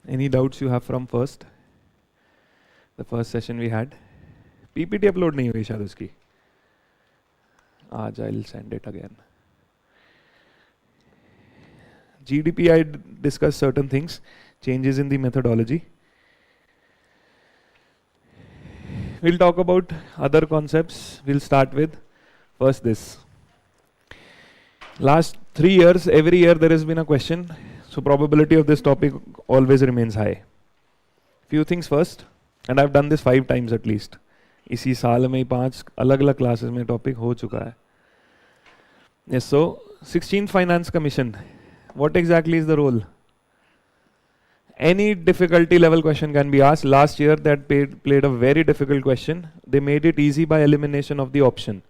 Any doubts you have from first? The first session we had. PPT upload नहीं हुई शायद उसकी. आज I'll send it again. GDP I discussed certain things, changes in the methodology. We'll talk about other concepts. We'll start with first this. Last 3 years, every year there has been a question. So probability of this topic always remains high. Few things first, and I've done this 5 times at least. इसी साल में 5 अलग-अलग classes में topic हो चुका है. Yes, so 16th Finance Commission. What exactly is the role? Any difficulty level question can be asked. Last year that played a very difficult question. They made it easy by elimination of the option,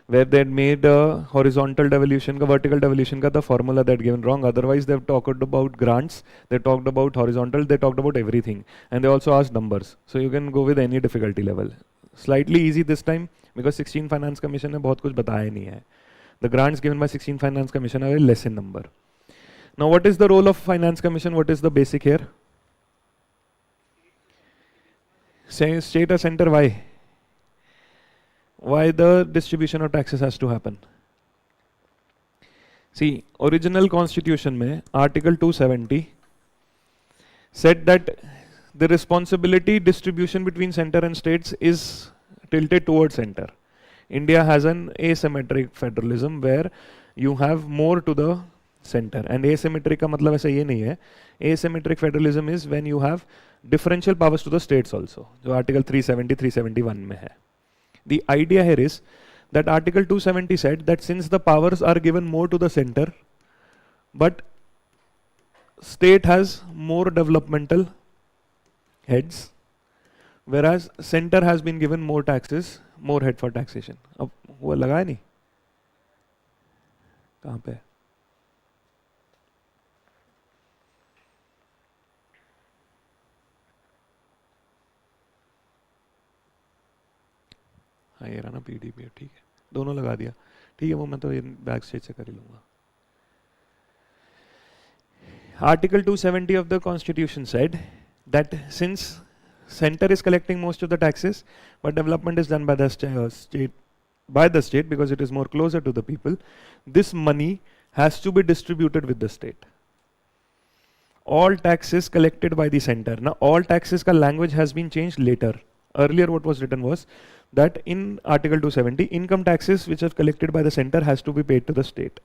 where they had made a horizontal devolution, vertical devolution, the formula that given wrong. Otherwise they've talked about grants, they talked about horizontal, they talked about everything. And they also asked numbers. So you can go with any difficulty level. Slightly easy this time because 16 Finance Commission ने बहुत कुछ बताया नहीं है. The grants given by 16 Finance Commission are very less in number. Now what is the role of Finance Commission? What is the basic here? State or center, why? Why the distribution of taxes has to happen? See, original constitution mein, article 270 said that the responsibility distribution between center and states is tilted towards center. India has an asymmetric federalism where you have more to the center, and asymmetric का मतलब ऐसा ये नहीं है. Asymmetric federalism is when you have differential powers to the states also, जो article 370 371 में है. The idea here is that article 270 said that since the powers are given more to the center, but state has more developmental heads, whereas center has been given more taxes, more head for taxation. अब वो लगा है नहीं? कहाँ पे? हाँ ये रहा ना पीडीपी, ठीक है, दोनों लगा दिया, ठीक है, वो मैं तो बैक स्टेज से कर ही लूँगा. Article 270 of the Constitution said that since center is collecting most of the taxes, but development is done by the state because it is more closer to the people, this money has to be distributed with the state. All taxes collected by the center. Now all taxes ka language has been changed later. Earlier what was written was that in Article 270, income taxes which are collected by the center has to be paid to the state.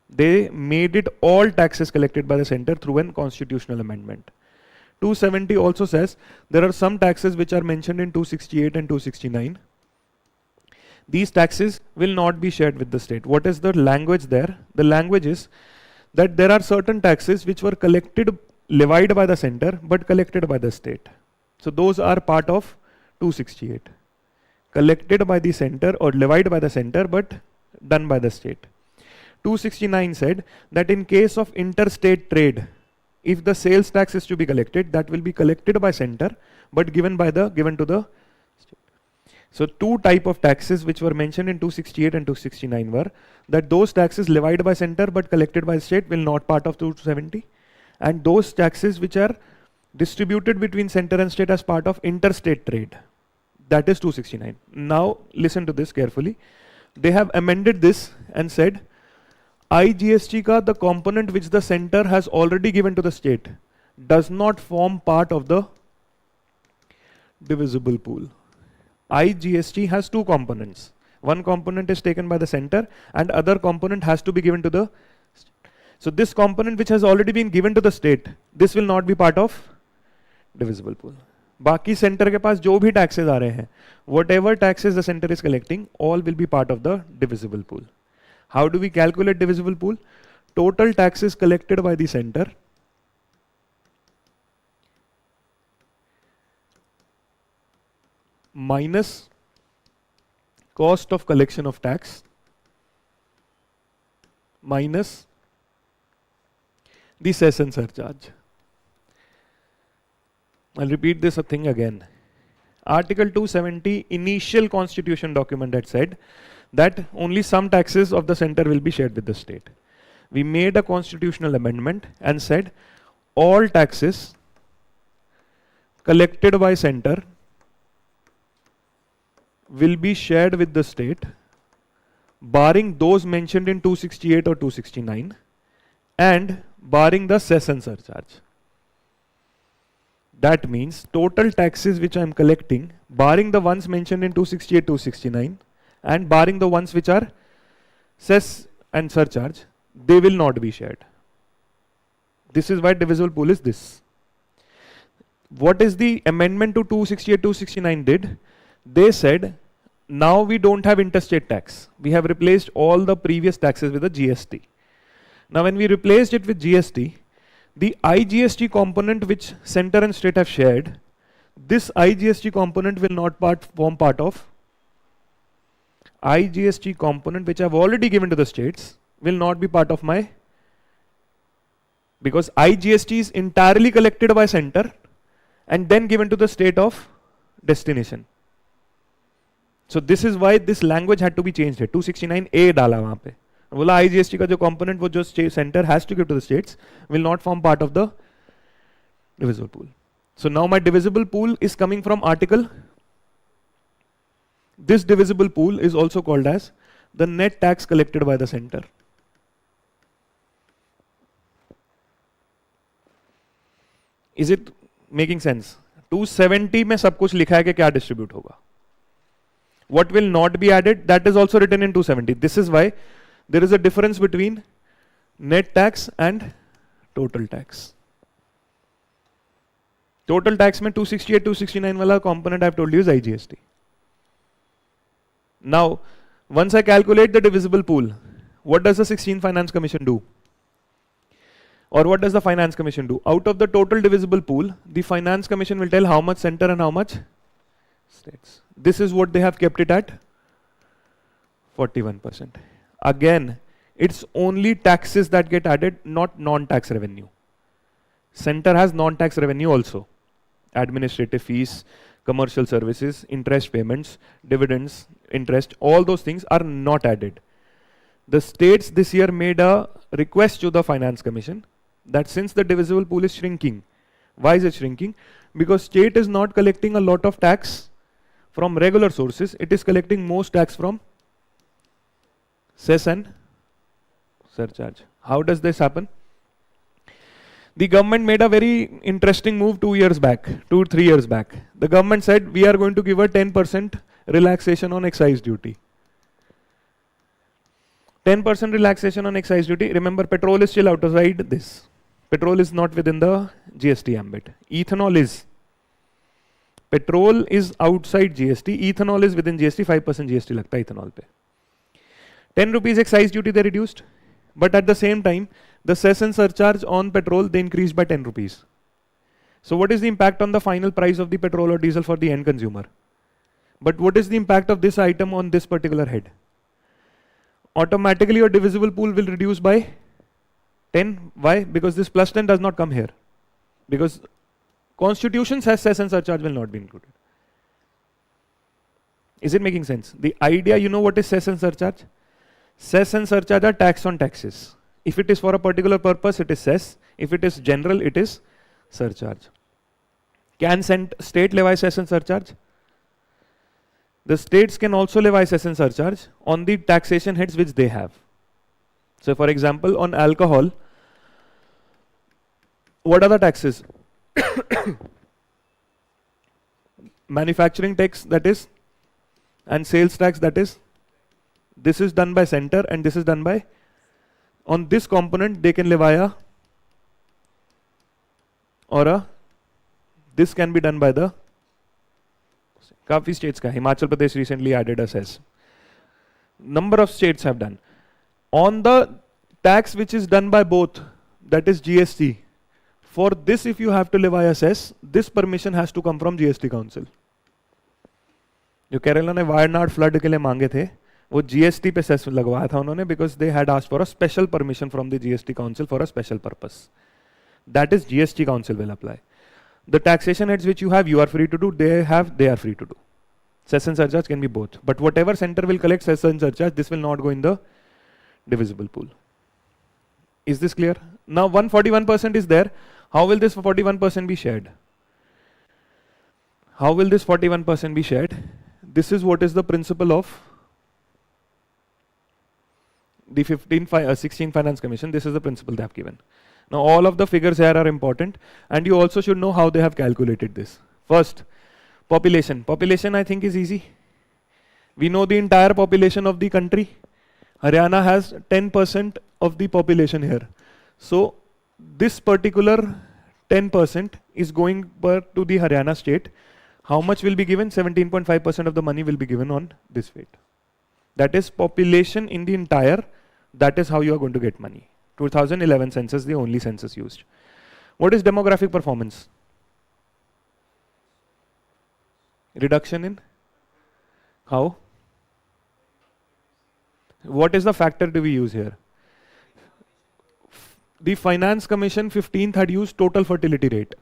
They made it all taxes collected by the center through an constitutional amendment. 270 also says there are some taxes which are mentioned in 268 and 269. These taxes will not be shared with the state. What is the language there? The language is that there are certain taxes which were levied by the center but collected by the state. So those are part of 268. Collected by the center or levied by the center but done by the state. 269 said that in case of interstate trade, if the sales tax is to be collected, that will be collected by center but given to the state. So 2 type of taxes which were mentioned in 268 and 269 were that those taxes levied by center but collected by state will not part of 270, and those taxes which are distributed between center and state as part of interstate trade. That is 269. Now listen to this carefully. They have amended this and said IGST ka the component which the center has already given to the state does not form part of the divisible pool. IGST has 2 components. One component is taken by the center and other component has to be given to the state. So this component which has already been given to the state, this will not be part of divisible pool. बाकी centre के पास जो भी taxes आ रहे हैं, whatever taxes the center is collecting, all will be part of the divisible pool. How do we calculate divisible pool? Total taxes collected by the center minus cost of collection of tax minus the cess and surcharge. I'll repeat this thing again. Article 270 initial constitution document had said that only some taxes of the center will be shared with the state. We made a constitutional amendment and said all taxes collected by center will be shared with the state, barring those mentioned in 268 or 269 and barring the cess and surcharge. That means total taxes which I am collecting, barring the ones mentioned in 268, 269 and barring the ones which are cess and surcharge, they will not be shared. This is why divisible pool is this. What is the amendment to 268, 269 did? They said, now we don't have interstate tax. We have replaced all the previous taxes with a GST. Now when we replaced it with GST, the IGST component which center and state have shared, this IGST component will not form part of IGST component which I have already given to the states will not be part of my, because IGST is entirely collected by center and then given to the state of destination. So this is why this language had to be changed here. 269A डाला वहाँ पे. बोला IGST का जो component वो जो center has to give to the states will not form part of the divisible pool. So now my divisible pool is coming from article. This divisible pool is also called as the net tax collected by the center. Is it making sense? 270 में सब कुछ लिखा है कि क्या distribute होगा. What will not be added, that is also written in 270. This is why there is a difference between net tax and total tax. Total tax में 268, 269 वाला component I have told you is IGST. Now, once I calculate the divisible pool, what does the 16th Finance Commission do? Or what does the Finance Commission do? Out of the total divisible pool, the Finance Commission will tell how much center and how much states. This is what they have kept it at 41%. Again, it's only taxes that get added, not non-tax revenue. Center has non-tax revenue also. Administrative fees, commercial services, interest payments, dividends, interest, all those things are not added. The states this year made a request to the Finance Commission that since the divisible pool is shrinking, why is it shrinking? Because state is not collecting a lot of tax from regular sources, it is collecting most tax from cess and surcharge. How does this happen? The government made a very interesting move 2 years back, 2-3 years back. The government said we are going to give a 10% relaxation on excise duty. 10% relaxation on excise duty. Remember, petrol is still outside this. Petrol is not within the GST ambit. Ethanol is. Petrol is outside GST. Ethanol is within GST. 5% GST लगता है ethanol पे. 10 rupees excise duty they reduced. But at the same time, the cess and surcharge on petrol they increased by 10 rupees. So what is the impact on the final price of the petrol or diesel for the end consumer? But what is the impact of this item on this particular head? Automatically your divisible pool will reduce by 10. Why? Because this plus 10 does not come here. Because Constitution says cess and surcharge will not be included. Is it making sense? The idea, you know what is cess and surcharge? Cess and surcharge are tax on taxes. If it is for a particular purpose, it is cess. If it is general, it is surcharge. Can state levy cess and surcharge? The states can also levy cess and surcharge on the taxation heads which they have. So for example, on alcohol, what are the taxes? Manufacturing tax, that is, and sales tax, that is. This is done by center and this is done by, on this component they can levy a, or a, this can be done by the, काफी states का, Himachal Pradesh recently added a cess. Number of states have done. On the tax which is done by both, that is GST, for this if you have to levy a cess, this permission has to come from GST Council. जो केरला ने Wayanad flood के लिए मांगे थे, वो GST पे cess लगवाया था उन्होंने, because they had asked for a special permission from the GST Council for a special purpose. That is GST Council will apply. The taxation heads which you have, you are free to do, they are free to do. Cess and surcharge can be both. But whatever center will collect cess and surcharge, this will not go in the divisible pool. Is this clear? Now 141% is there. How will this 41% be shared? How will this 41% be shared? This is what is the principle of the 16 Finance Commission. This is the principle they have given. Now all of the figures here are important, and you also should know how they have calculated this. First, population. Population I think is easy. We know the entire population of the country. Haryana has 10% of the population here. So this particular 10% is going to the Haryana state. How much will be given? 17.5% of the money will be given on this weight. That is population in the entire. That is how you are going to get money. 2011 census, the only census used. What is demographic performance? Reduction in? How? What is the factor do we use here? The Finance Commission 15th had used total fertility rate.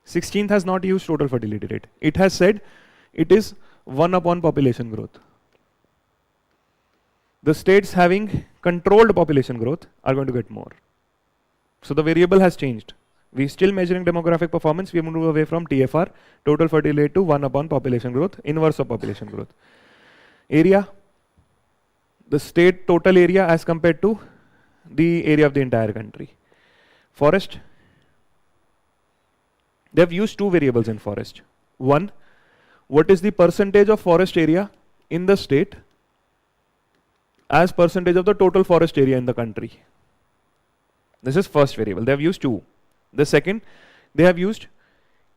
16th has not used total fertility rate. It has said it is 1 upon population growth. The states having controlled population growth are going to get more. So the variable has changed. We are still measuring demographic performance. We move away from TFR, total fertility rate, to 1 upon population growth, inverse of population growth. Area, the state total area as compared to the area of the entire country. Forest, they have used two variables in forest. One, what is the percentage of forest area in the state as percentage of the total forest area in the country. This is first variable. They have used two. The second, they have used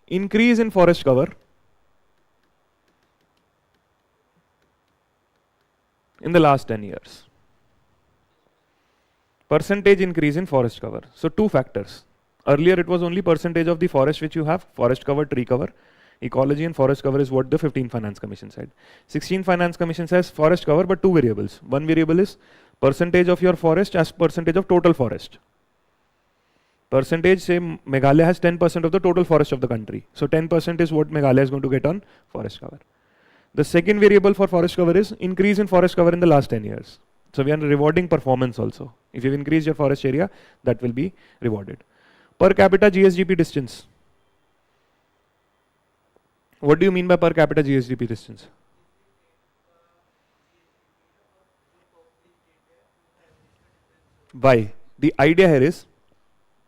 increase in forest cover in the last 10 years. Percentage increase in forest cover. So two factors. Earlier it was only percentage of the forest which you have, forest cover, tree cover. Ecology and forest cover is what the 15th Finance Commission said. 16th Finance Commission says forest cover, but two variables. One variable is percentage of your forest as percentage of total forest. Percentage, say Meghalaya has 10% of the total forest of the country. So 10% is what Meghalaya is going to get on forest cover. The second variable for forest cover is increase in forest cover in the last 10 years. So we are rewarding performance also. If you increase your forest area, that will be rewarded. Per capita GSDP distance. What do you mean by per capita GSDP distance? Why? The idea here is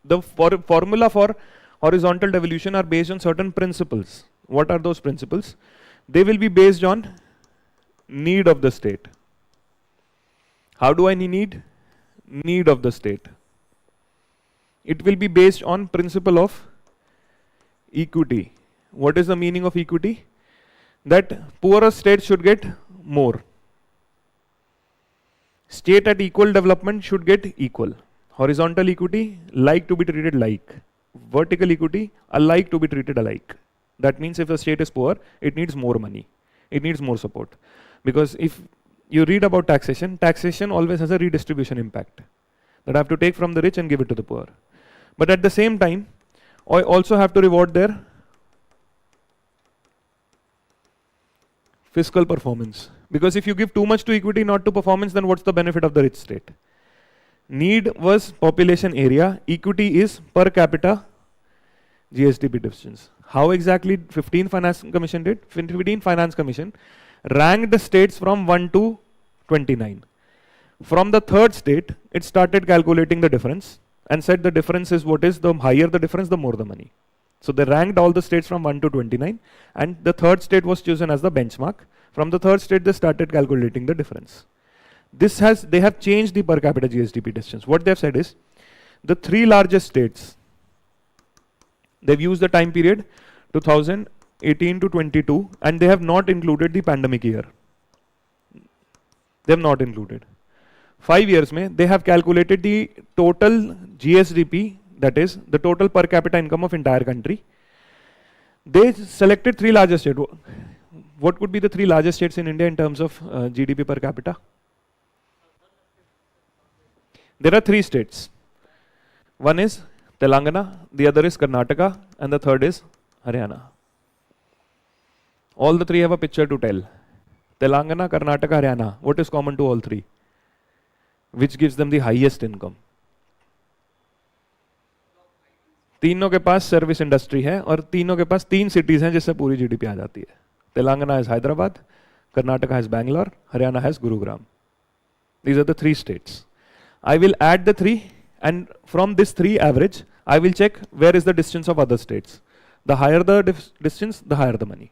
the formula for horizontal devolution are based on certain principles. What are those principles? They will be based on need of the state. How do I need? Need of the state. It will be based on principle of equity. What is the meaning of equity? That poorer states should get more. State at equal development should get equal. Horizontal equity, like to be treated like. Vertical equity, alike to be treated alike. That means if a state is poor, it needs more money. It needs more support. Because if you read about taxation, taxation always has a redistribution impact. That I have to take from the rich and give it to the poor. But at the same time, I also have to reward their fiscal performance. Because if you give too much to equity, not to performance, then what's the benefit of the rich state? Need was population area, equity is per capita GSDP distance. How exactly 15th Finance Commission did? 15th Finance Commission ranked the states from 1 to 29. From the third state, it started calculating the difference and said the difference is what is, the higher the difference, the more the money. So they ranked all the states from 1 to 29, and the third state was chosen as the benchmark. From the third state, they started calculating the difference. They have changed the per capita GSDP distance. What they have said is, the three largest states, they've used the time period 2018 to 22, and they have not included the pandemic year. They have not included. 5 years mein, they have calculated the total GSDP, that is the total per capita income of entire country. They selected three largest states. What could be the three largest states in India in terms of GDP per capita? There are three states. One is Telangana, the other is Karnataka, and the third is Haryana. All the three have a picture to tell. Telangana, Karnataka, Haryana. What is common to all three? Which gives them the highest income? तीनों के पास service industry है और तीनों के पास 3 cities हैं जिससे पूरी GDP आ जाती है. Telangana has Hyderabad, Karnataka has Bangalore, Haryana has Gurugram. These are the 3 states. I will add the 3, and from this 3 average, I will check where is the distance of other states. The higher the distance, the higher the money.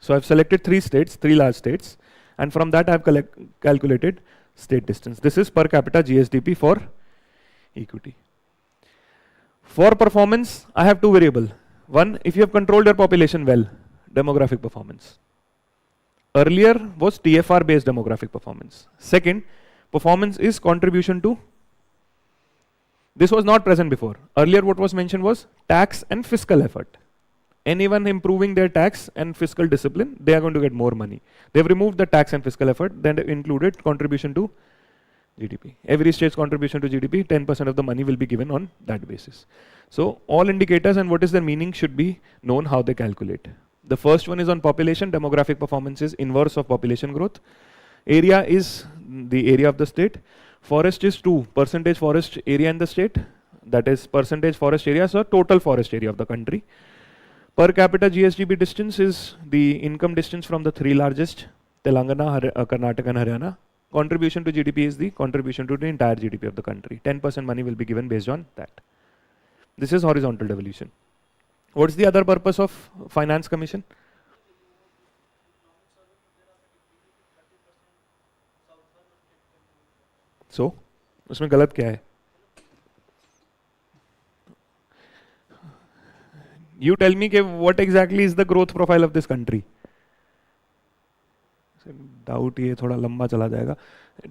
So I've selected 3 states, 3 large states, and from that I've calculated state distance. This is per capita GSDP for equity. For performance, I have 2 variables. One, if you have controlled your population well, demographic performance. Earlier was TFR based demographic performance. Second, performance is contribution to. This was not present before. Earlier what was mentioned was tax and fiscal effort. Anyone improving their tax and fiscal discipline, they are going to get more money. They've removed the tax and fiscal effort, then they included contribution to GDP. Every state's contribution to GDP, 10% of the money will be given on that basis. So all indicators and what is their meaning should be known how they calculate. The first one is on population. Demographic performance is inverse of population growth. Area is the area of the state. Forest is 2, percentage forest area in the state. That is percentage forest area, so total forest area of the country. Per capita GSDP distance is the income distance from the 3 largest, Telangana, Karnataka and Haryana. Contribution to GDP is the contribution to the entire GDP of the country. 10% money will be given based on that. This is horizontal devolution. What's the other purpose of Finance Commission? So, उसमें गलत क्या है? You tell me what exactly is the growth profile of this country? Doubt ये थोड़ा लंबा चला जाएगा.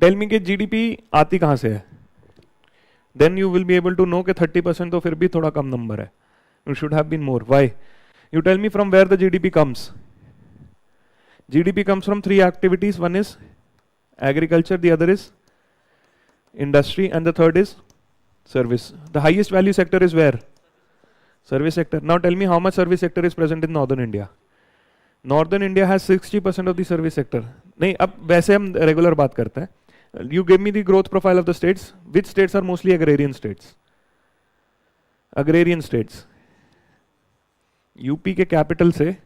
Tell me कि GDP आती कहाँ से है? Then you will be able to know कि 30% तो फिर भी थोड़ा कम नंबर है. It should have been more. Why? You tell me from where the GDP comes. GDP comes from 3 activities. One is agriculture, the other is industry, and the third is service. The highest value sector is where? Service sector. Now tell me how much service sector is present in northern India. Northern India has 60% of the service sector. नहीं, अब वैसे हम regular बात करते हैं. You give me the growth profile of the states. Which states are mostly agrarian states? Agrarian states. UP के capital से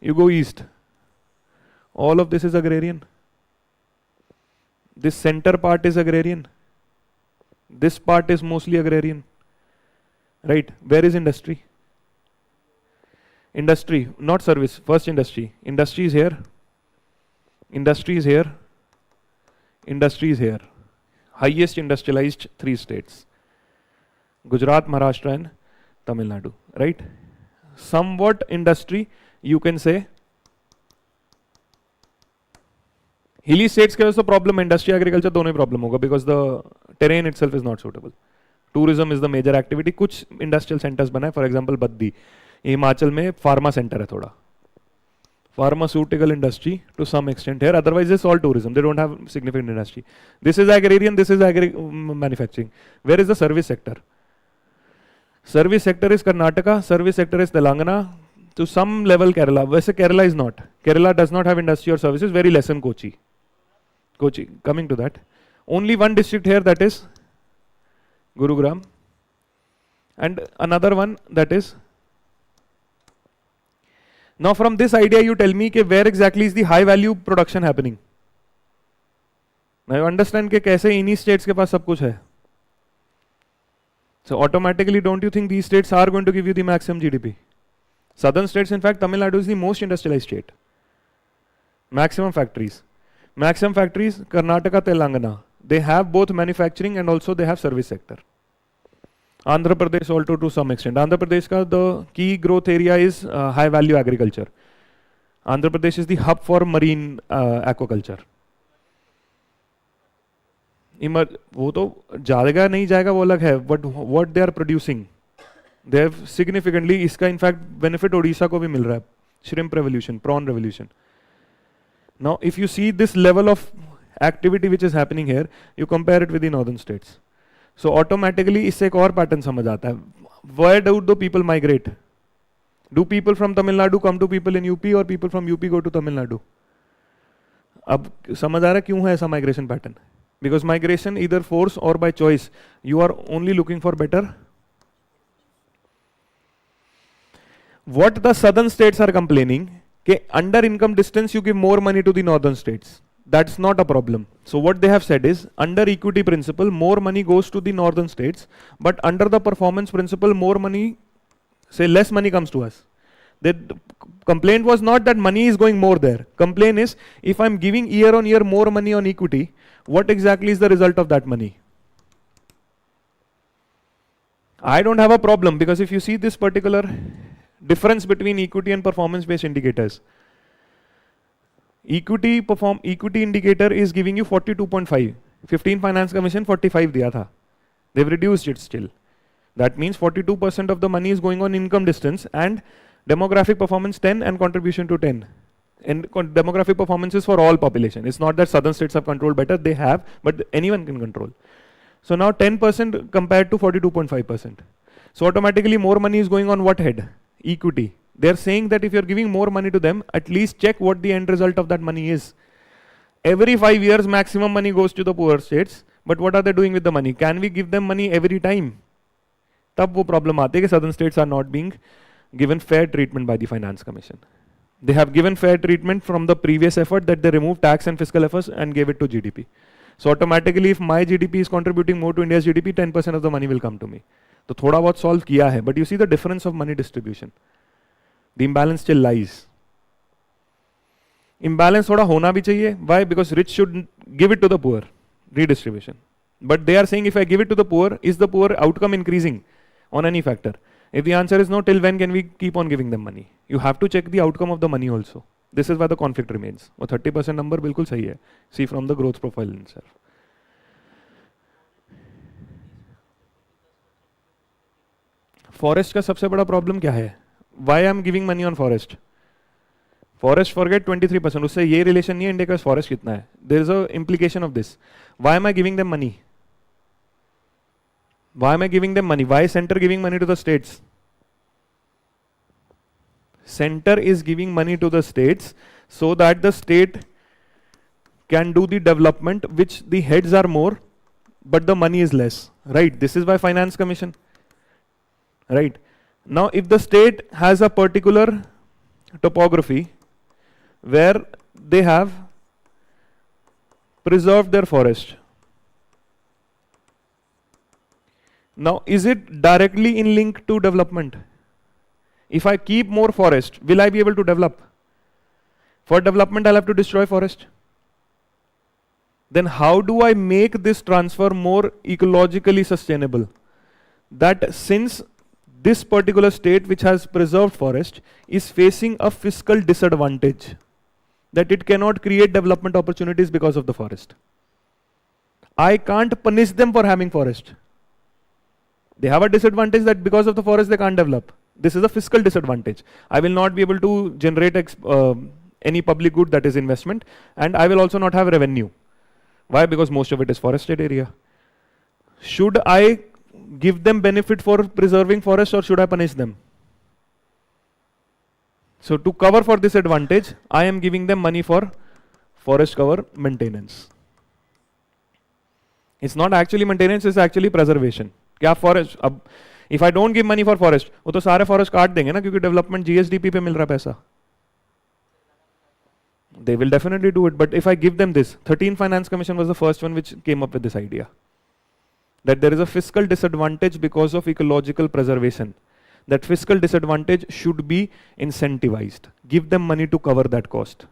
you go east. All of this is agrarian. This center part is agrarian. This part is mostly agrarian. Right? Where is industry? Industry, not service. First industry. Industry is here. Industry is here. Industry is here. Highest industrialized 3 states. Gujarat, Maharashtra and Tamil Nadu. Right? Somewhat industry, you can say. Hilly states के वजह से problem है, industry, agriculture दोनों ही problem होगा because the terrain itself is not suitable. Tourism is the major activity. कुछ industrial centers बना है, for example Baddi. Himachal में pharma center है थोड़ा. Pharmaceutical industry to some extent here. Otherwise, it's all tourism. They don't have significant industry. This is agrarian. This is manufacturing. Where is the service sector? Service sector is Karnataka. Service sector is Telangana. To some level, Kerala. वैसे Kerala is not. Kerala does not have industry or services. Very less in Kochi. Kochi. Coming to that. Only one district here, that is Gurugram. And another one, that is. Now from this idea, you tell me कि where exactly is the high value production happening. Now you understand कि कैसे इन्हीं states के पास सब कुछ है. So automatically, don't you think these states are going to give you the maximum GDP? Southern states, in fact, Tamil Nadu is the most industrialized state. Maximum factories. Maximum factories, Karnataka, Telangana. They have both manufacturing and also they have service sector. Andhra Pradesh also to some extent. Andhra Pradesh ka the key growth area is high value agriculture. Andhra Pradesh is the hub for marine aquaculture. वो तो जाएगा नहीं जाएगा वो अलग है, but what they are producing, they have significantly, इसका in fact benefit Odisha को भी मिल रहा है. Shrimp revolution, prawn revolution. Now if you see this level of activity which is happening here, you compare it with the northern states. So automatically इससे एक और pattern समझ आता है. Where do the people migrate? Do people from Tamil Nadu come to people in UP or people from UP go to Tamil Nadu? अब समझ आ रहा है क्यों है ऐसा migration pattern? Because migration either force or by choice, you are only looking for better what the southern states are complaining, okay, under income distance you give more money to the northern states. That's not a problem. So what they have said is, under equity principle, more money goes to the northern states, but under the performance principle, more money, say less money comes to us. The complaint was not that money is going more there. Complaint is, if I'm giving year on year more money on equity, what exactly is the result of that money? I don't have a problem, because if you see this particular difference between equity and performance based indicators, equity indicator is giving you 42.5. 15 finance commission 45 diya tha. They've reduced it still. That means 42% of the money is going on income distance, and demographic performance 10 and contribution to 10. And demographic performance is for all population. It's not that southern states have controlled better, they have, but anyone can control. So now 10% compared to 42.5%. So automatically more money is going on what head? Equity. They're saying that if you're giving more money to them, at least check what the end result of that money is. Every 5 years maximum money goes to the poor states, but what are they doing with the money? Can we give them money every time? Tab wo problem aate hai ki southern states are not being given fair treatment by the finance commission. They have given fair treatment from the previous effort that they removed tax and fiscal efforts and gave it to GDP. So automatically, if my GDP is contributing more to India's GDP, 10% of the money will come to me. So thoda bahut solve kiya hai, but you see the difference of money distribution. The imbalance still lies. Imbalance thoda hona bhi chahiye. Why? Because rich should give it to the poor. Redistribution. But they are saying, if I give it to the poor, is the poor outcome increasing on any factor? If the answer is no, till when can we keep on giving them money? You have to check the outcome of the money also. This is why the conflict remains. वो 30% number बिल्कुल सही है. See from the growth profile itself. Forest का सबसे बड़ा problem क्या है? Why I am giving money on forest? Forest forget 23%. उससे ये relation नहीं है India का forest कितना है. There is a implication of this. Why am I giving them money? Why am I giving them money? Why is center giving money to the states? Center is giving money to the states so that the state can do the development which the heads are more, but the money is less. Right? This is why finance commission. Right? Now, if the state has a particular topography where they have preserved their forest. Now, is it directly in link to development? If I keep more forest, will I be able to develop? For development, I'll have to destroy forest. Then how do I make this transfer more ecologically sustainable? That since this particular state which has preserved forest is facing a fiscal disadvantage, that it cannot create development opportunities because of the forest. I can't punish them for having forest. They have a disadvantage that because of the forest they can't develop. This is a fiscal disadvantage. I will not be able to generate any public good, that is investment, and I will also not have revenue. Why? Because most of it is forested area. Should I give them benefit for preserving forest or should I punish them? So to cover for this advantage, I am giving them money for forest cover maintenance. It's not actually maintenance, it's actually preservation. क्या forest अब if I don't give money for forest वो तो सारे forest काट देंगे ना क्योंकि development GSDP पे मिल रहा है पैसा. They will definitely do it, but if I give them this, 13 Finance Commission was the first one which came up with this idea that there is a fiscal disadvantage because of ecological preservation. That fiscal disadvantage should be incentivized. Give them money to cover that cost.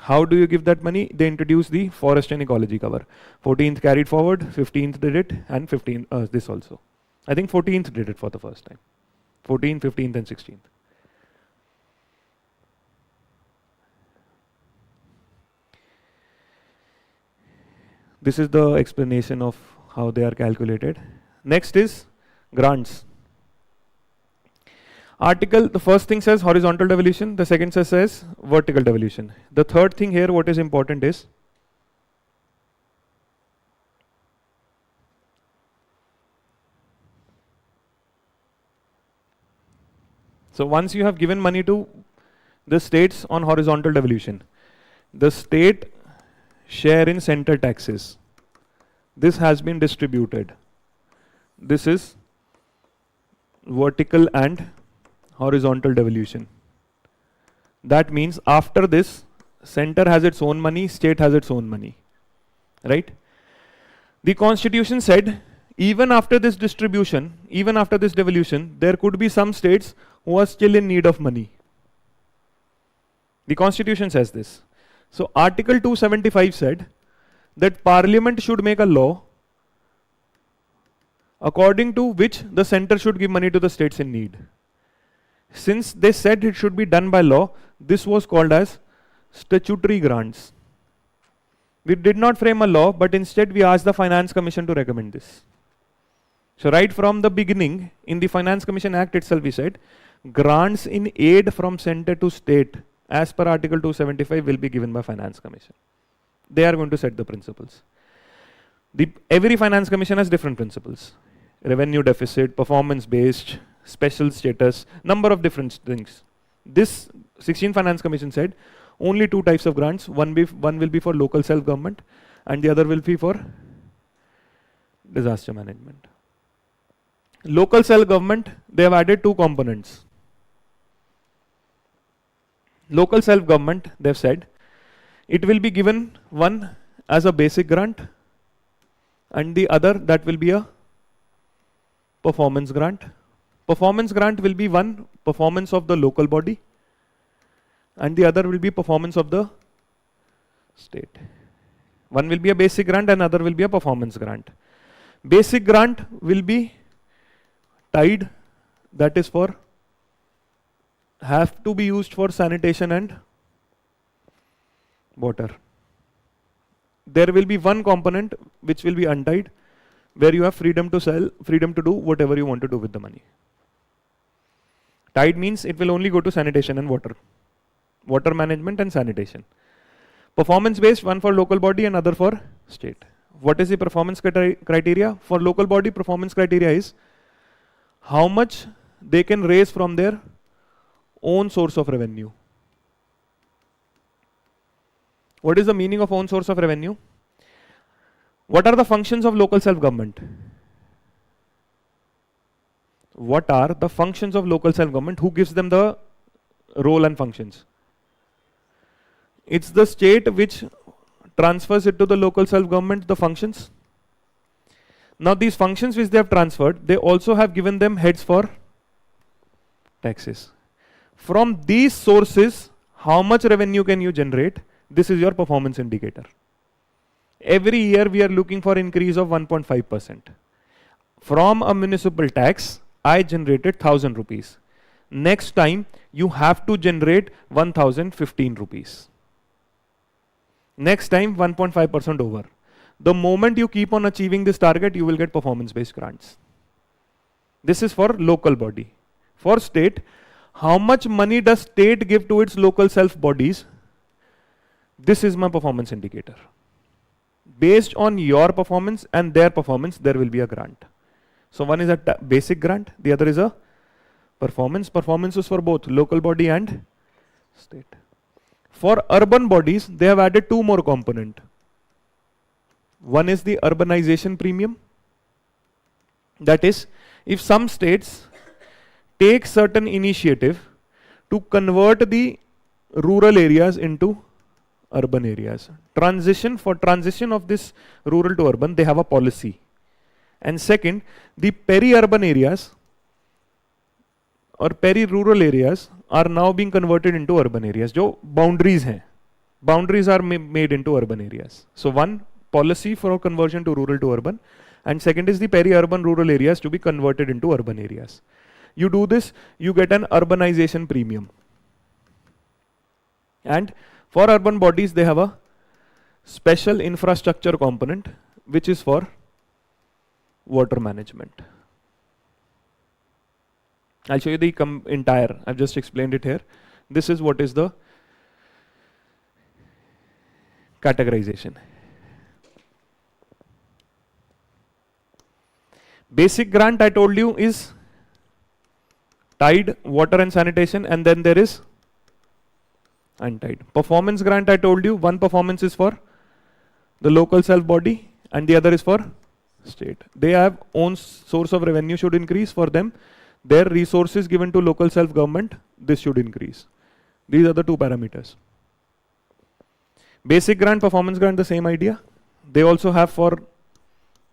How do you give that money? They introduced the forest and ecology cover. 14th carried forward, 15th did it, and 15th this also. I think 14th did it for the first time. 14th, 15th, and 16th. This is the explanation of how they are calculated. Next is grants. Article, the first thing says horizontal devolution, the second says vertical devolution. The third thing here, what is important is, so once you have given money to the states on horizontal devolution, the state share in center taxes, this has been distributed. This is vertical and horizontal devolution. That means after this, center has its own money, state has its own money, right? The constitution said, even after this distribution, even after this devolution, there could be some states who are still in need of money. The constitution says this. So Article 275 said that Parliament should make a law according to which the center should give money to the states in need. Since they said it should be done by law, this was called as statutory grants. We did not frame a law, but instead we asked the Finance Commission to recommend this. So right from the beginning, in the Finance Commission Act itself, we said grants in aid from center to state as per Article 275 will be given by Finance Commission. They are going to set the principles. Every Finance Commission has different principles. Revenue deficit, performance based, special status, number of different things. This 16th Finance Commission said only two types of grants. One will be for local self-government and the other will be for disaster management. Local self-government, they have added two components. Local self-government, they have said, it will be given one as a basic grant and the other that will be a performance grant. Performance grant will be one performance of the local body and the other will be performance of the state. One will be a basic grant and other will be a performance grant. Basic grant will be tied, that is for, have to be used for sanitation and water. There will be one component which will be untied, where you have freedom to sell, freedom to do whatever you want to do with the money. Tied means it will only go to sanitation and water management and sanitation. Performance based, one for local body and other for state. What is the performance criteria? For local body, performance criteria is how much they can raise from their own source of revenue. What is the meaning of own source of revenue? What are the functions of local self-government? What are the functions of local self-government? Who gives them the role and functions? It's the state which transfers it to the local self-government, the functions. Now these functions which they have transferred, they also have given them heads for taxes. From these sources, how much revenue can you generate? This is your performance indicator. Every year we are looking for increase of 1.5%. From a municipal tax, I generated 1,000 rupees. Next time, you have to generate 1,015 rupees. Next time, 1.5% over. The moment you keep on achieving this target, you will get performance-based grants. This is for local body. For state, how much money does state give to its local self-bodies? This is my performance indicator. Based on your performance and their performance, there will be a grant. So one is a basic grant, the other is a performance. Performance is for both local body and state. For urban bodies, they have added two more components. One is the urbanization premium. That is, if some states take certain initiative to convert the rural areas into urban areas. For transition of this rural to urban, they have a policy. And second, the peri-urban areas or peri-rural areas are now being converted into urban areas. Jo boundaries hain. Boundaries are made into urban areas. So one, policy for conversion to rural to urban, and second is the peri-urban rural areas to be converted into urban areas. You do this, you get an urbanization premium. And for urban bodies, they have a special infrastructure component, which is for water management. I'll show you the entire, I've just explained it here. This is what is the categorization. Basic grant, I told you, is tied, water and sanitation, and then there is untied. Performance grant, I told you, one performance is for the local self body and the other is for state. They have own source of revenue should increase for them. their resources given to local self-government, this should increase. These are the two parameters. Basic grant, performance grant, the same idea. They also have for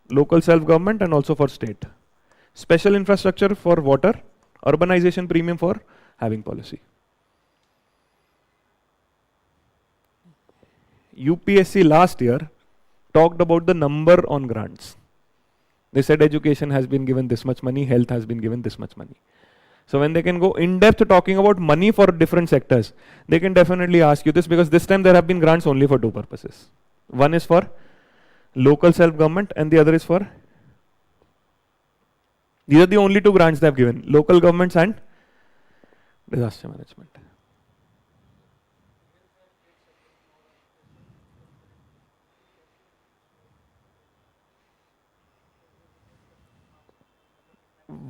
local self-government and also for state. Special infrastructure for water, urbanization premium for having policy. UPSC last year talked about the number on grants. They said education has been given this much money, health has been given this much money. So when they can go in depth talking about money for different sectors, they can definitely ask you this, because this time there have been grants only for two purposes. One is for local self-government and the other is for, these are the only two grants they have given, local governments and disaster management.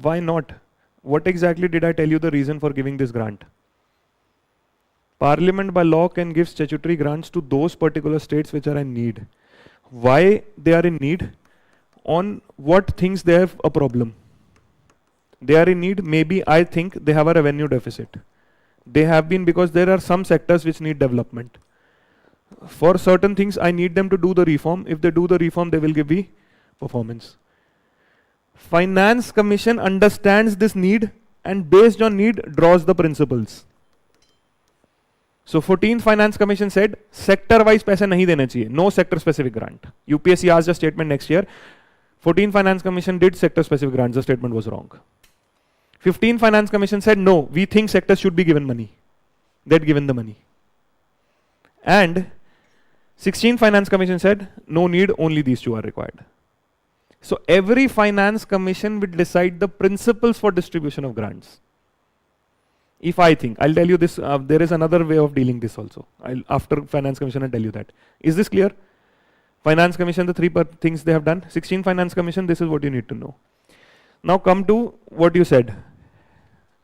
Why not? What exactly did I tell you the reason for giving this grant? Parliament by law can give statutory grants to those particular states which are in need. Why they are in need? On what things they have a problem? They are in need, maybe I think they have a revenue deficit. They have been because there are some sectors which need development. For certain things I need them to do the reform. If they do the reform, they will give me performance. Finance Commission understands this need and based on need draws the principles. So 14th Finance Commission said sector wise पैसे नहीं देने चाहिए, no sector specific grant. UPSC asked a statement next year. 14th Finance Commission did sector specific grants, the statement was wrong. 15th Finance Commission said no, we think sectors should be given money. They'd given the money. And 16th Finance Commission said no need, only these two are required. So every Finance Commission will decide the principles for distribution of grants. If I think, I'll tell you this, there is another way of dealing this also. After Finance Commission, I'll tell you that. Is this clear? Finance Commission, the three things they have done. 16 Finance Commission, this is what you need to know. Now come to what you said.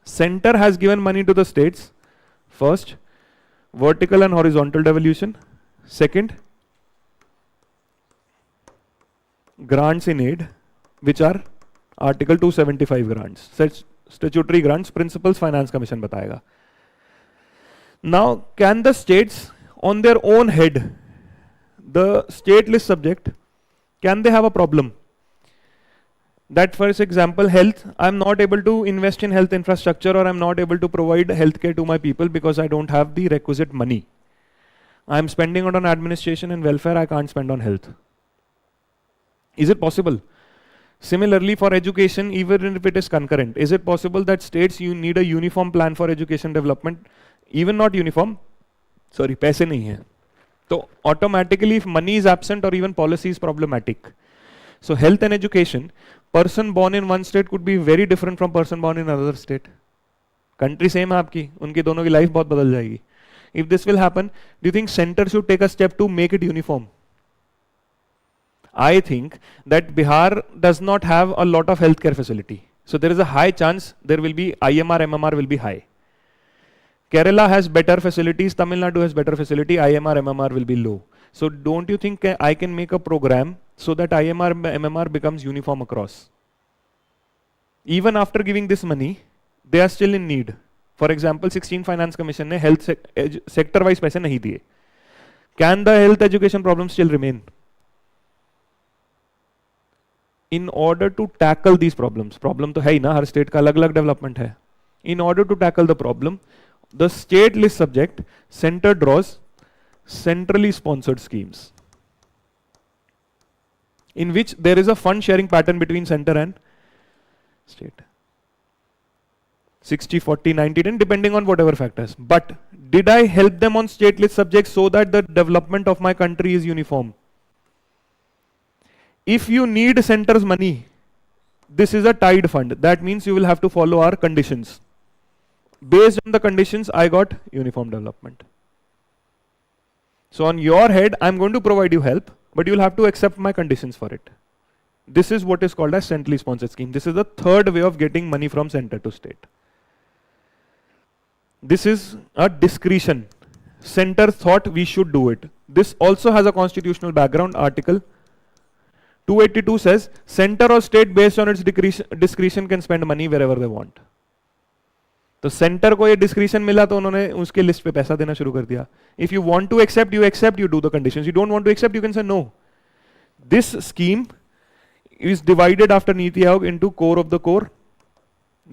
Center has given money to the states. First, vertical and horizontal devolution. Second, grants in aid, which are Article 275 grants. Such statutory grants, principles Finance Commission बताएगा. Now, can the states on their own head, the state list subject, can they have a problem? That for example, health, I'm not able to invest in health infrastructure or I'm not able to provide healthcare to my people because I don't have the requisite money. I'm spending it on administration and welfare, I can't spend on health. Is it possible? Similarly, for education, even if it is concurrent, is it possible that states you need a uniform plan for education development? Even not uniform, sorry, पैसे नहीं है. So automatically, if money is absent or even policy is problematic. So health and education, person born in one state could be very different from person born in another state. Country same है आपकी, उनकी दोनों की life बहुत बदल जाएगी. If this will happen, do you think center should take a step to make it uniform? I think that Bihar does not have a lot of healthcare facility. So there is a high chance there will be IMR, MMR will be high. Kerala has better facilities, Tamil Nadu has better facility, IMR, MMR will be low. So don't you think I can make a program so that IMR, MMR becomes uniform across? Even after giving this money, they are still in need. For example, 16 Finance Commission ने health sector wise पैसे नहीं दिए. Can the health education problem still remain? In order to tackle these problems, problem तो है ही ना, हर state का अलग-अलग development है. In order to tackle the problem, the state list subject, center draws centrally sponsored schemes, in which there is a fund sharing pattern between center and state. 60, 40, 90, 10, depending on whatever factors. But did I help them on state list subjects so that the development of my country is uniform? If you need center's money, this is a tied fund. That means you will have to follow our conditions. Based on the conditions, I got uniform development. So on your head, I'm going to provide you help, but you'll have to accept my conditions for it. This is what is called as centrally sponsored scheme. This is the third way of getting money from center to state. This is a discretion. Center thought we should do it. This also has a constitutional background, Article 282 says center or state based on its discretion can spend money wherever they want. तो centre को ये discretion मिला तो उन्होंने उसके list पे पैसा देना शुरू कर दिया. If you want to accept you do the conditions. You don't want to accept you can say no. This scheme is divided after Niti Aayog into core of the core,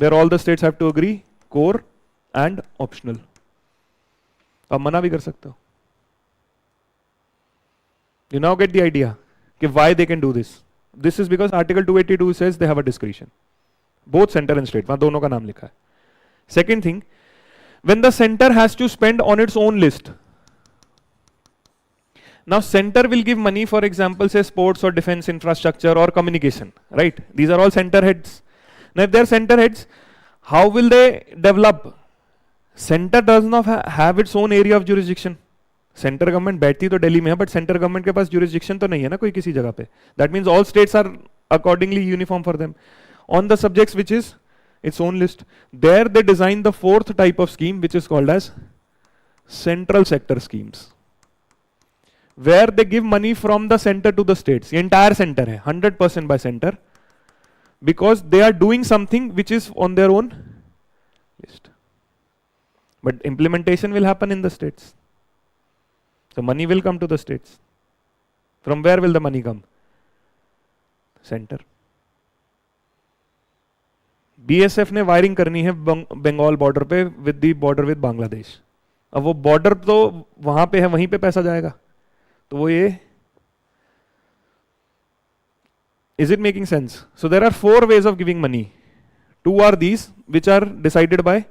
where all the states have to agree, core and optional. आप मना भी कर सकते हो. You now get the idea कि why they can do this. This is because Article 282 says they have a discretion. Both center and state, वहाँ दोनों का नाम लिखा है. Second thing, when the center has to spend on its own list. Now center will give money, for example, say sports or defense infrastructure or communication, right? These are all center heads. Now if they are center heads, how will they develop? Center does not have its own area of jurisdiction. Center government बैठती तो दिल्ली में है, but center government के पास jurisdiction तो नहीं है ना कोई किसी जगह पे. That means all states are accordingly uniform for them. On the subjects which is its own list, there they design the fourth type of scheme which is called as central sector schemes, where they give money from the center to the states. The entire center है 100% by center, because they are doing something which is on their own list. But implementation will happen in the states. So money will come to the states. From where will the money come? Center. BSF ने wiring करनी है Bengal border पे with the border with Bangladesh. अब वो border तो वहां पे है, वहीं पे पैसा जाएगा. तो वो ये, is it making sense? So there are four ways of giving money. Two are these which are decided by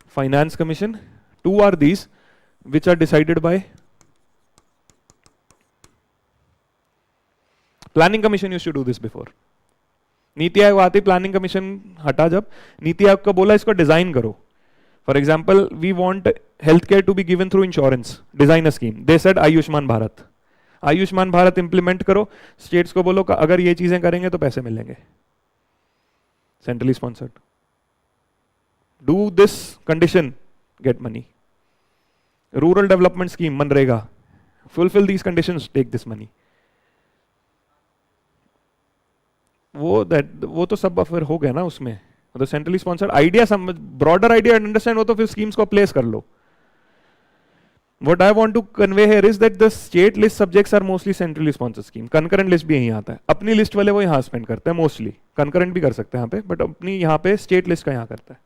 Finance Commission. Two are these which are decided by Planning Commission. Used to do this before. NITI Aayog आती, planning commission हटा, जब नीति आयोग को बोला इसको design करो. For example, we want healthcare to be given through insurance. Design a scheme. They said Ayushman Bharat. Ayushman Bharat implement करो. States को बोलो अगर ये चीजें करेंगे तो पैसे मिलेंगे. Centrally sponsored. Do this condition, get money. Rural development scheme, MNREGA. Fulfill these conditions, take this money. वो तो सब फिर हो गया ना उसमें. The centrally sponsored idea, some broader idea and understand, वो तो फिर schemes को place कर लो. What I want to convey here is that the state list subjects are mostly centrally sponsored scheme. Concurrent list भी यहीं आता है. अपनी list वाले वो यहाँ spend करते हैं mostly. Concurrent भी कर सकते हैं यहाँ पे, but अपनी यहाँ पे state list का यहाँ करता है.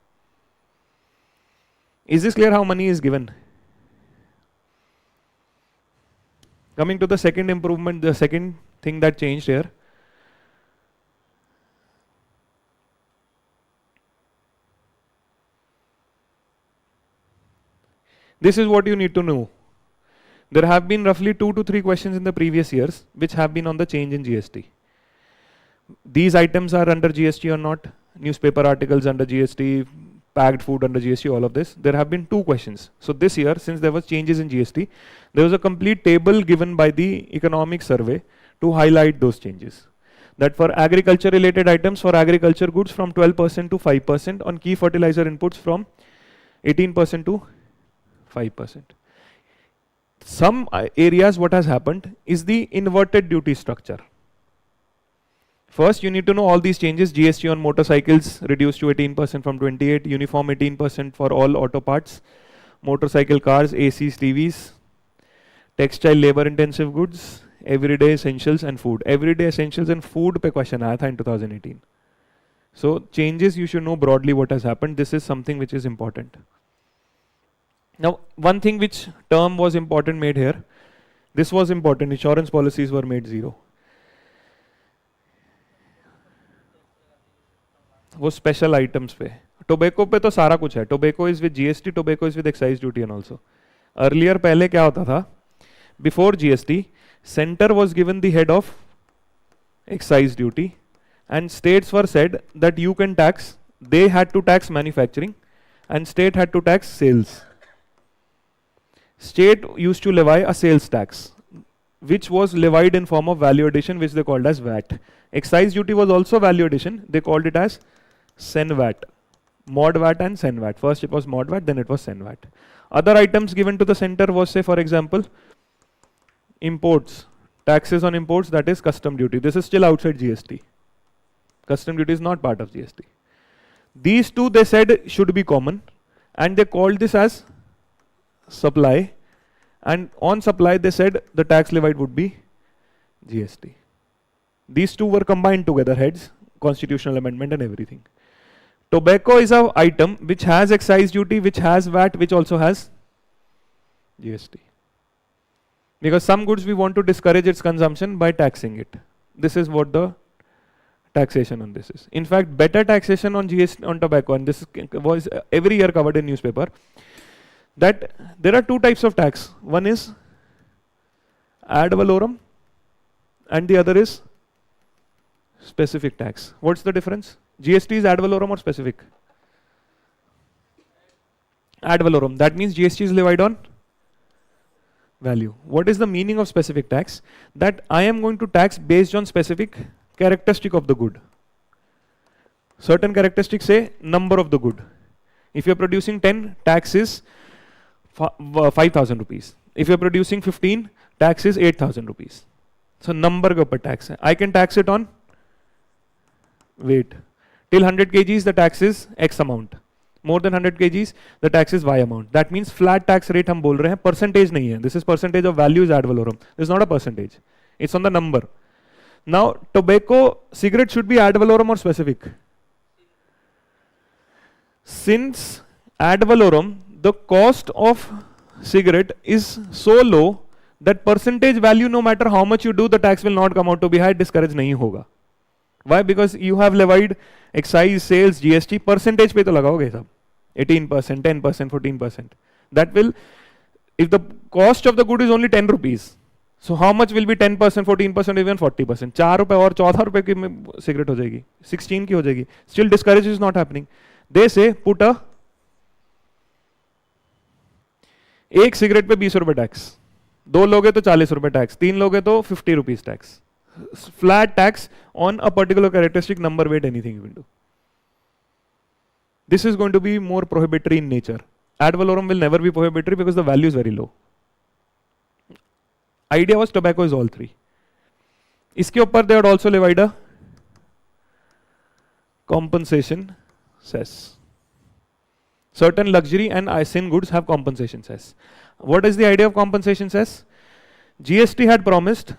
Is this clear how money is given? Coming to the second improvement, the second thing that changed here. This is what you need to know. There have been roughly 2 to 3 questions in the previous years which have been on the change in GST. These items are under GST or not? Newspaper articles under GST, packed food under GST, all of this. There have been 2 questions. So this year, since there was changes in GST, there was a complete table given by the economic survey to highlight those changes. That for agriculture related items, for agriculture goods from 12% to 5%, on key fertilizer inputs from 18% to 5%. Some areas what has happened is the inverted duty structure. First you need to know all these changes. GST on motorcycles reduced to 18% from 28%, uniform 18% for all auto parts, motorcycle cars, ACs, TVs, textile labor intensive goods, everyday essentials and food. Everyday essentials and food पे question आया था in 2018. So changes, you should know broadly what has happened. This is something which is important. Now, one thing which term was important made here, this was important, insurance policies were made 0. वो special items पे. Tobacco पे तो सारा कुछ है. Tobacco is with GST, tobacco is with excise duty and also. Earlier पहले क्या होता था? Before GST, center was given the head of excise duty and states were said that you can tax, they had to tax manufacturing and state had to tax sales. State used to levy a sales tax, which was levied in form of value addition, which they called as VAT. Excise duty was also value addition. They called it as Sen VAT, Mod VAT and Sen VAT. First it was Mod VAT, then it was Sen VAT. Other items given to the center was, say for example, imports, taxes on imports, that is custom duty. This is still outside GST. Custom duty is not part of GST. These two they said should be common, and they called this as supply, and on supply they said the tax levied would be GST. These two were combined together, heads, constitutional amendment and everything. Tobacco is an item which has excise duty, which has VAT, which also has GST. Because some goods we want to discourage its consumption by taxing it. This is what the taxation on this is. In fact, better taxation on GST on tobacco, and this was every year covered in newspaper, that there are two types of tax. One is ad valorem and the other is specific tax. What's the difference? GST is ad valorem or specific? Ad valorem. That means GST is levied on value. What is the meaning of specific tax? That I am going to tax based on specific characteristic of the good. Certain characteristics say number of the good. If you are producing 10, tax is 5,000 rupees. If you are producing 15, tax is 8,000 rupees. So number ke upar tax hai. I can tax it on weight. Till 100 kgs the tax is X amount. More than 100 kgs the tax is Y amount. That means flat tax rate हम बोल रहे हैं, percentage नहीं है. This is percentage of value is ad valorem. This is not a percentage. It's on the number. Now tobacco, cigarette should be ad valorem or specific. Since ad valorem, the cost of cigarette is so low that percentage value, no matter how much you do, the tax will not come out to be high. Discourage नहीं होगा. Why? Because you have levied excise, sales, GST, percentage पे तो लगाओगे सब. 18%, 10%, 14%. That will, if the cost of the good is only 10 rupees, so how much will be 10%, 14%, even 40%? 4 रुपए और 14 रुपए की cigarette हो जाएगी, 16 की हो जाएगी. Still discourage is not happening. They say put a एक सिगरेट पे 20 रुपए टैक्स, 2 लोगे तो 40 रुपए टैक्स, 3 लोगे तो 50 rupees tax. Flat tax on a particular characteristic, number, weight, anything you can do. This is going to be more prohibitory in nature. Ad valorem will never be prohibitory because the value is very low. Idea was tobacco is all three. इसके ऊपर they had also levied a compensation cess. Certain luxury and sin goods have compensation cess. What is the idea of compensation cess? GST had promised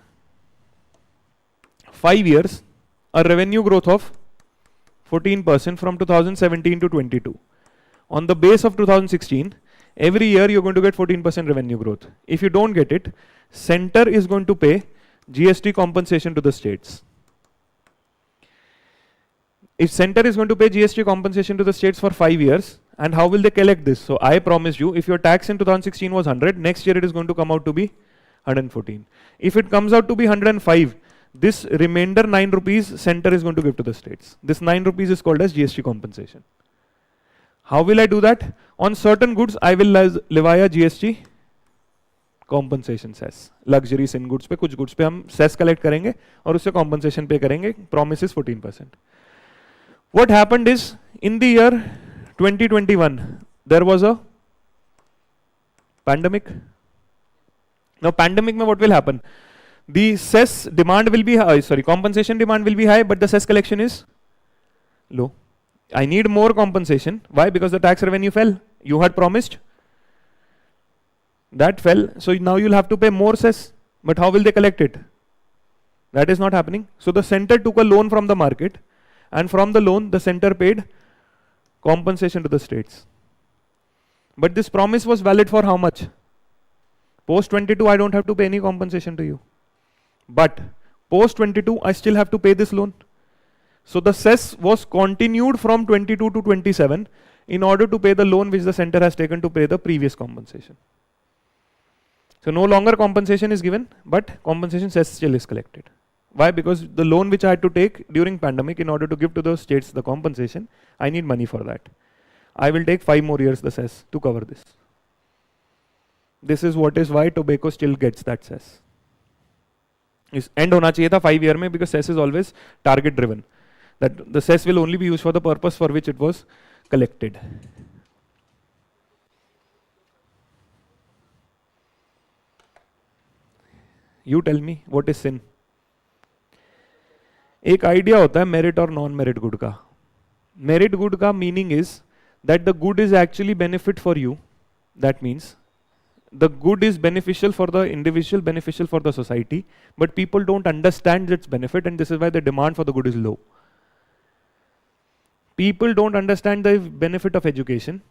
5 years a revenue growth of 14% from 2017 to 22. On the base of 2016, every year you're going to get 14% revenue growth. If you don't get it, center is going to pay GST compensation to the states. If center is going to pay GST compensation to the states for 5 years, and how will they collect this? So I promised you, if your tax in 2016 was 100, next year it is going to come out to be 114. If it comes out to be 105, this remainder 9 rupees center is going to give to the states. This 9 rupees is called as GST compensation. How will I do that? On certain goods, I will levy a GST compensation cess. Luxury sin goods पे कुछ goods पे हम cess collect करेंगे और उससे compensation pay करेंगे. Promise is 14%. What happened is in the year 2021 there was a pandemic. Now pandemic में what will happen? The cess demand will be high, compensation demand will be high, but the cess collection is low. I need more compensation. Why? Because the tax revenue fell. You had promised. That fell. So now you'll have to pay more cess. But how will they collect it? That is not happening. So the center took a loan from the market, and from the loan the center paid compensation to the states. But this promise was valid for how much? Post 22 I don't have to pay any compensation to you. But post 22 I still have to pay this loan. So the cess was continued from 22 to 27 in order to pay the loan which the center has taken to pay the previous compensation. So no longer compensation is given, but compensation cess still is collected. Why? Because the loan which I had to take during pandemic in order to give to those states the compensation, I need money for that. I will take 5 more years the cess to cover this. This is what is why tobacco still gets that cess. Is end होना चाहिए था 5 year में, because cess is always target driven. That the cess will only be used for the purpose for which it was collected. You tell me, what is sin? एक idea होता है merit और non merit good का. Merit good का meaning is that the good is actually benefit for you. That means the good is beneficial for the individual, beneficial for the society, but people don't understand its benefit, and this is why the demand for the good is low. People don't understand the benefit of education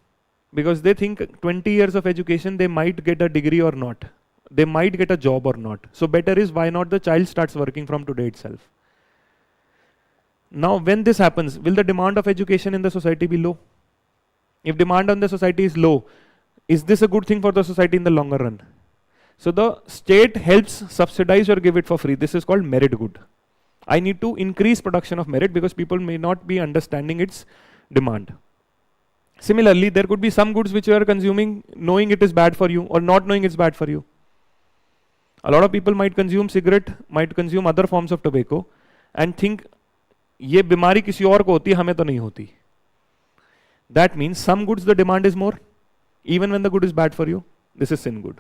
because they think 20 years of education they might get a degree or not, they might get a job or not. So better is, why not the child starts working from today itself. Now when this happens, will the demand of education in the society be low? If demand on the society is low, is this a good thing for the society in the longer run? So the state helps subsidize or give it for free. This is called merit good. I need to increase production of merit because people may not be understanding its demand. Similarly, there could be some goods which you are consuming knowing it is bad for you or not knowing it's bad for you. A lot of people might consume cigarette, might consume other forms of tobacco and think ये बीमारी किसी और को होती है, हमें तो नहीं होती. That means some goods the demand is more, even when the good is bad for you. This is sin good.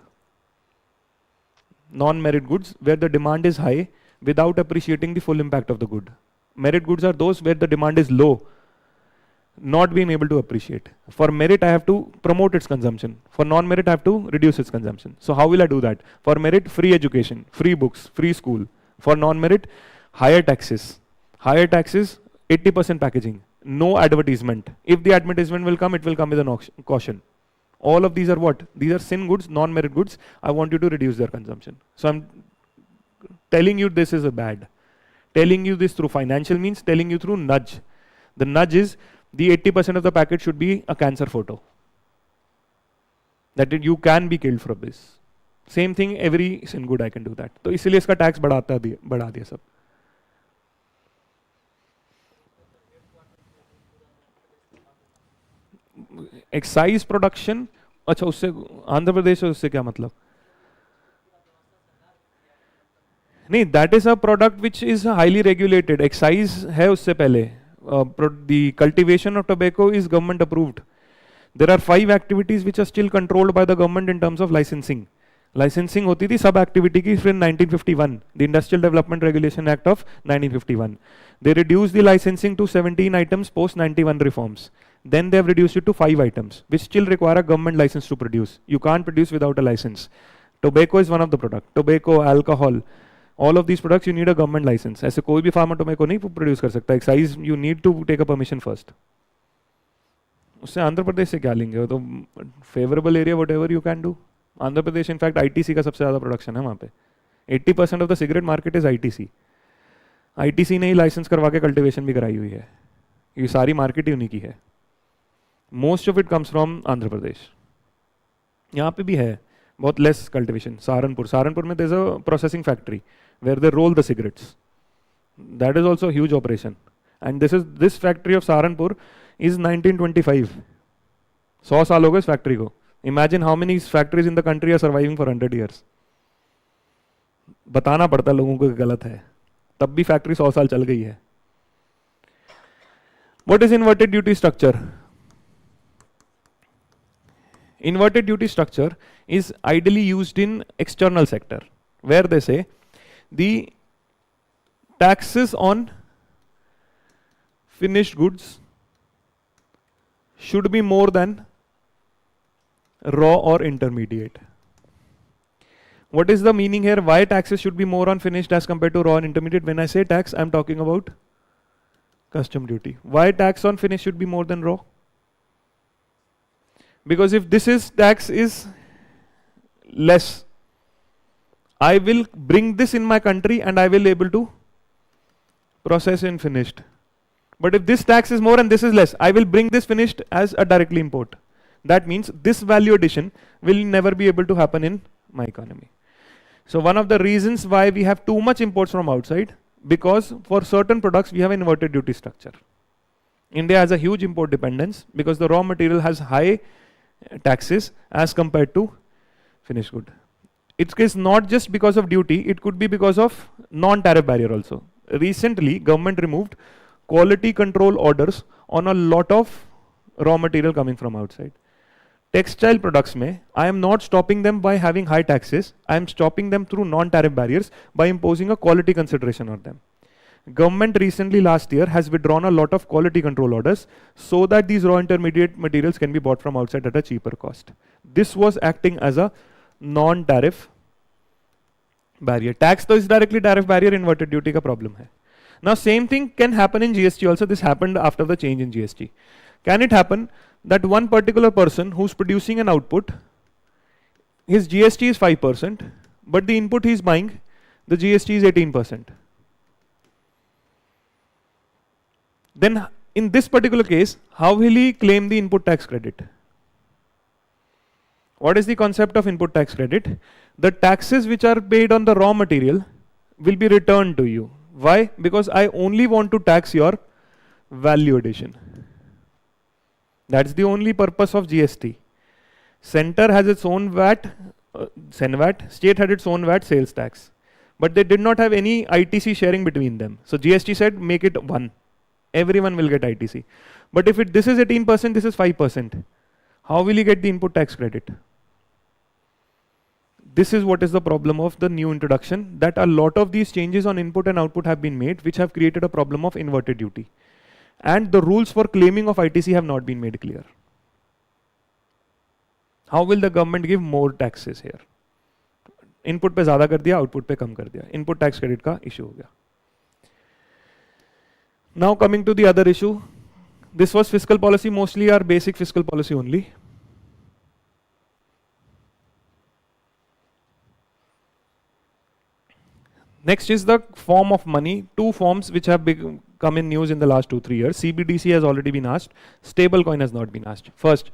Non-merit goods where the demand is high without appreciating the full impact of the good. Merit goods are those where the demand is low, not being able to appreciate. For merit, I have to promote its consumption. For non-merit, I have to reduce its consumption. So how will I do that? For merit, free education, free books, free school. For non-merit, higher taxes. Higher taxes, 80% packaging. No advertisement. If the advertisement will come, it will come with a caution. All of these are what? These are sin goods, non-merit goods. I want you to reduce their consumption. So I'm telling you this is a bad. Telling you this through financial means, telling you through nudge. The nudge is the 80% of the packet should be a cancer photo. That you can be killed from this. Same thing, every sin good I can do that. तो इसलिए इसका tax बढ़ा दिया सब. Excise production, अच्छा उससे आंध्र प्रदेश, उससे क्या मतलब? नहीं, that is a product which is highly regulated. Excise है उससे पहले. The cultivation of tobacco is government approved. There are 5 activities which are still controlled by the government in terms of licensing. Licensing होती थी सब activity की फिर 1951, the industrial development regulation act of 1951. They reduce the licensing to 17 items post 91 reforms. Then they have reduced it to 5 items, which still require a government license to produce. You can't produce without a license. Tobacco is one of the products. Tobacco, alcohol, all of these products you need a government license. ऐसे कोई भी farmer tobacco नहीं produce कर सकता. Excise you need to take a permission first. उससे आंध्र प्रदेश से क्या लेंगे? वो तो favorable area whatever you can do. Andhra Pradesh in fact ITC का सबसे ज़्यादा production है वहाँ पे. 80% of the cigarette market is ITC. ITC ने ही license करवा के cultivation भी कराई हुई है. ये सारी market ही उन्हीं की है. Most of it comes from Andhra Pradesh. यहाँ पे भी है बहुत less cultivation. सहारनपुर में there's a processing factory where they roll the cigarettes. That is also a huge operation. And this factory of Saharanpur is 1925. 100 साल हो गए इस factory को. Imagine how many factories in the country are surviving for 100 years. बताना पड़ता लोगों को कि गलत है. तब भी factory 100 साल चल गई है. What is inverted duty structure? Inverted duty structure is ideally used in external sector, where they say the taxes on finished goods should be more than raw or intermediate. What is the meaning here? Why taxes should be more on finished as compared to raw and intermediate? When I say tax, I'm talking about custom duty. Why tax on finished should be more than raw? Because if this is tax is less, I will bring this in my country and I will able to process in finished. But if this tax is more and this is less, I will bring this finished as a directly import. That means this value addition will never be able to happen in my economy. So one of the reasons why we have too much imports from outside, because for certain products we have inverted duty structure. India has a huge import dependence because the raw material has high taxes as compared to finished good. It is not just because of duty, it could be because of non-tariff barrier also. Recently, government removed quality control orders on a lot of raw material coming from outside. Textile products में I am not stopping them by having high taxes, I am stopping them through non tariff barriers by imposing a quality consideration on them. Government recently last year has withdrawn a lot of quality control orders so that these raw intermediate materials can be bought from outside at a cheaper cost. This was acting as a non-tariff barrier. Tax तो is directly tariff barrier, inverted duty का problem है. Now same thing can happen in GST also. This happened after the change in GST. Can it happen that one particular person who's producing an output, his GST is 5%, but the input he's buying, the GST is 18%. Then in this particular case, how will he claim the input tax credit? What is the concept of input tax credit? The taxes which are paid on the raw material will be returned to you. Why? Because I only want to tax your value addition. That's the only purpose of GST. Center has its own VAT, SENVAT, state had its own VAT sales tax. But they did not have any ITC sharing between them. So GST said make it one. Everyone will get ITC. But if this is 18%, this is 5%, how will you get the input tax credit? This is what is the problem of the new introduction, that a lot of these changes on input and output have been made, which have created a problem of inverted duty. And the rules for claiming of ITC have not been made clear. How will the government give more taxes here? Input पे ज़्यादा कर दिया, output पे कम कर दिया. Input tax credit का issue हो गया. Now coming to the other issue, this was fiscal policy, mostly our basic fiscal policy only. Next is the form of money, two forms which have come in news in the last 2-3 years. CBDC has already been asked, stable coin has not been asked. First,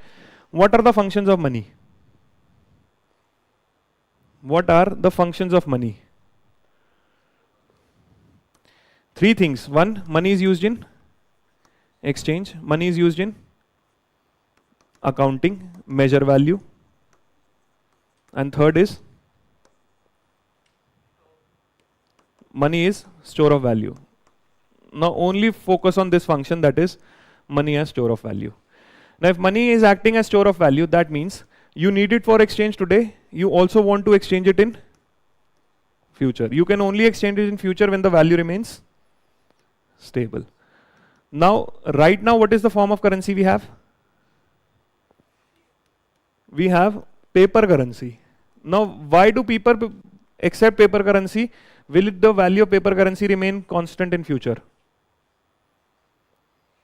what are the functions of money? What are the functions of money? 3 things. 1, money is used in exchange, money is used in accounting, measure value, and third is money is store of value. Now only focus on this function, that is money as store of value. Now if money is acting as store of value, that means you need it for exchange today, you also want to exchange it in future. You can only exchange it in future when the value remains stable. Now, right now, what is the form of currency we have? We have paper currency. Now, why do people accept paper currency? Will the value of paper currency remain constant in future?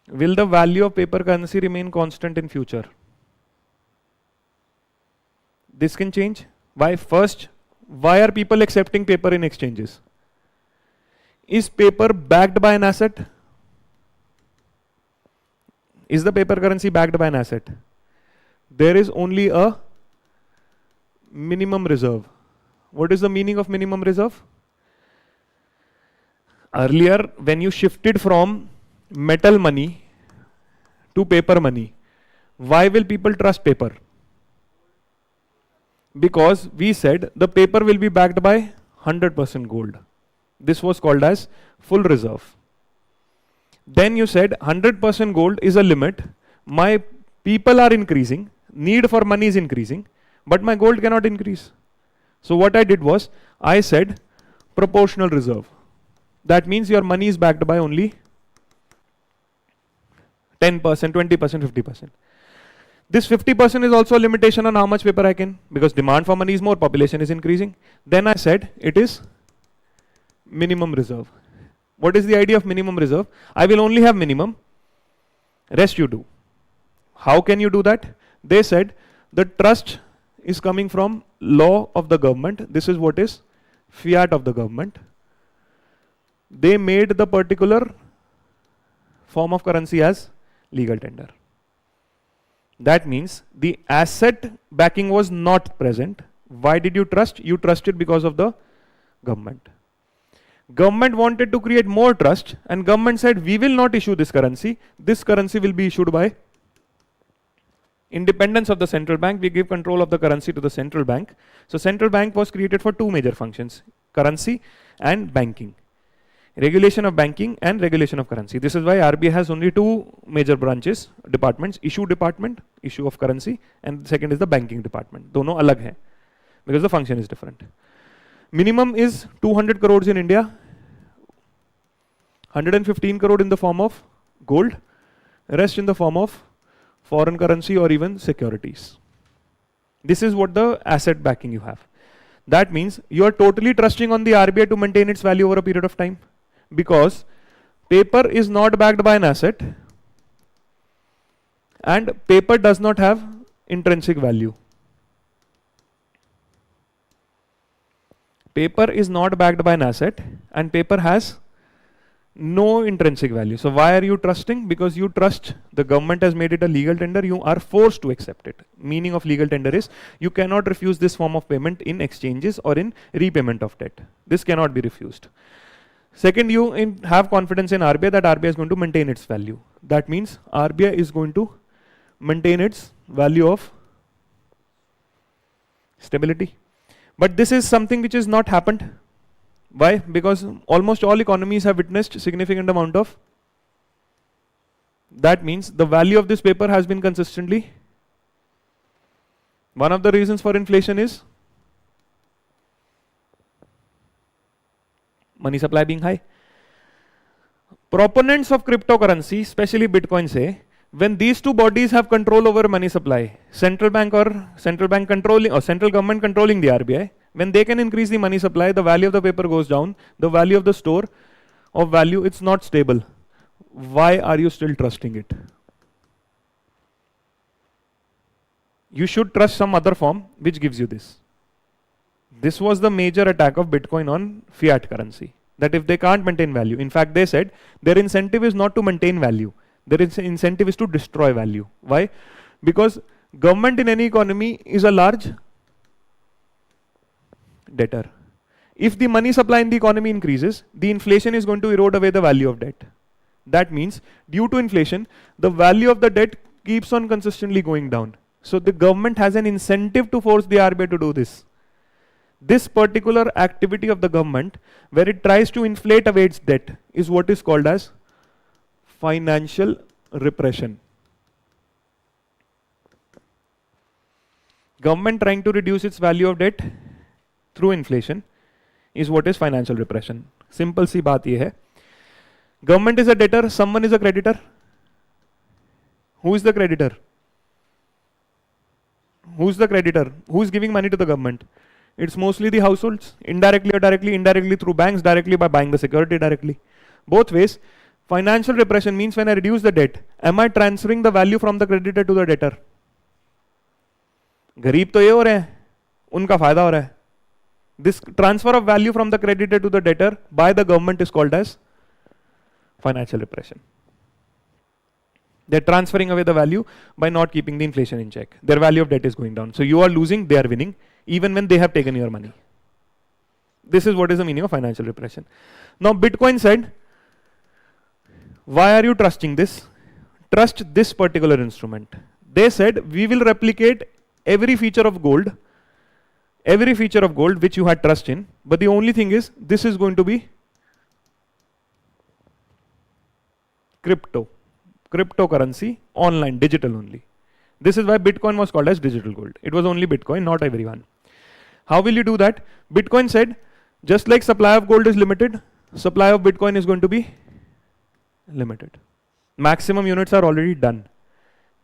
Will the value of paper currency remain constant in future? This can change. Why? First, why are people accepting paper in exchanges? Is paper backed by an asset? Is the paper currency backed by an asset? There is only a minimum reserve. What is the meaning of minimum reserve? Earlier, when you shifted from metal money to paper money, why will people trust paper? Because we said the paper will be backed by 100% gold. This was called as full reserve. Then you said 100% gold is a limit. My people are increasing, need for money is increasing, but my gold cannot increase. So what I did was, I said proportional reserve. That means your money is backed by only 10%, 20%, 50%. This 50% is also a limitation on how much paper I can, because demand for money is more, population is increasing. Then I said it is minimum reserve. What is the idea of minimum reserve? I will only have minimum, rest you do. How can you do that? They said the trust is coming from law of the government. This is what is fiat of the government. They made the particular form of currency as legal tender. That means the asset backing was not present. Why did you trust? You trusted because of the government. Government wanted to create more trust, and government said we will not issue this currency. This currency will be issued by independence of the central bank. We give control of the currency to the central bank. So central bank was created for 2 major functions, currency and banking. Regulation of banking and regulation of currency. This is why RBI has only two major branches, departments, issue department, issue of currency, and second is the banking department. दोनों अलग हैं because the function is different. Minimum is 200 crores in India, 115 crore in the form of gold, rest in the form of foreign currency or even securities. This is what the asset backing you have. That means you are totally trusting on the RBI to maintain its value over a period of time, because paper is not backed by an asset and paper does not have intrinsic value. Paper is not backed by an asset and paper has no intrinsic value. So why are you trusting? Because you trust the government has made it a legal tender, you are forced to accept it. Meaning of legal tender is you cannot refuse this form of payment in exchanges or in repayment of debt. This cannot be refused. Second, you have confidence in RBI that RBI is going to maintain its value. That means RBI is going to maintain its value of stability. But this is something which has not happened. Why? Because almost all economies have witnessed significant amount of. That means the value of this paper has been consistently. One of the reasons for inflation is money supply being high. Proponents of cryptocurrency, especially Bitcoin, say when these two bodies have control over money supply, central bank controlling or central government controlling the RBI, when they can increase the money supply, the value of the paper goes down, the value of the store of value, it's not stable. Why are you still trusting it? You should trust some other form which gives you this. This was the major attack of Bitcoin on fiat currency. That if they can't maintain value, in fact they said their incentive is not to maintain value, their incentive is to destroy value. Why? Because government in any economy is a large debtor. If the money supply in the economy increases, the inflation is going to erode away the value of debt. That means due to inflation, the value of the debt keeps on consistently going down. So the government has an incentive to force the RBI to do this. This particular activity of the government, where it tries to inflate away its debt, is what is called as financial repression. Government trying to reduce its value of debt through inflation is what is financial repression. Simple सी बात ये है. Government is a debtor, someone is a creditor. Who is the creditor? Who's the creditor? Who is giving money to the government? It's mostly the households, indirectly or directly, indirectly through banks, directly by buying the security directly. Both ways. Financial repression means when I reduce the debt, am I transferring the value from the creditor to the debtor? गरीब तो ये हो रहे हैं, उनका फायदा हो रहा है. This transfer of value from the creditor to the debtor by the government is called as financial repression. They're transferring away the value by not keeping the inflation in check. Their value of debt is going down. So you are losing, they are winning, even when they have taken your money. This is what is the meaning of financial repression. Now Bitcoin said, why are you trusting this? Trust this particular instrument. They said, we will replicate every feature of gold which you had trust in, but the only thing is, this is going to be cryptocurrency, online, digital only. This is why Bitcoin was called as digital gold. It was only Bitcoin, not everyone. How will you do that? Bitcoin said, just like supply of gold is limited, supply of Bitcoin is going to be limited. Maximum units are already done.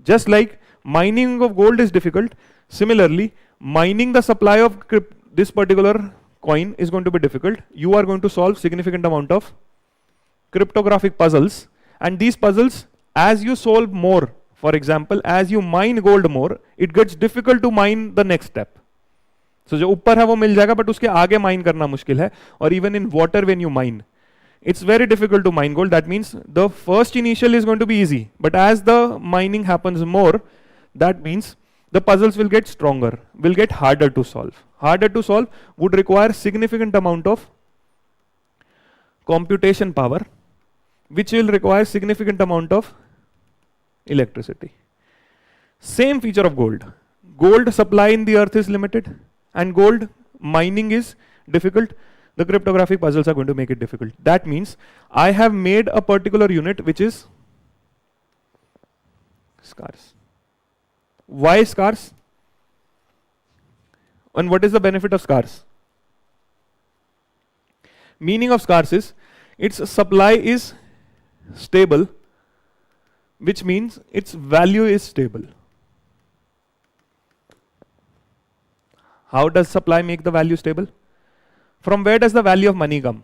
Just like mining of gold is difficult, similarly, mining the supply of this particular coin is going to be difficult. You are going to solve significant amount of cryptographic puzzles, and these puzzles, as you solve more, for example, as you mine gold more, it gets difficult to mine the next step. So जो ऊपर है वो मिल जाएगा, but उसके आगे mine करना मुश्किल है. Or even in water when you mine, it's very difficult to mine gold. That means the first initial is going to be easy, but as the mining happens more, that means the puzzles will get stronger, will get harder to solve. Harder to solve would require significant amount of computation power, which will require significant amount of electricity. Same feature of gold. Gold supply in the earth is limited and gold mining is difficult. The cryptographic puzzles are going to make it difficult. That means I have made a particular unit which is scarce. Why scarce? And what is the benefit of scarce? Meaning of scarce is its supply is stable, which means its value is stable. How does supply make the value stable? From where does the value of money come?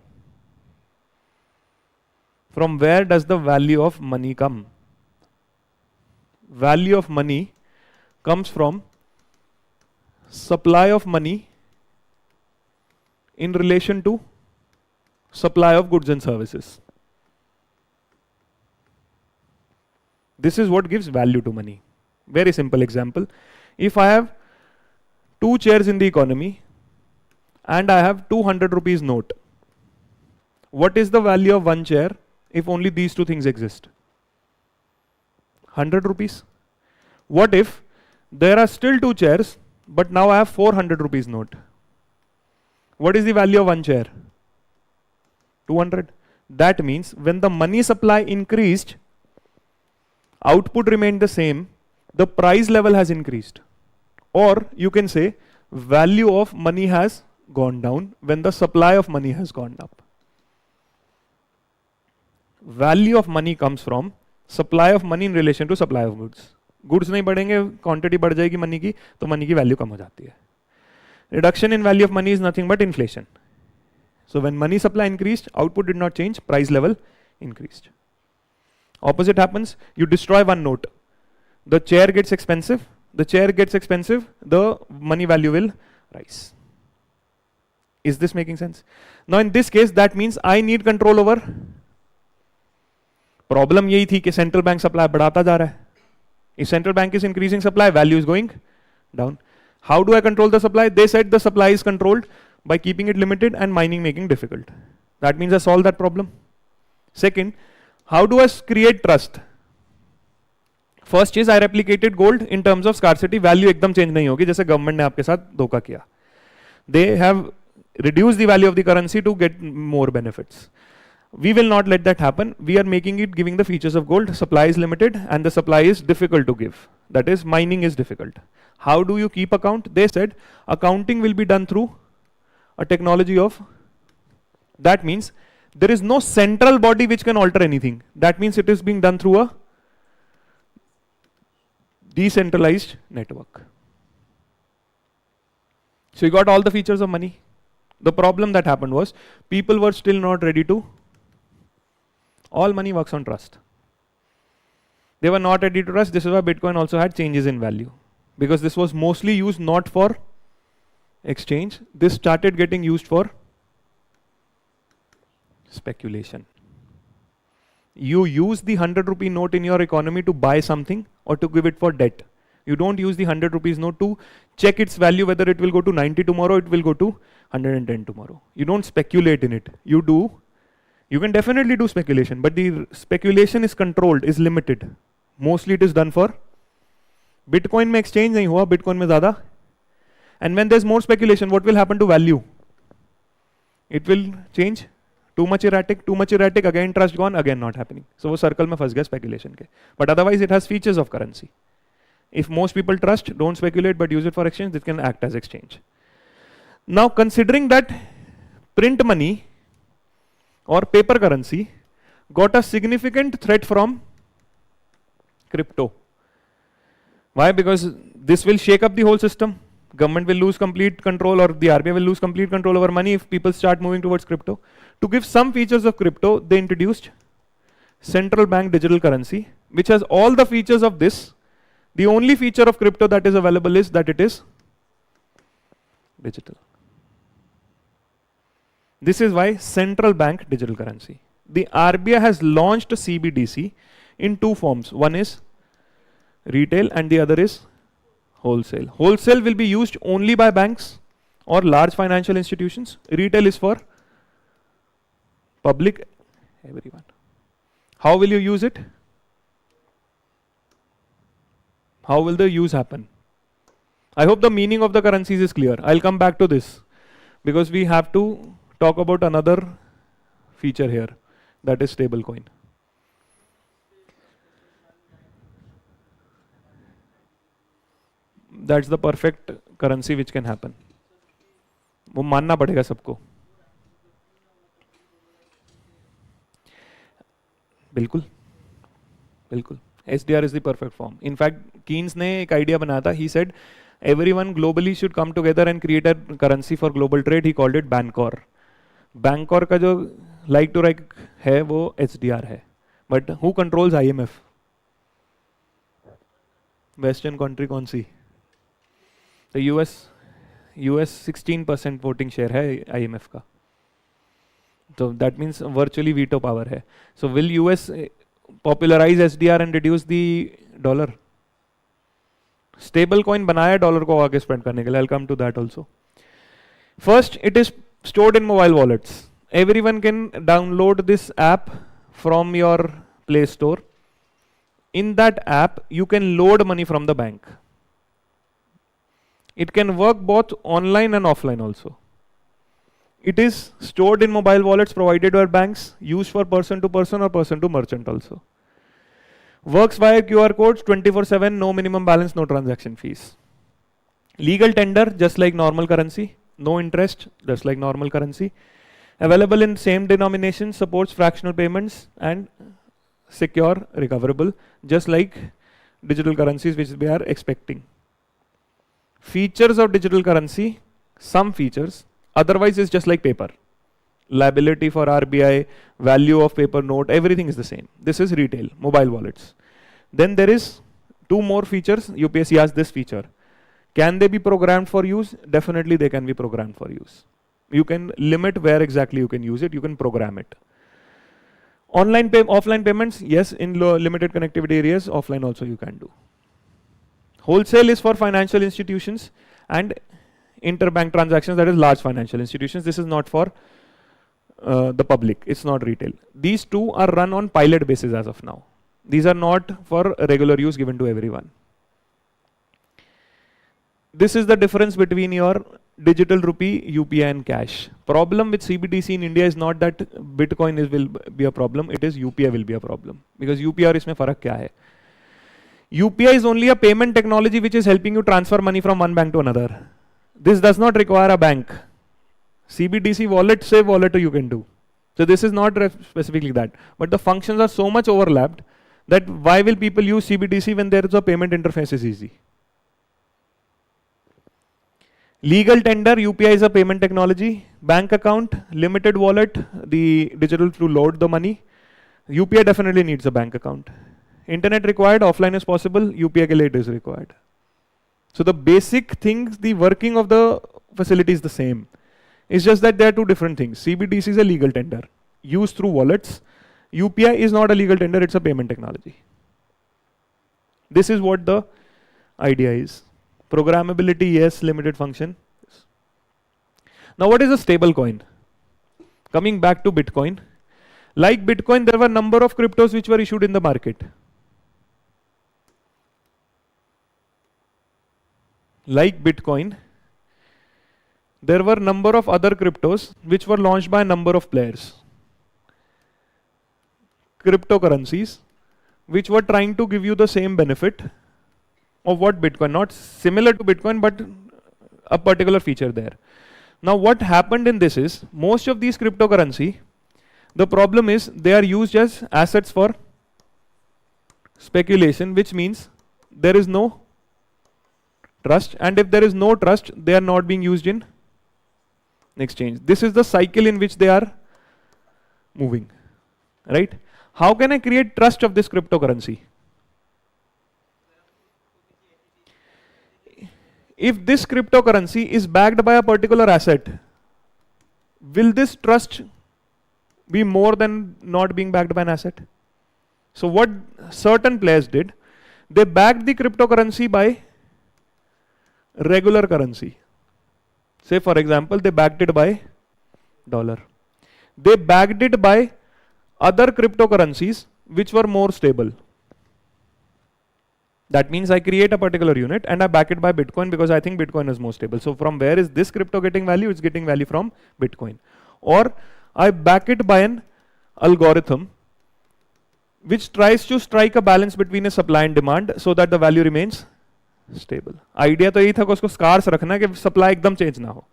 From where does the value of money come? Value of money comes from supply of money in relation to supply of goods and services. This is what gives value to money. Very simple example. If I have 2 chairs in the economy and I have 200 rupees note, what is the value of 1 chair if only these 2 things exist? 100 rupees. What if there are still 2 chairs, but now I have 400 rupees note? What is the value of 1 chair? 200. That means when the money supply increased, output remained the same, the price level has increased. Or you can say value of money has gone down when the supply of money has gone up. Value of money comes from supply of money in relation to supply of goods. Goods नहीं बढ़ेंगे, quantity बढ़ जाएगी money की, तो money की value कम हो जाती है. Reduction in value of money is nothing but inflation. So when money supply increased, output did not change, price level increased. Opposite happens, you destroy 1 note. The chair gets expensive, the money value will rise. Is this making sense? Now in this case, that means I need control over. Problem यही थी कि central bank supply बढ़ाता जा रहा है. If central bank is increasing supply, value is going down. How do I control the supply? They said the supply is controlled by keeping it limited and mining making difficult. That means I solve that problem. Second, how do I create trust? First is I replicated gold in terms of scarcity. Value एकदम change नहीं होगी जैसे government ने आपके साथ धोखा किया. They have reduced the value of the currency to get more benefits. We will not let that happen. We are making it giving the features of gold. Supply is limited and the supply is difficult to give. That is, mining is difficult. How do you keep account? They said accounting will be done through a technology of. That means there is no central body which can alter anything. That means it is being done through a decentralized network. So you got all the features of money. The problem that happened was people were still not ready to. All money works on trust. They were not ready to trust. This is why Bitcoin also had changes in value. Because this was mostly used not for exchange. This started getting used for speculation. You use the 100 rupee note in your economy to buy something or to give it for debt. You don't use the 100 rupees note to check its value, whether it will go to 90 tomorrow, it will go to 110 tomorrow. You don't speculate in it. You do. You can definitely do speculation, but the speculation is controlled, is limited. Mostly it is done for Bitcoin में exchange नहीं हुआ, Bitcoin में ज़्यादा. And when there's more speculation, what will happen to value? It will change. Too much erratic, again trust gone, again not happening. So वो circle में फंस गया speculation के. But otherwise it has features of currency. If most people trust, don't speculate, but use it for exchange, it can act as exchange. Now considering that print money or paper currency got a significant threat from crypto. Why? Because this will shake up the whole system. Government will lose complete control, or the RBI will lose complete control over money if people start moving towards crypto. To give some features of crypto, they introduced central bank digital currency, which has all the features of this. The only feature of crypto that is available is that it is digital. This is why central bank digital currency. The RBI has launched CBDC in 2 forms. One is retail and the other is wholesale. Wholesale will be used only by banks or large financial institutions. Retail is for public, everyone. How will you use it? How will the use happen? I hope the meaning of the currencies is clear. I'll come back to this because we have to talk about another feature here, that is stable coin. That's the perfect currency which can happen. वो मानना पड़ेगा सबको. बिल्कुल बिल्कुल. SDR is the perfect form. In fact, Keynes ने एक idea बनाया था. He said everyone globally should come together and create a currency for global trade. He called it Bancor. Bancor का जो like to like है वो SDR है. But who controls IMF? Western country कौन सी? The US 16% voting share है IMF का. So that means virtually veto power है. So will US popularize SDR and reduce the dollar? Stable coin बनाया dollar को आगे स्पेंड करने के लिए. I'll come to that also. First, it is stored in mobile wallets. Everyone can download this app from your Play Store. In that app, you can load money from the bank. It can work both online and offline also. It is stored in mobile wallets provided by banks, used for person to person or person to merchant also. Works via QR codes 24/7, no minimum balance, no transaction fees. Legal tender, just like normal currency. No interest, just like normal currency. Available in same denomination, supports fractional payments and secure, recoverable, just like digital currencies which we are expecting. Features of digital currency, some features, otherwise it's just like paper. Liability for RBI, value of paper note, everything is the same. This is retail, mobile wallets. Then there is two more features. UPSC has this feature. Can they be programmed for use? Definitely they can be programmed for use. You can limit where exactly you can use it, you can program it. Offline payments, yes, in limited connectivity areas, offline also you can do. Wholesale is for financial institutions and interbank transactions, that is large financial institutions. This is not for the public, it's not retail. These two are run on pilot basis as of now. These are not for regular use given to everyone. This is the difference between your digital rupee, UPI and cash. Problem with CBDC in India is not that Bitcoin will be a problem, it is UPI will be a problem. Because UPI और इसमें फर्क क्या है? UPI is only a payment technology which is helping you transfer money from one bank to another. This does not require a bank. CBDC wallet से wallet you can do. So this is not specifically that. But the functions are so much overlapped that why will people use CBDC when there is a payment interface is easy? Legal tender, UPI is a payment technology. Bank account, limited wallet, the digital to load the money. UPI definitely needs a bank account. Internet required, offline is possible, UPI ke liye it is required. So the basic things, the working of the facility is the same. It's just that there are two different things. CBDC is a legal tender, used through wallets. UPI is not a legal tender, it's a payment technology. This is what the idea is. Programmability, yes, limited function. Now what is a stable coin? Coming back to Bitcoin. Like Bitcoin, there were a number of cryptos which were issued in the market. Like Bitcoin, there were a number of other cryptos which were launched by a number of players. Cryptocurrencies which were trying to give you the same benefit of what Bitcoin, not similar to Bitcoin, but a particular feature there. Now what happened in this is, most of these cryptocurrency, the problem is they are used as assets for speculation, which means there is no trust, and if there is no trust, they are not being used in exchange. This is the cycle in which they are moving, right? How can I create trust of this cryptocurrency? If this cryptocurrency is backed by a particular asset, will this trust be more than not being backed by an asset? So what certain players did, they backed the cryptocurrency by regular currency. Say for example, they backed it by dollar. They backed it by other cryptocurrencies which were more stable. That means I create a particular unit and I back it by Bitcoin because I think Bitcoin is more stable. So from where is this crypto getting value? It's getting value from Bitcoin. or I back it by an algorithm which tries to strike a balance between a supply and demand so that the value remains stable. Idea तो यही था कि उसको scarce रखना कि supply एकदम change ना हो.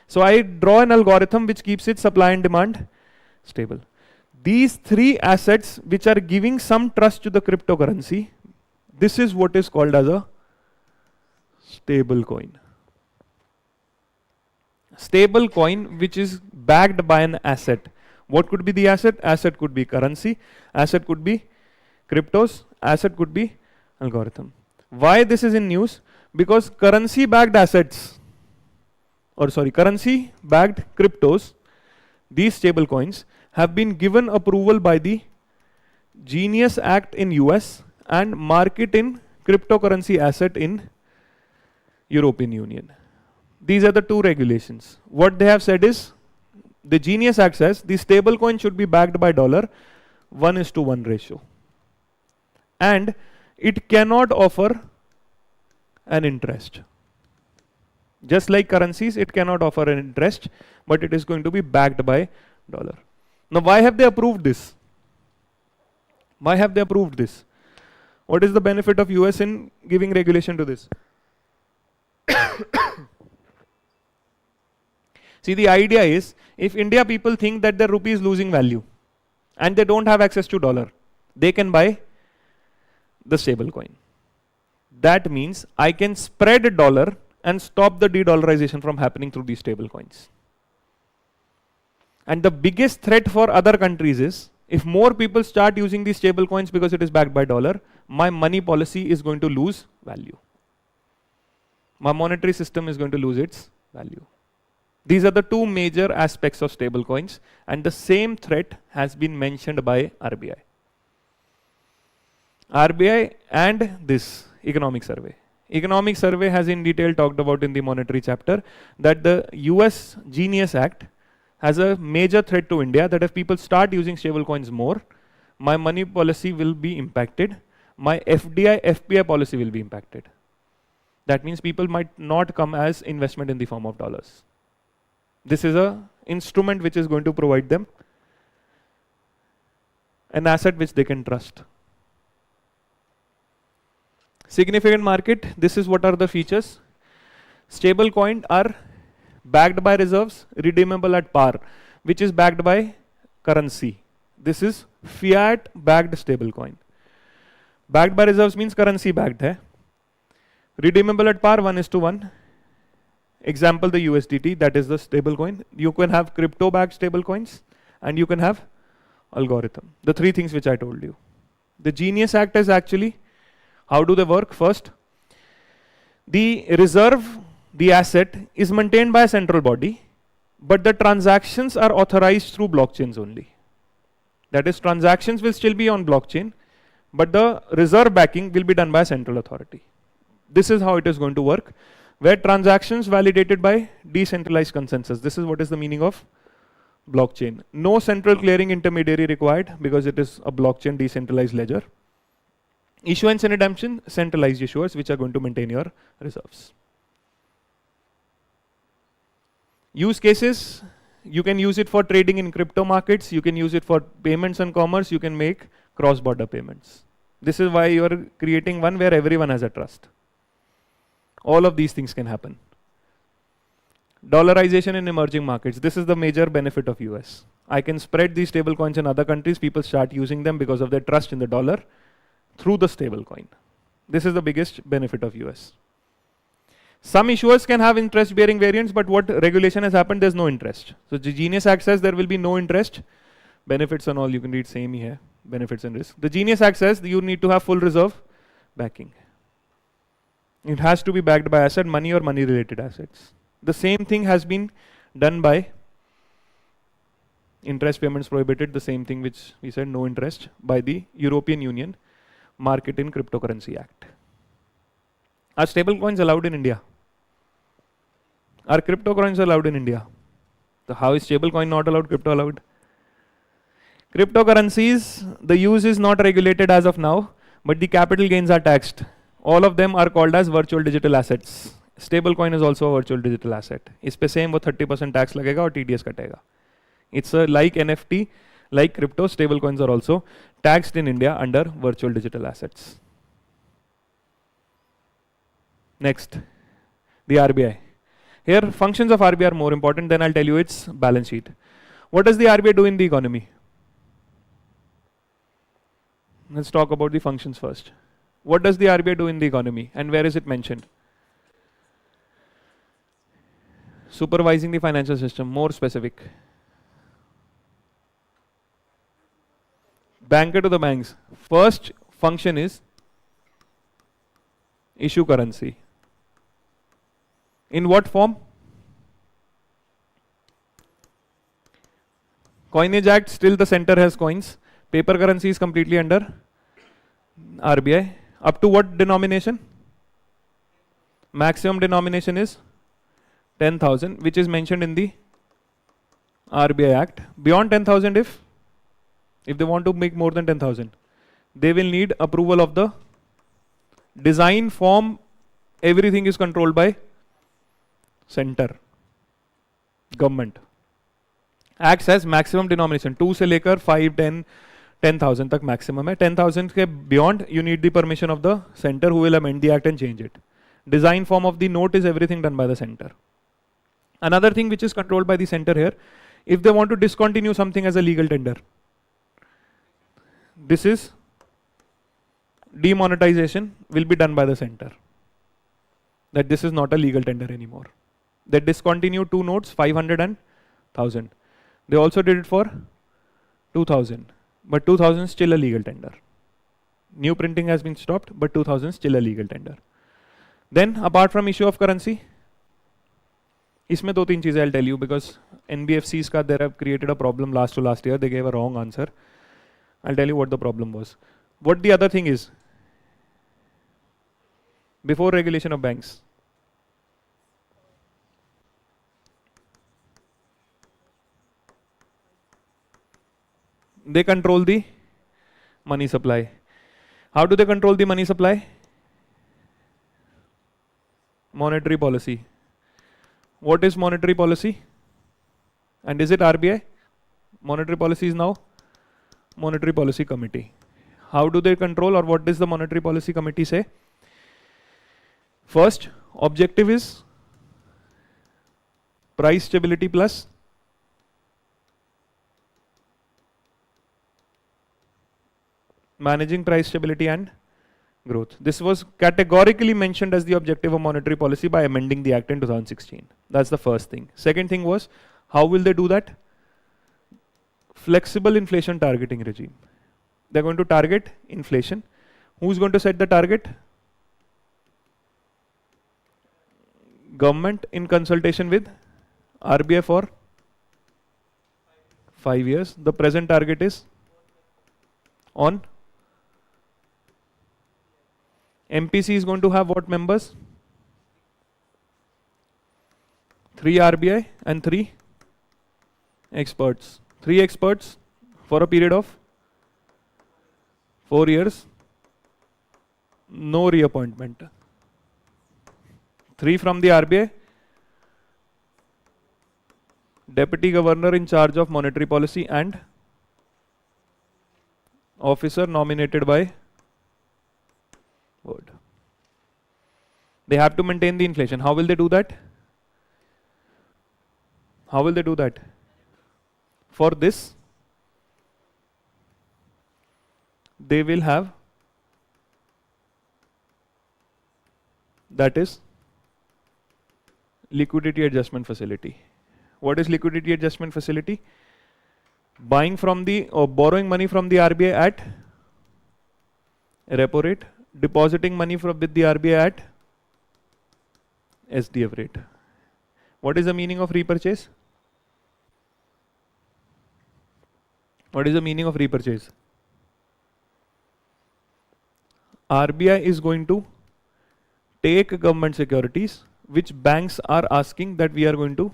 So I draw an algorithm which keeps its supply and demand stable. These three assets which are giving some trust to the cryptocurrency, this is what is called as a stable coin. Stable coin which is backed by an asset. What could be the asset? Asset could be currency, asset could be cryptos, asset could be algorithm. Why this is in news? Because currency backed assets, or sorry, currency backed cryptos, these stable coins have been given approval by the Genius Act in US and market in cryptocurrency asset in European Union. These are the two regulations. What they have said is, the Genius Act says the stable coin should be backed by dollar 1:1 ratio. And it cannot offer an interest. Just like currencies, it cannot offer an interest, but it is going to be backed by dollar. Now, why have they approved this? Why have they approved this? What is the benefit of US in giving regulation to this? See, the idea is, if India people think that their rupee is losing value and they don't have access to dollar, they can buy the stable coin. That means I can spread a dollar and stop the de-dollarization from happening through these stable coins. And the biggest threat for other countries is, if more people start using these stable coins because it is backed by dollar, my money policy is going to lose value. My monetary system is going to lose its value. These are the two major aspects of stable coins, and the same threat has been mentioned by RBI. RBI and this economic survey. Economic survey has in detail talked about in the monetary chapter that the US Genius Act has a major threat to India, that if people start using stable coins more, my money policy will be impacted, my FDI, FPI policy will be impacted. That means people might not come as investment in the form of dollars. This is an instrument which is going to provide them an asset which they can trust. Significant market, this is what are the features. Stable coin are backed by reserves, redeemable at par, which is backed by currency. This is fiat backed stable coin. Backed by reserves means currency backed hai. Redeemable at par 1:1. Example, the USDT, that is the stable coin. You can have crypto backed stable coins and you can have algorithm. The three things which I told you. The Genius Act is actually, how do they work? First, the reserve, the asset is maintained by a central body, but the transactions are authorized through blockchains only. That is, transactions will still be on blockchain, but the reserve backing will be done by a central authority. This is how it is going to work, where transactions validated by decentralized consensus. This is what is the meaning of blockchain. No central clearing intermediary required because it is a blockchain decentralized ledger. Issuance and redemption, centralized issuers which are going to maintain your reserves. Use cases, you can use it for trading in crypto markets, you can use it for payments and commerce, you can make cross-border payments. This is why you are creating one where everyone has a trust. All of these things can happen. Dollarization in emerging markets. This is the major benefit of US. I can spread these stable coins in other countries. People start using them because of their trust in the dollar through the stable coin. This is the biggest benefit of US. Some issuers can have interest-bearing variants, but what regulation has happened, there's no interest. So the Genius Act says there will be no interest. Benefits and all, you can read same here. Benefits and risk. The Genius Act says you need to have full reserve backing. It has to be backed by asset, money or money-related assets. The same thing has been done by interest payments prohibited, the same thing which we said, no interest, by the European Union Market in Cryptocurrency Act. Are stable coins allowed in India? Are crypto coins allowed in India? So how is stable coin not allowed, crypto allowed? Cryptocurrencies, the use is not regulated as of now, but the capital gains are taxed. All of them are called as virtual digital assets. Stable coin is also a virtual digital asset. इस पे same वो 30% tax लगेगा और TDS कटेगा. It's a like NFT, like crypto, stable coins are also taxed in India under virtual digital assets. Next, the RBI. Here, functions of RBI are more important, then I'll tell you its balance sheet. What does the RBI do in the economy? Let's talk about the functions first. What does the RBI do in the economy and where is it mentioned? Supervising the financial system, more specific. Banker to the banks. First function is issue currency. In what form? Coinage Act, still the center has coins. Paper currency is completely under RBI. Up to what denomination? Maximum denomination is 10,000, which is mentioned in the RBI Act. Beyond 10,000, if they want to make more than 10,000, they will need approval of the design, form, everything is controlled by center, government. Acts as maximum denomination, 2 से लेकर 5, 10, 10,000 तक maximum है. 10,000 के beyond you need the permission of the center who will amend the act and change it. Design, form of the note is everything done by the center. Another thing which is controlled by the center here, if they want to discontinue something as a legal tender, this is demonetization will be done by the center. That this is not a legal tender anymore. They discontinued 2 notes, 500 and 1000. They also did it for 2000, but 2000 is still a legal tender. New printing has been stopped, but 2000 is still a legal tender. Then apart from issue of currency, इसमें 2-3 चीजें I'll tell you because NBFCs का they have created a problem last year. They gave a wrong answer. I'll tell you what the problem was. What the other thing is, before regulation of banks, they control the money supply. How do they control the money supply? Monetary policy. What is monetary policy? And is it RBI? Monetary policy is now Monetary Policy Committee. How do they control, or what does the Monetary Policy Committee say? First, objective is price stability plus managing price stability and growth. This was categorically mentioned as the objective of monetary policy by amending the Act in 2016. That's the first thing. Second thing was, how will they do that? Flexible inflation targeting regime. They're going to target inflation. Who's going to set the target? Government in consultation with RBI for 5 years. The present target is on MPC is going to have what members? 3 RBI and 3 experts. 3 experts for a period of 4 years. No reappointment. 3 from the RBI. Deputy Governor in charge of monetary policy and officer nominated by board. They have to maintain the inflation. How will they do that? How will they do that? For this, they will have, that is, liquidity adjustment facility. What is liquidity adjustment facility? Buying from the or borrowing money from the RBI at repo rate, depositing money with the RBI at SDF rate. What is the meaning of repurchase? What is the meaning of repurchase? RBI is going to take government securities which banks are asking that we are going to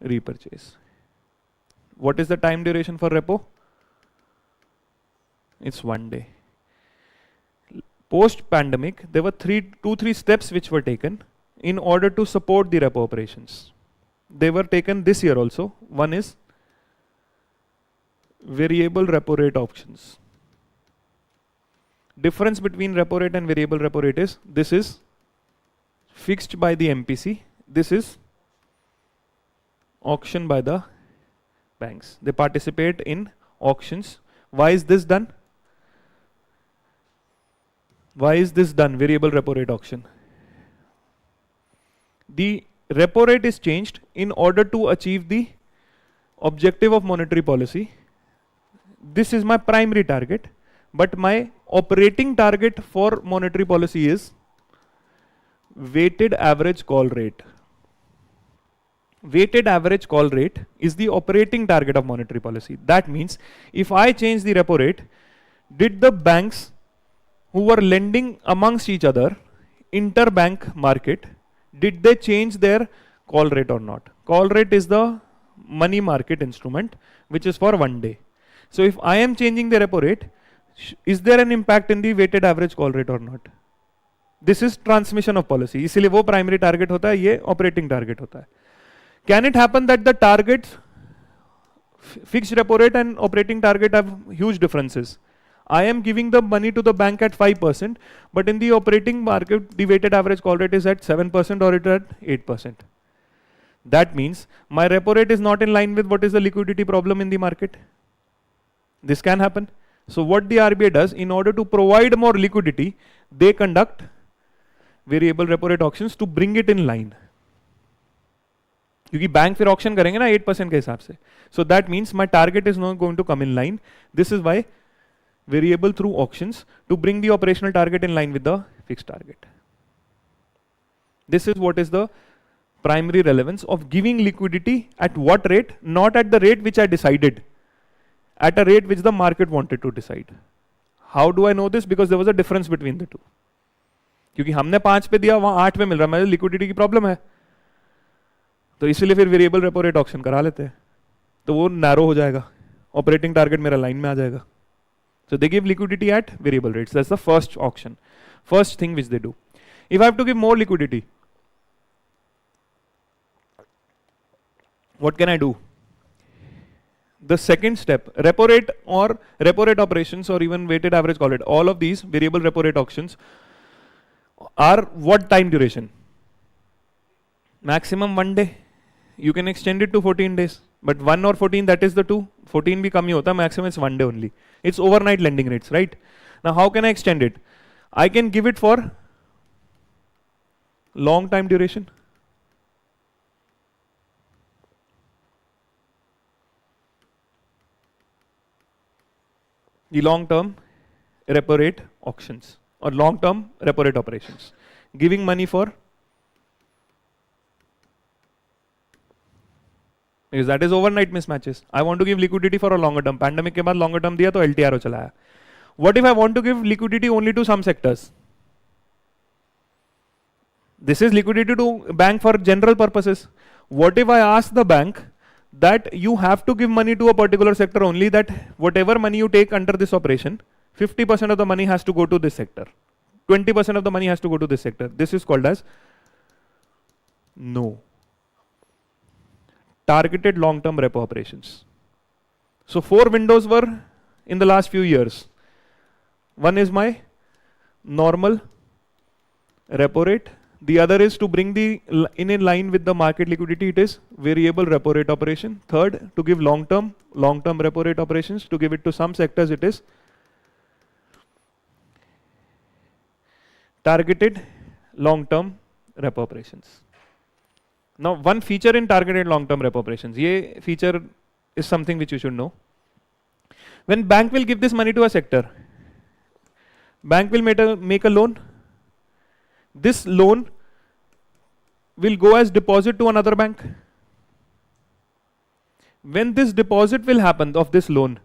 repurchase. What is the time duration for repo? It's 1 day. Post-pandemic, there were 2-3 steps which were taken in order to support the repo operations. they were taken this year also. One is variable repo rate options. Difference between repo rate and variable repo rate is, this is fixed by the MPC, this is auction by the banks. They participate in auctions. Why is this done? Why is this done, variable repo rate auction? The repo rate is changed in order to achieve the objective of monetary policy. This is my primary target, but my operating target for monetary policy is weighted average call rate. Weighted average call rate is the operating target of monetary policy. That means if I change the repo rate, did the banks who were lending amongst each other, interbank market, did they change their call rate or not? Call rate is the money market instrument which is for 1 day. So if I am changing the repo rate, is there an impact in the weighted average call rate or not? This is transmission of policy. इसलिए वो primary target होता है, ये operating target होता है. Can it happen that the targets, fixed repo rate and operating target have huge differences? I am giving the money to the bank at 5%, but in the operating market, the weighted average call rate is at 7% or it at 8%. That means my repo rate is not in line with what is the liquidity problem in the market. This can happen. So what the RBI does, in order to provide more liquidity, they conduct variable repo rate auctions to bring it in line. क्योंकि bank फिर auction करेंगे ना 8% के हिसाब से. So that means my target is not going to come in line. This is why variable through auctions to bring the operational target in line with the fixed target. This is what is the primary relevance of giving liquidity at what rate, not at the rate which I decided, at a rate which the market wanted to decide. How do I know this? Because there was a difference between the two. क्योंकि हमने 5 पे दिया, वहां 8 पे मिल रहा है, मेरे liquidity की प्रॉब्लम है, तो इसीलिए फिर वेरिएबल रेपो रेट ऑप्शन करा लेते हैं, तो वो नैरो हो जाएगा, ऑपरेटिंग टारगेट मेरा लाइन में आ जाएगा. So they give liquidity at variable rates. That's the first auction, first thing which they do. If I have to give more liquidity, what can I do? The second step, repo rate or repo rate operations or even weighted average call rate, all of these variable repo rate auctions are what time duration? Maximum 1 day. You can extend it to 14 days, but 1 or 14, that is the two. 14 भी कम ही होता है, maximum is 1 day only. It's overnight lending rates, right? Now how can I extend it? I can give it for long time duration. The long term repo rate auctions or long term repo rate operations. Giving money for, because that is overnight mismatches. I want to give liquidity for a longer term. Pandemic के बाद longer term दिया तो LTRO चलाया. What if I want to give liquidity only to some sectors? This is liquidity to bank for general purposes. What if I ask the bank that you have to give money to a particular sector only, that whatever money you take under this operation, 50% of the money has to go to this sector, 20% of the money has to go to this sector. This is called as no. Targeted long-term repo operations. So 4 windows were in the last few years. One is my normal repo rate. The other is to bring the in line with the market liquidity. It is variable repo rate operation. Third, to give long-term repo rate operations. To give it to some sectors, it is targeted long-term repo operations. Now, one feature in targeted long-term repo operations, ये feature is something which you should know. When bank will give this money to a sector, bank will make a loan. This loan will go as deposit to another bank. When this deposit will happen of this loan,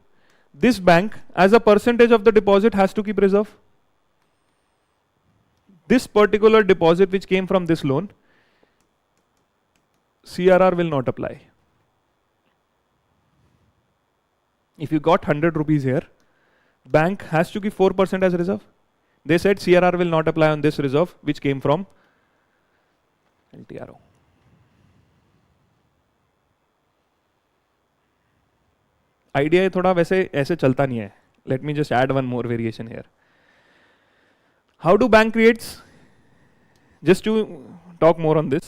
this bank as a percentage of the deposit has to keep reserve. This particular deposit which came from this loan, CRR will not apply. If you got 100 rupees here, bank has to give 4% as reserve. They said CRR will not apply on this reserve which came from LTRO. Idea थोड़ा वैसे ऐसे चलता नहीं है. Let me just add one more variation here. How do bank creates, just to talk more on this,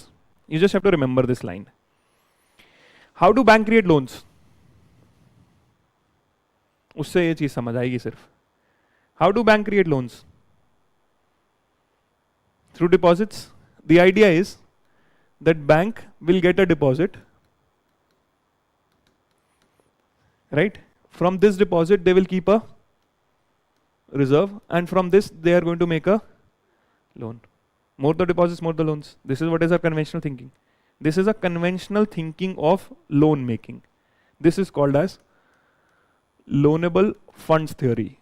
you just have to remember this line. How do bank create loans? उससे ये चीज समझ आएगी सिर्फ. How do bank create loans? Through deposits. The idea is that bank will get a deposit, right? From this deposit they will keep a reserve, and from this they are going to make a loan. More the deposits, more the loans. This is what is our conventional thinking. This is a conventional thinking of loan making. This is called as loanable funds theory,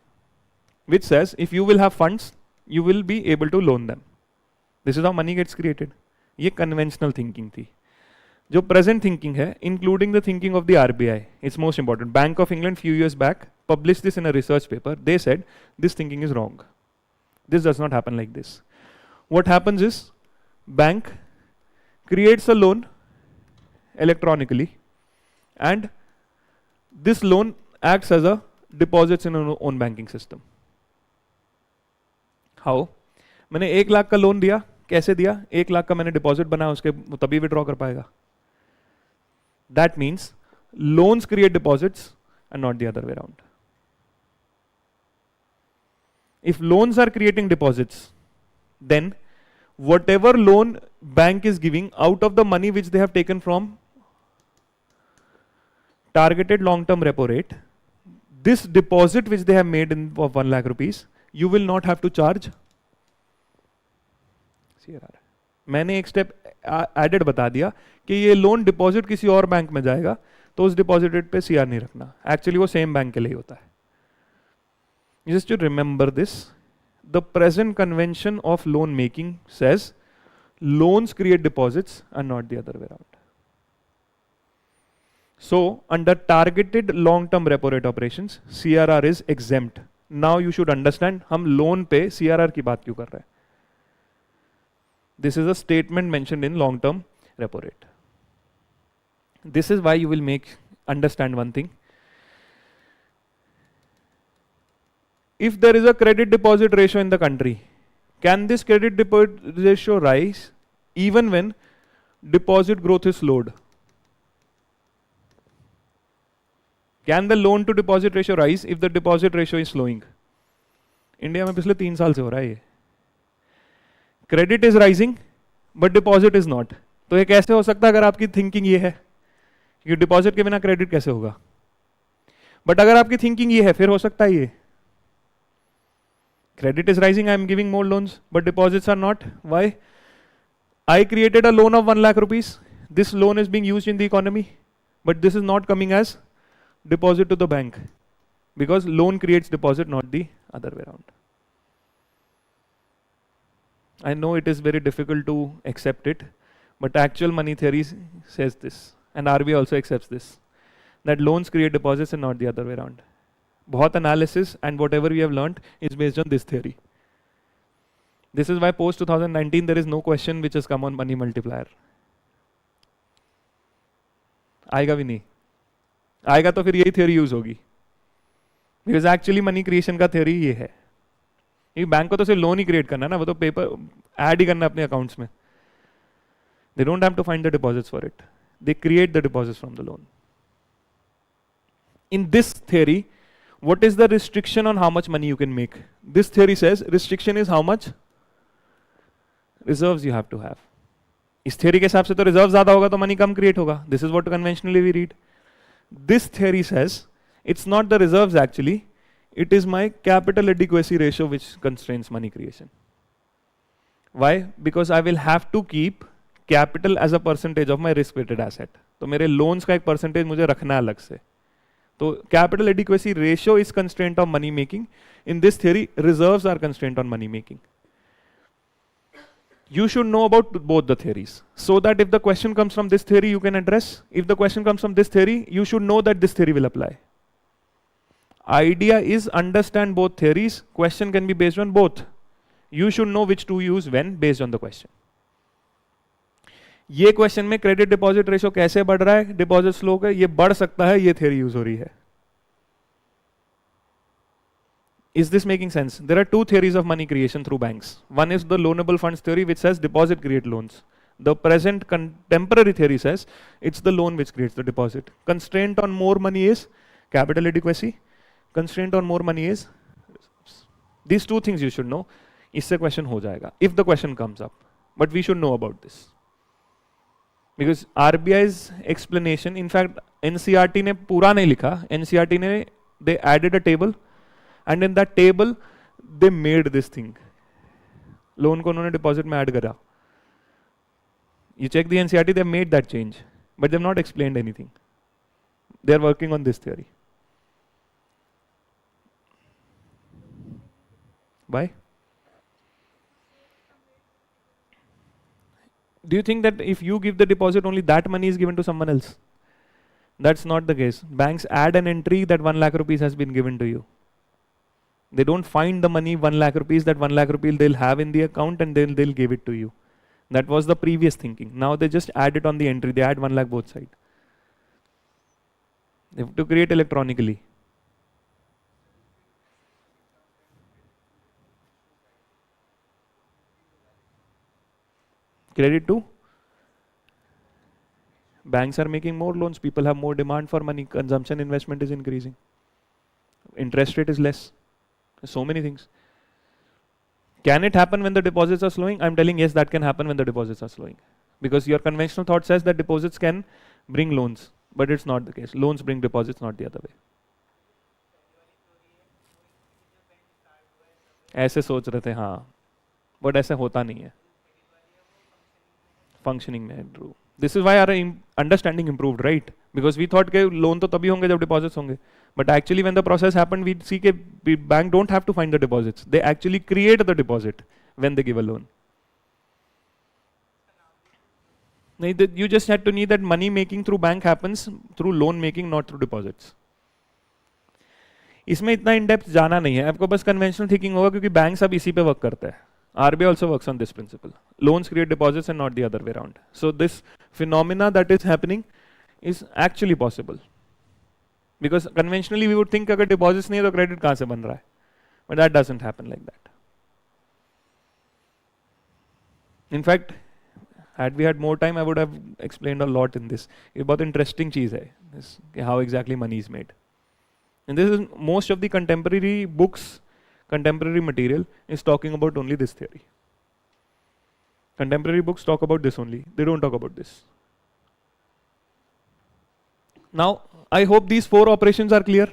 which says if you will have funds, you will be able to loan them. This is how money gets created. ये conventional thinking थी. जो present thinking है, including the thinking of the RBI, it's most important. Bank of England few years back published this in a research paper. They said this thinking is wrong. This does not happen like this. What happens is bank creates a loan electronically, and this loan acts as a deposits in an own banking system. How? मैंने 1 लाख का loan दिया. कैसे दिया? 1 लाख का मैंने deposit बनाया, उसके तभी विड्रॉ कर पाएगा. That means loans create deposits and not the other way around. If loans are creating deposits, then whatever loan bank is giving out of the money which they have taken from targeted long-term repo rate, this deposit which they have made in of 1 lakh rupees, you will not have to charge CRR. मैंने एक step added बता दिया कि ये loan deposit किसी और bank में जाएगा तो उस डिपॉजिट रेट पे CR नहीं रखना. एक्चुअली वो सेम बैंक के लिए होता है. Just to remember this, the present convention of loan making says loans create deposits and not the other way around. So under targeted long-term repo rate operations, CRR is exempt. Now you should understand हम loan पे CRR की बात क्यों कर रहे हैं. This is a statement mentioned in long-term repo rate. This is why you will understand one thing. If there is a credit deposit ratio in the country, can this credit deposit ratio rise even when deposit growth is slowed? Can the loan to deposit ratio rise if the deposit ratio is slowing? India में पिछले 3 साल से हो रहा है ये. Credit is rising but deposit is not. तो ये कैसे हो सकता है अगर आपकी थिंकिंग ये है कि डिपॉजिट के बिना क्रेडिट कैसे होगा. बट अगर आपकी थिंकिंग ये है फिर हो सकता है ये credit is rising, I am giving more loans, but deposits are not. Why? I created a loan of 1 lakh rupees. This loan is being used in the economy, but this is not coming as deposit to the bank because loan creates deposit, not the other way around. I know it is very difficult to accept it, but actual money theory says this, and RBI also accepts this, that loans create deposits and not the other way around. बहुत analysis and whatever we have learnt is based on this theory. This is why post 2019 there is no question which has come on money multiplier. आएगा भी नहीं. आएगा तो फिर यही theory use होगी. Because actually money creation का theory ये है. ये बैंक को तो सिर्फ लोन ही क्रिएट करना है ना, वो तो पेपर ऐड ही करना है अपने अकाउंट्स में. They don't have to find the deposits for it. They create the deposits from the loan. In this theory, what is the restriction on how much money you can make? This theory says restriction is how much reserves you have to have. इस theory के हिसाब से तो reserve ज़्यादा होगा तो money कम create होगा. This is what conventionally we read. This theory says it's not the reserves actually, it is my capital adequacy ratio which constrains money creation. Why? Because I will have to keep capital as a percentage of my risk-weighted asset. तो मेरे loans का एक percentage मुझे रखना है अलग से. So capital adequacy ratio is constraint of money making. In this theory, reserves are constraint on money making. You should know about both the theories so that if the question comes from this theory, you can address. If the question comes from this theory, you should know that this theory will apply. Idea is understand both theories. Question can be based on both. You should know which to use when based on the question. ये question में credit deposit ratio कैसे बढ़ रहा है, deposit slow है, ये बढ़ सकता है, ये थ्योरी यूज हो रही है. Is this making sense? There are two theories of money creation through banks. One is the loanable funds theory, which says deposit create loans. The present contemporary theory says it's the loan which creates the deposit. Constraint on more money is capital adequacy. Constraint on more money is reserves. These two things you should know. इससे question हो जाएगा if the question comes up. But we should know about this. Because RBI's explanation, in fact, NCRT ने पूरा नहीं लिखा. NCRT ने they added a table, and in that table they made this thing. Loan को उन्होंने deposit में add करा. You check the NCRT, they made that change, but they've not explained anything. They're working on this theory. Why? Do you think that if you give the deposit, only that money is given to someone else? That's not the case. Banks add an entry that 1 lakh rupees has been given to you. They don't find the money 1 lakh rupees, that 1 lakh rupees they'll have in the account and then they'll give it to you. That was the previous thinking. Now they just add it on the entry. They add 1 lakh both sides. They have to create electronically. Credit to? Banks are making more loans. People have more demand for money. Consumption investment is increasing. Interest rate is less. So many things. Can it happen when the deposits are slowing? I'm telling yes, that can happen when the deposits are slowing. Because your conventional thought says that deposits can bring loans. But it's not the case. Loans bring deposits, not the other way. ऐसे सोच रहे थे हाँ, but ऐसा होता नहीं है. Functioning में true. This is why our understanding improved, right? Because we thought के loan तो तभी होंगे जब deposits होंगे. But actually when the process happened, we see that bank don't have to find the deposits. They actually create the deposit when they give a loan. You just had to need that money making through bank happens through loan making, not through deposits. इसमें इतना in depth जाना नहीं है. आपको बस conventional thinking होगा क्योंकि banks अब इसी पे work करते हैं. RBI also works on this principle. Loans create deposits and not the other way around. So this phenomena that is happening is actually possible. Because conventionally we would think अगर deposits नहीं है तो credit कहाँ से बन रहा है? But that doesn't happen like that. In fact, had we had more time, I would have explained a lot in this. ये बहुत interesting चीज़ है. This, how exactly money is made. And this is most of the contemporary books, contemporary material is talking about only this theory. Contemporary books talk about this only. They don't talk about this. Now, I hope these 4 operations are clear.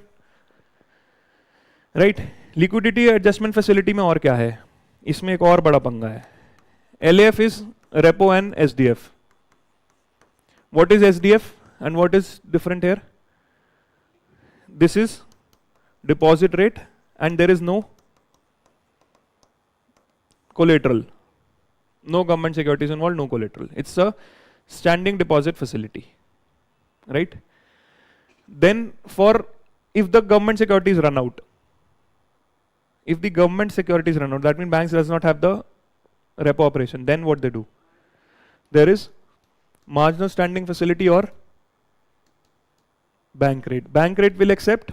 Right? Liquidity adjustment facility में और क्या है? इसमें एक और बड़ा पंगा है. LAF is repo and SDF. What is SDF and what is different here? This is deposit rate and there is no collateral. No government securities involved, no collateral. It's a standing deposit facility. Right? Then if the government securities run out, that means banks does not have the repo operation. Then what they do? There is marginal standing facility or bank rate. Bank rate will accept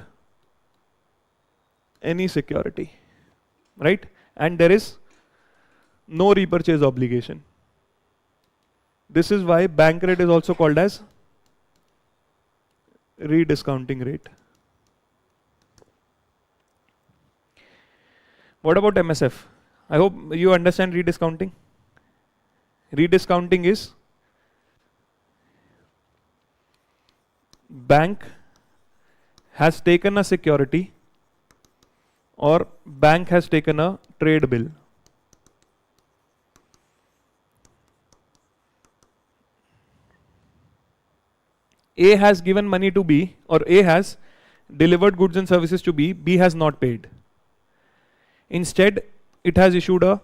any security, right? And there is no repurchase obligation. This is why bank rate is also called as rediscounting rate. What about MSF? I hope you understand rediscounting. Rediscounting is bank has taken a security or bank has taken a trade bill. A has given money to B, or A has delivered goods and services to B, B has not paid. Instead, it has issued a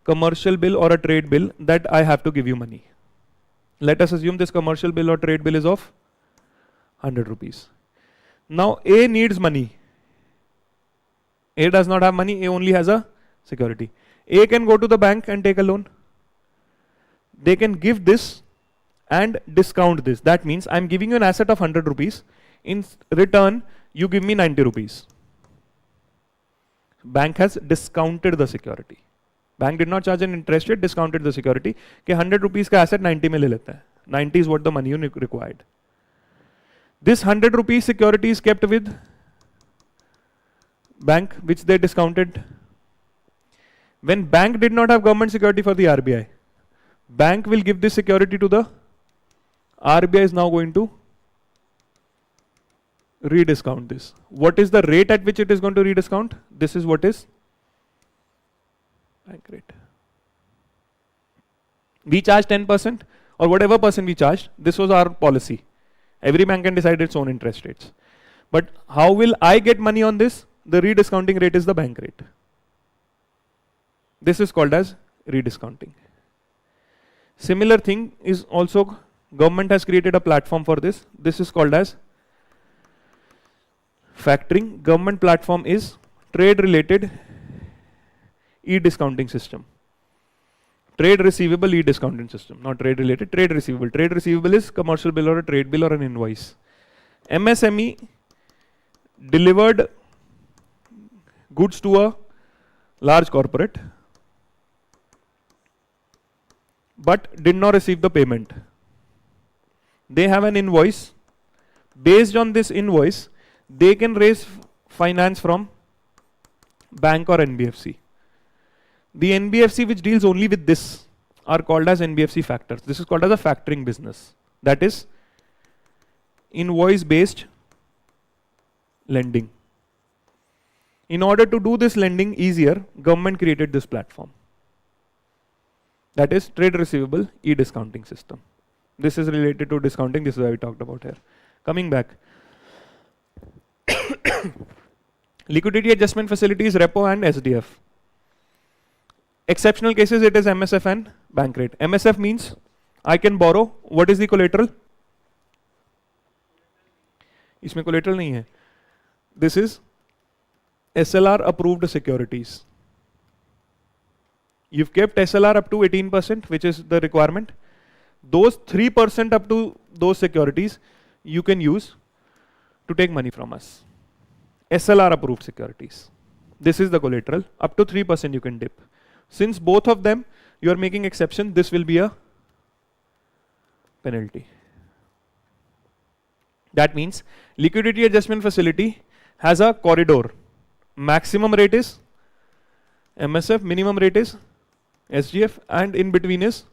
commercial bill or a trade bill that I have to give you money. Let us assume this commercial bill or trade bill is of 100 rupees. Now A needs money. A does not have money, A only has a security. A can go to the bank and take a loan. They can give this and discount this. That means I'm giving you an asset of 100 rupees. In return, you give me 90 rupees. bank has discounted the security. Bank did not charge an interest rate, discounted the security. कि 100 rupees का asset 90 में ले लेता है. 90 is what the money you required. This 100 rupees security is kept with bank, which they discounted. When bank did not have government security for the RBI, bank will give this security to the RBI is now going to rediscount this. What is the rate at which it is going to rediscount? This is what is bank rate. We charge 10% or whatever percent we charged. This was our policy. Every bank can decide its own interest rates. But how will I get money on this? The rediscounting rate is the bank rate. This is called as rediscounting. Similar thing is also, government has created a platform for this. This is called as factoring. Government platform is trade related e-discounting system. Trade receivable e-discounting system, not trade related, trade receivable. Trade receivable is commercial bill or a trade bill or an invoice. MSME delivered goods to a large corporate but did not receive the payment. They have an invoice. Based on this invoice, they can raise finance from bank or NBFC. The NBFC which deals only with this are called as NBFC factors. This is called as a factoring business. That is invoice based lending. In order to do this lending easier, government created this platform. That is trade receivable e-discounting system. This is related to discounting. This is what we talked about here. Coming back. Liquidity adjustment facilities, repo and SDF. Exceptional cases, it is MSF and bank rate. MSF means I can borrow. What is the collateral? इसमें collateral नहीं है. This is SLR approved securities. You've kept SLR up to 18%, which is the requirement. Those 3% up to those securities you can use to take money from us. SLR approved securities. This is the collateral. Up to 3% you can dip. Since both of them you are making exception, this will be a penalty. That means liquidity adjustment facility has a corridor. Maximum rate is MSF, minimum rate is SGF, and in between is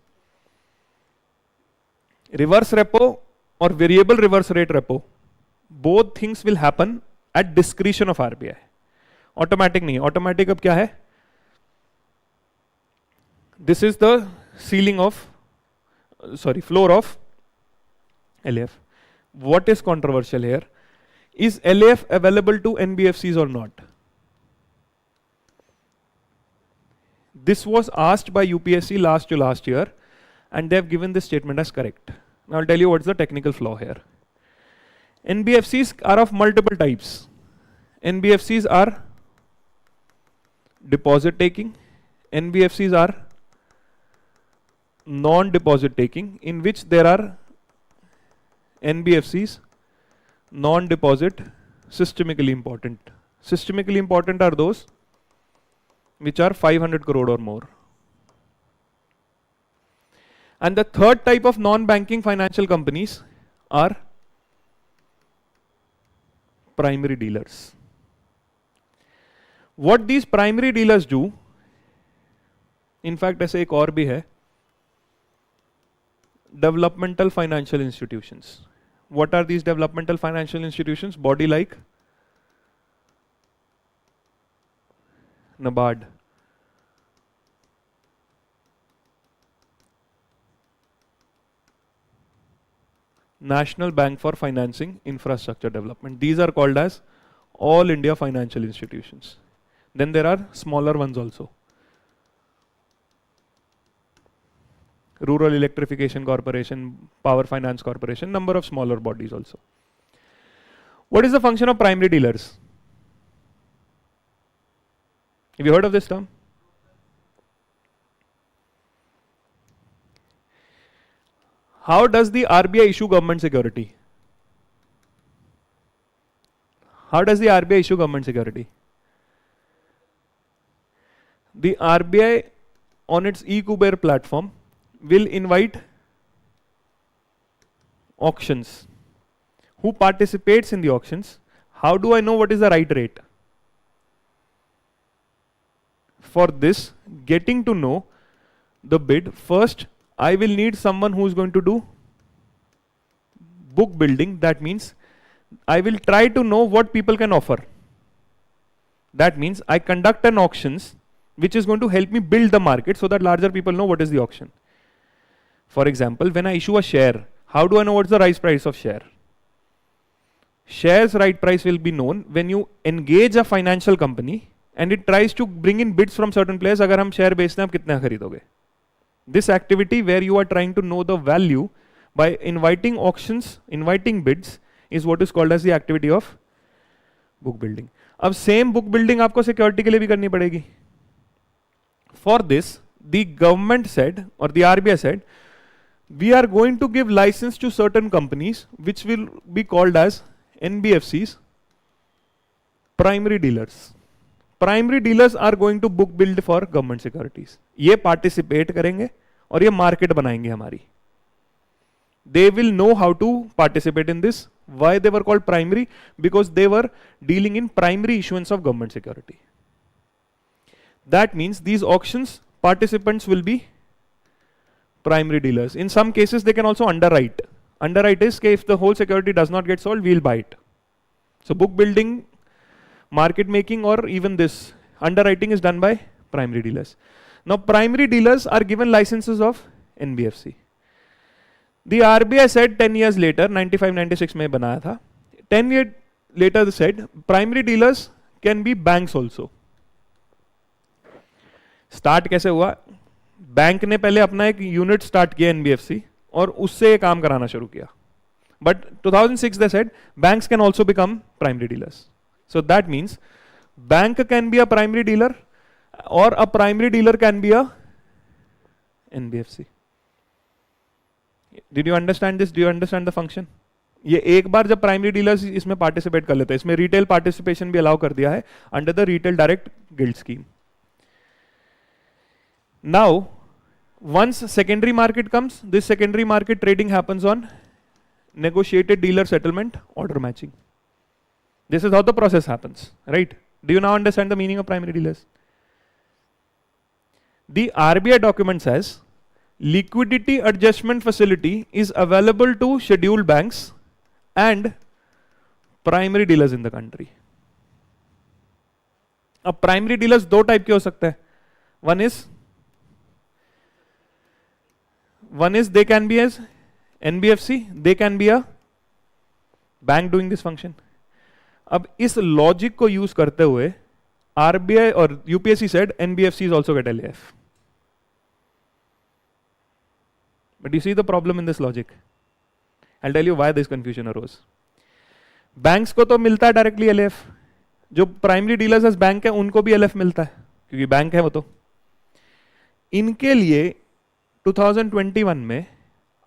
reverse repo or variable reverse rate repo. Both things will happen at discretion of RBI. Automatic नहीं. Automatic अब क्या है? This is the ceiling of, floor of LAF. What is controversial here? Is LAF available to NBFCs or not? This was asked by UPSC last year, and they have given this statement as correct. Now I'll tell you what's the technical flaw here. NBFCs are of multiple types. NBFCs are deposit taking. NBFCs are non-deposit taking, in which there are NBFCs non-deposit systemically important. Systemically important are those which are 500 crore or more. And the third type of non-banking financial companies are primary dealers. What these primary dealers do, in fact ऐसे एक और भी है, developmental financial institutions. What are these developmental financial institutions? Body like NABARD. National Bank for Financing Infrastructure Development. These are called as All India Financial Institutions. Then there are smaller ones also. Rural Electrification Corporation, Power Finance Corporation, number of smaller bodies also. What is the function of primary dealers? Have you heard of this term? How does the RBI issue government security? How does the RBI issue government security? the RBI on its e-Kuber platform will invite auctions. Who participates in the auctions? How do I know what is the right rate? For this, getting to know the bid, first I will need someone who is going to do book building. That means I will try to know what people can offer. That means I conduct an auctions which is going to help me build the market so that larger people know what is the auction. For example, when I issue a share, how do I know what's the right price of share? Shares right price will be known when you engage a financial company and it tries to bring in bids from certain players. अगर हम share बेचते हैं आप कितना खरीदोगे? This activity where you are trying to know the value by inviting auctions, inviting bids is what is called as the activity of book building. अब same book building आपको security के लिए भी करनी पड़ेगी. For this, the government said or the RBI said, we are going to give license to certain companies which will be called as NBFCs, primary dealers. Primary dealers are going to book build for government securities. ये participate करेंगे और ये market बनाएंगे हमारी. They will know how to participate in this. Why they were called primary? Because they were dealing in primary issuance of government security. That means these auctions participants will be primary dealers. In some cases they can also underwrite. Underwrite is if the whole security does not get sold, we'll buy it. So book building, market making, or even this underwriting is done by primary dealers. Now primary dealers are given licenses of NBFC. The RBI said 10 years later, 95-96 में बनाया था, 10 years later they said primary dealers can be banks also. Start कैसे हुआ? Bank ने पहले अपना एक unit start किया NBFC और उससे ये काम कराना शुरू किया. But 2006 they said banks can also become primary dealers. So that means bank can be a primary dealer or a primary dealer can be a NBFC. Did you understand this? Do you understand the function? ये एक बार जब primary dealers इसमें participate कर लेते हैं, इसमें retail participation भी allow कर दिया है under the retail direct guild scheme. Now, once secondary market comes, this secondary market trading happens on negotiated dealer settlement order matching. This is how the process happens, right? Do you now understand the meaning of primary dealers? The RBI document says liquidity adjustment facility is available to scheduled banks and primary dealers in the country. अब primary dealers दो type के हो सकते हैं. One is they can be as NBFC, they can be a bank doing this function. अब इस logic को use करते हुए RBI और UPSC said NBFCs also get LAF. But you see the problem in this logic. I'll tell you why this confusion arose. Banks को तो मिलता है directly LAF. जो primary dealers as bank है उनको भी LF मिलता है क्योंकि बैंक है वो तो. इनके लिए 2021 में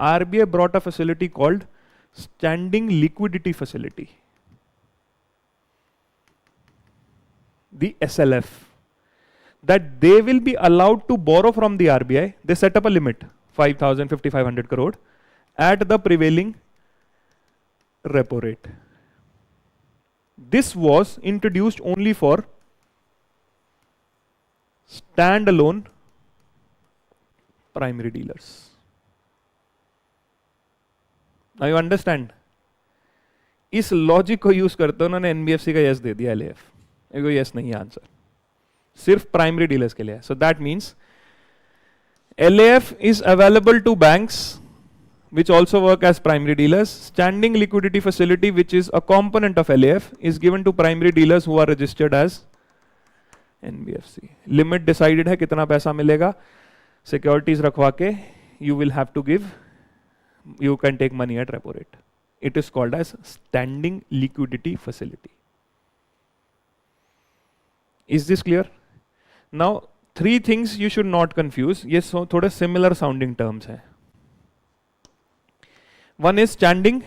RBI brought a facility called standing liquidity facility, the SLF, that they will be allowed to borrow from the RBI. They set up a limit 5,000, 5,500 crore at the prevailing repo rate. This was introduced only for standalone primary dealers. Now you understand? इस logic को use करते उन्होंने NBFC का yes they दिया LAF. एगो yes नहीं है answer, सिर्फ प्राइमरी डीलर्स के लिए है. So that means LAF is available to banks which also work as primary dealers. Standing liquidity facility, which is a component of LAF, is given to primary dealers who are registered as NBFC. Limit decided है कितना पैसा मिलेगा. Securities रखवा के you will have to give, you can take money at repo rate. It is called as standing liquidity facility. Is this clear? Now, three things you should not confuse. ये थोड़े similar sounding terms हैं. One is standing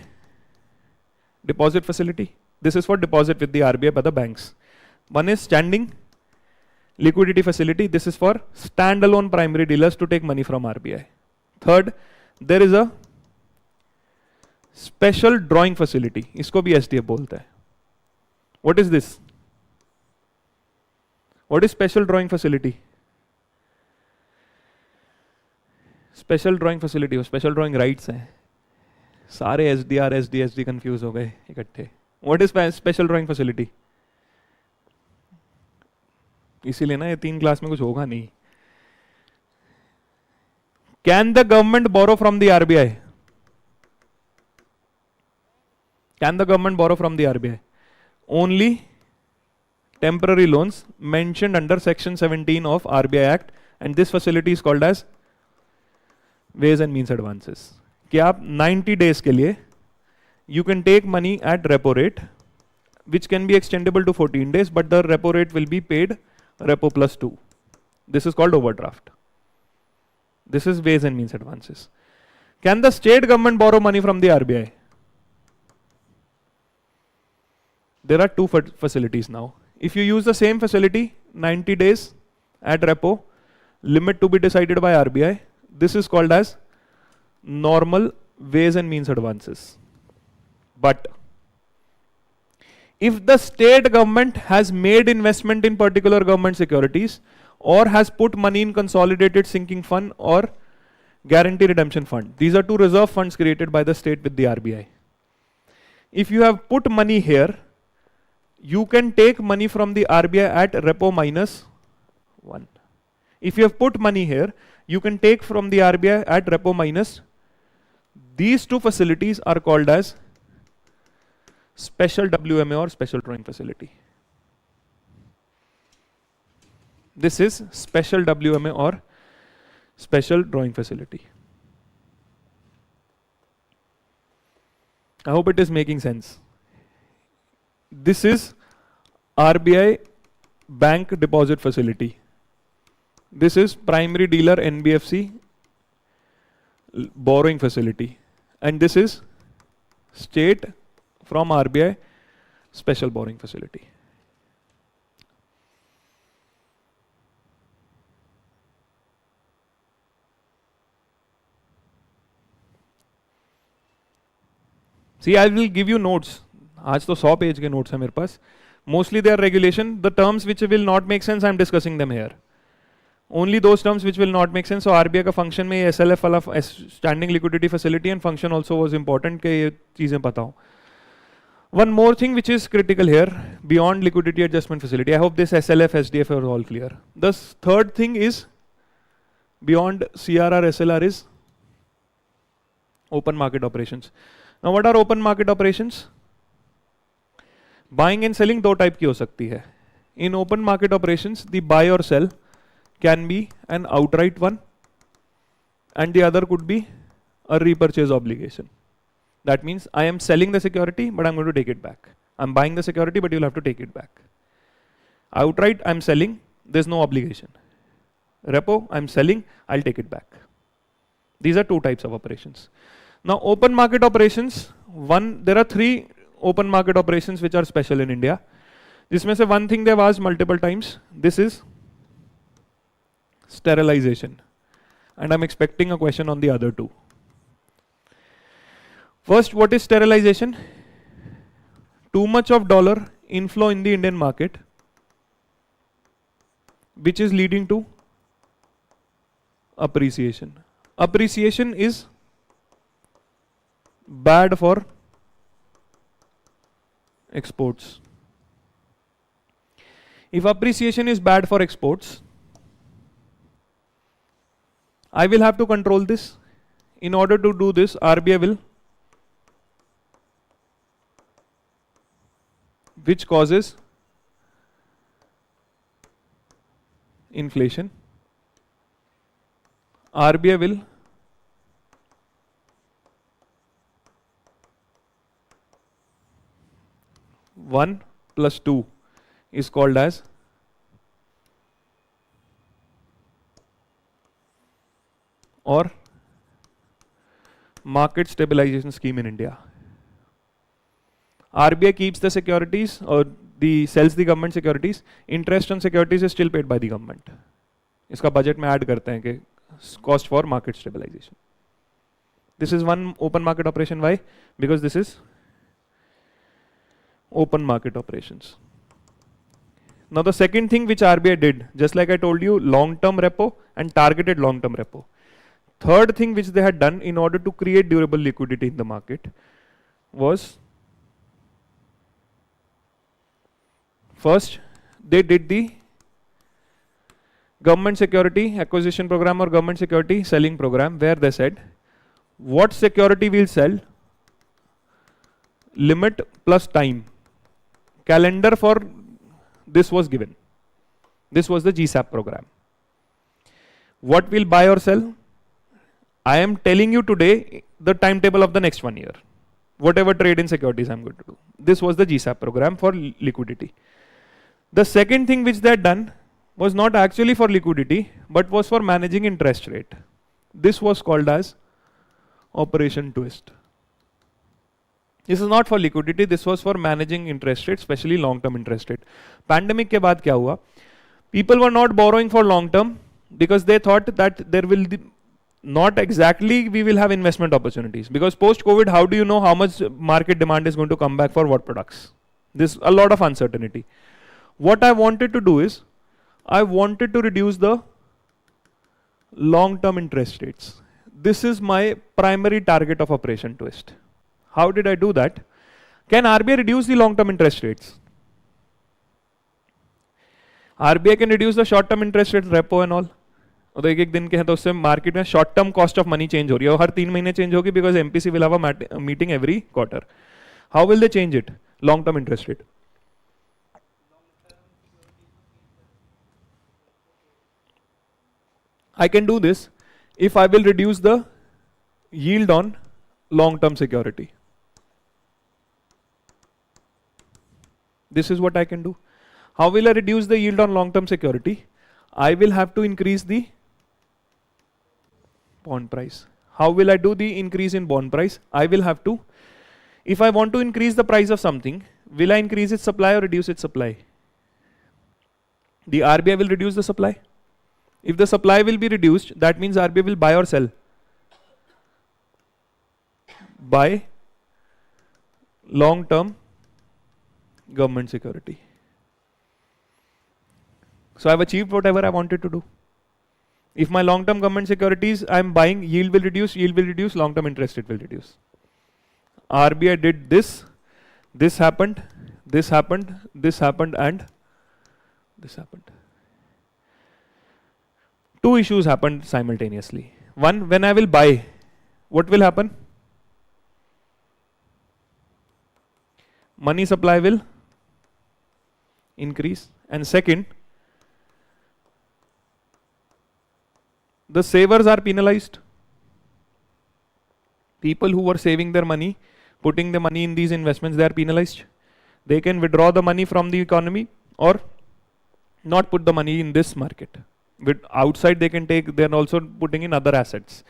deposit facility. This is for deposit with the RBI by the banks. One is standing liquidity facility. This is for standalone primary dealers to take money from RBI. Third, there is a special drawing facility. इसको भी SDF बोलते हैं. What is this? What is special drawing facility? Special drawing facility और special drawing rights हैं. सारे SDR, SD confuse हो गए इकट्ठे. What is special drawing facility? इसीलिए ना ये 3 क्लास में कुछ होगा नहीं. Can the government borrow from the RBI? Can the government borrow from the RBI? Only temporary loans mentioned under section 17 of RBI Act, and this facility is called as ways and means advances. कि आप 90 days के लिए you can take money at repo rate, which can be extendable to 14 days, but the repo rate will be paid repo plus 2. This is called overdraft. This is ways and means advances. Can the state government borrow money from the RBI? There are 2 facilities now. If you use the same facility, 90 days at repo, limit to be decided by RBI, this is called as normal ways and means advances. But if the state government has made investment in particular government securities or has put money in consolidated sinking fund or guarantee redemption fund, these are 2 reserve funds created by the state with the RBI. If you have put money here, you can take money from the RBI at repo minus 1. If you have put money here, you can take from the RBI at repo minus. These 2 facilities are called as special WMA or special drawing facility. This is special WMA or special drawing facility. I hope it is making sense. This is RBI bank deposit facility. This is primary dealer NBFC borrowing facility. And this is state from RBI special borrowing facility. See, I will give you notes. आज तो 100 page के notes हैं मेरे पास. Mostly they are regulation. The terms which will not make sense, I am discussing them here. Only those terms which will not make sense. So RBI का function में SLF वाला standing liquidity facility and function also was important कि ये चीजें पता हो. One more thing which is critical here beyond liquidity adjustment facility. I hope this SLF, SDF are all clear. The third thing is beyond CRR, SLR is open market operations. Now what are open market operations? Buying and selling 2 type की हो सकती है. In open market operations, the buy or sell can be an outright one, and the other could be a repurchase obligation. That means I am selling the security, but I'm going to take it back. I'm buying the security, but you'll have to take it back. Outright, I'm selling, there's no obligation. Repo, I'm selling, I'll take it back. These are 2 types of operations. Now, open market operations, there are 3 open market operations which are special in India. जिसमें से one thing they've asked multiple times, this is sterilization. And I'm expecting a question on the other 2. First, what is sterilization? Too much of dollar inflow in the Indian market, which is leading to appreciation. Appreciation is bad for exports. If appreciation is bad for exports, I will have to control this. In order to do this, RBI will, which causes inflation. RBI will one plus 2 is called as or market stabilization scheme in India. RBI keeps the securities or sells the government securities. Interest on securities is still paid by the government. इसका budget में add करते हैं कि cost for market stabilization. This is one open market operation. Why? Because this is open market operations. Now the second thing which RBI did, just like I told you, long-term repo and targeted long-term repo. Third thing which they had done in order to create durable liquidity in the market was, first, they did the government security acquisition program or government security selling program, where they said, what security we'll sell, limit plus time. Calendar for this was given. This was the GSAP program. What we'll buy or sell, I am telling you today the timetable of the next 1 year. Whatever trade in securities I'm going to do. This was the GSAP program for liquidity. The second thing which they had done was not actually for liquidity, but was for managing interest rate. This was called as Operation Twist. This is not for liquidity, this was for managing interest rate, especially long-term interest rate. Pandemic के बाद क्या हुआ? People were not borrowing for long-term because they thought that there will not exactly we will have investment opportunities. Because post-COVID, how do you know how much market demand is going to come back for what products? There's a lot of uncertainty. What I wanted to do is, I wanted to reduce the long-term interest rates. This is my primary target of Operation Twist. How did I do that? Can RBI reduce the long-term interest rates? RBI can reduce the short-term interest rates, repo and all. और एक दिन के हैं तो उससे market में short term cost of money change हो रही है और हर 3 महीने चेंज होगी because MPC will have a meeting every quarter. How will they change it? Long term interest rate. I can do this if I will reduce the yield on long-term security. This is what I can do. How will I reduce the yield on long-term security? I will have to increase the bond price. How will I do the increase in bond price? I will have to, if I want to increase the price of something, will I increase its supply or reduce its supply? The RBI will reduce the supply. If the supply will be reduced, that means RBI will buy or sell. Buy long-term government security. So I've achieved whatever I wanted to do. If my long-term government securities I'm buying, yield will reduce, long-term interest rate will reduce. RBI did this, this happened, this happened, this happened, and this happened. Two issues happened simultaneously. One, when I will buy, what will happen? Money supply will increase. And second, the savers are penalized. People who were saving their money, putting the money in these investments, they are penalized. They can withdraw the money from the economy or not put the money in this market. With outside they can take, they're also putting in other assets.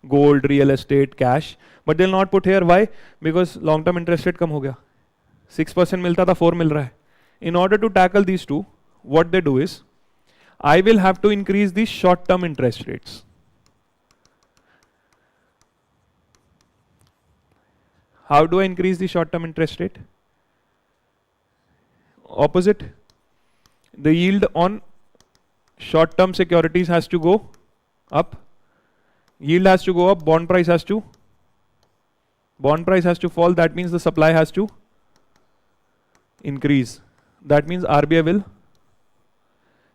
Gold, real estate, cash. But they'll not put here. Why? Because long-term interest rate कम हो गया. 6% मिलता था, 4 मिल रहा है. In order to tackle these two, what they do is, I will have to increase the short-term interest rates. How do I increase the short-term interest rate? Opposite. The yield on short-term securities has to go up. Yield has to go up. Bond price has to fall. That means the supply has to increase. That means RBI will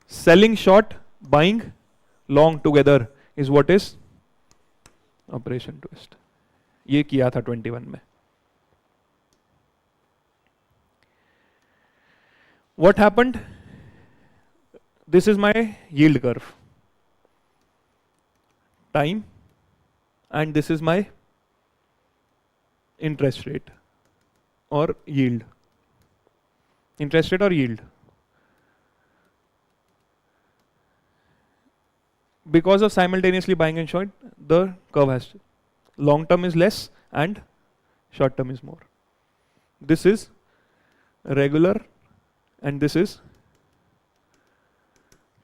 selling short, buying long together is what is Operation Twist. ये किया था 21 में. What happened? This is my yield curve. Time, and this is my interest rate or yield. Interest rate or yield. Because of simultaneously buying and short, the curve has long term is less and short term is more. this is regular, and this is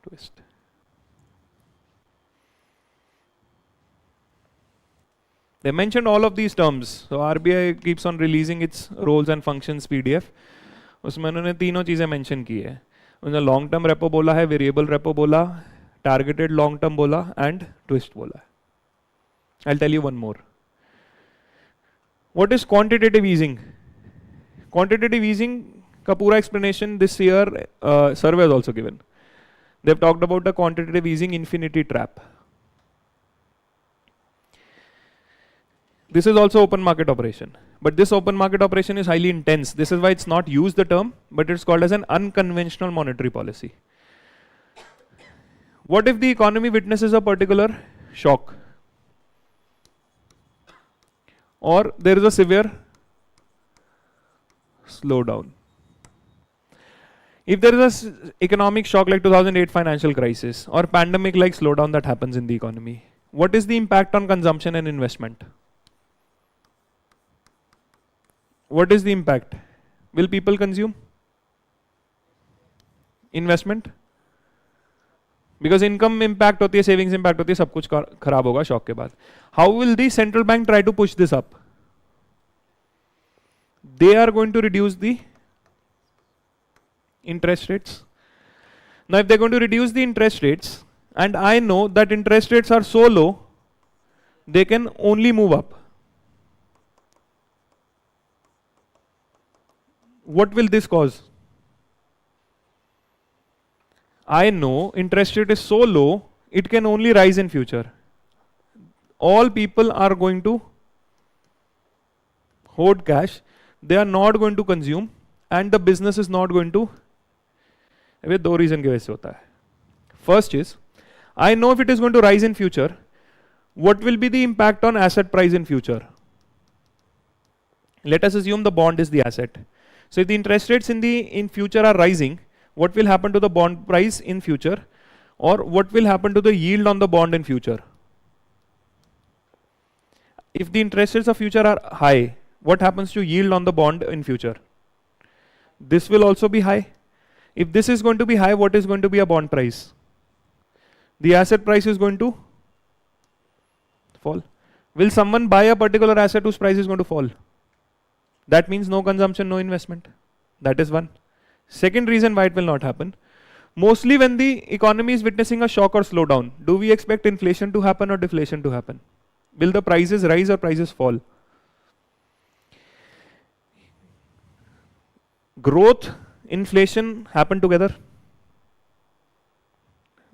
twist. They mentioned all of these terms. So RBI keeps on releasing its roles and functions PDF. उसमें उन्होंने तीनों चीजें mention की है. उन्होंने long term repo बोला है, variable repo बोला, टारगेटेड लॉन्ग टर्म बोला, एंड ट्विस्ट बोला है. I'll tell you one more. What is quantitative easing? Quantitative easing का पूरा explanation this year survey is also given. They've talked about the quantitative easing infinity trap. This is also open market operation, but this open market operation is highly intense. This is why it's not used the term, but it's called as an unconventional monetary policy. What if the economy witnesses a particular shock, or there is a severe slowdown? If there is an economic shock like 2008 financial crisis or pandemic like slowdown that happens in the economy, what is the impact on consumption and investment? What is the impact? Will people consume? Investment? Because income impact होती है, savings impact होती है, सब कुछ खराब होगा shock के बाद. How will the central bank try to push this up? They are going to reduce the interest rates. Now if they're going to reduce the interest rates, and I know that interest rates are so low, they can only move up. What will this cause? I know interest rate is so low, it can only rise in future. All people are going to hoard cash, they are not going to consume, and the business is not going to. अबे दो reason के वजह से होता है. First is, I know if it is going to rise in future, what will be the impact on asset price in future? Let us assume the bond is the asset. So if the interest rates in future are rising, what will happen to the bond price in future, or what will happen to the yield on the bond in future? If the interest rates of future are high, what happens to yield on the bond in future? This will also be high. If this is going to be high, what is going to be a bond price? The asset price is going to fall. Will someone buy a particular asset whose price is going to fall? That means no consumption, no investment. That is one. Second reason why it will not happen. Mostly when the economy is witnessing a shock or slowdown, do we expect inflation to happen or deflation to happen? Will the prices rise or prices fall? Growth, inflation happen together.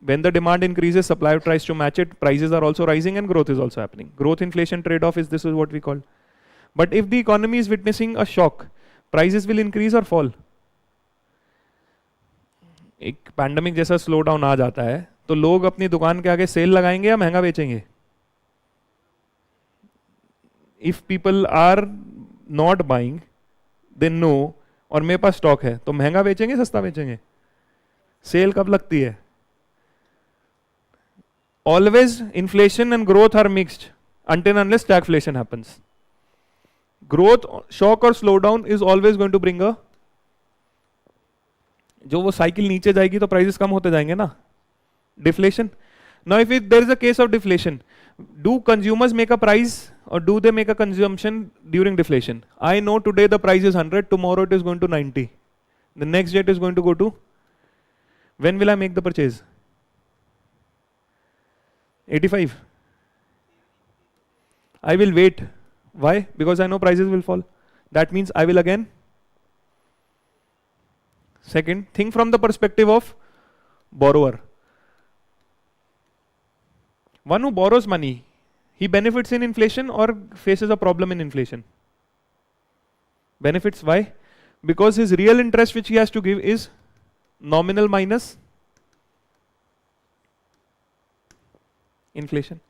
When the demand increases, supply tries to match it, prices are also rising and growth is also happening. Growth inflation trade-off is this is what we call. But if the economy is witnessing a shock, prices will increase or fall. एक pandemic जैसा slow down आ जाता है तो लोग अपनी दुकान के आगे सेल लगाएंगे या महंगा बेचेंगे? If people are not buying, they know, और मेरे पास स्टॉक है तो महंगा बेचेंगे सस्ता बेचेंगे? सेल कब लगती है? Always inflation and growth are mixed until unless stagflation happens. Growth, shock or slowdown is always going to bring a, जो वो साइकिल नीचे जाएगी तो प्राइसेस कम होते जाएंगे ना, deflation. Now if there is a case of deflation, do consumers make a price or do they make a consumption during deflation? I know today the price is 100, tomorrow it is going to 90. The next day it is going to go to, when will I make the purchase? 85. I will wait. Why? Because I know prices will fall. That means I will again. Second, think from the perspective of borrower. One who borrows money, he benefits in inflation or faces a problem in inflation? Benefits. Why? Because his real interest which he has to give is nominal minus inflation.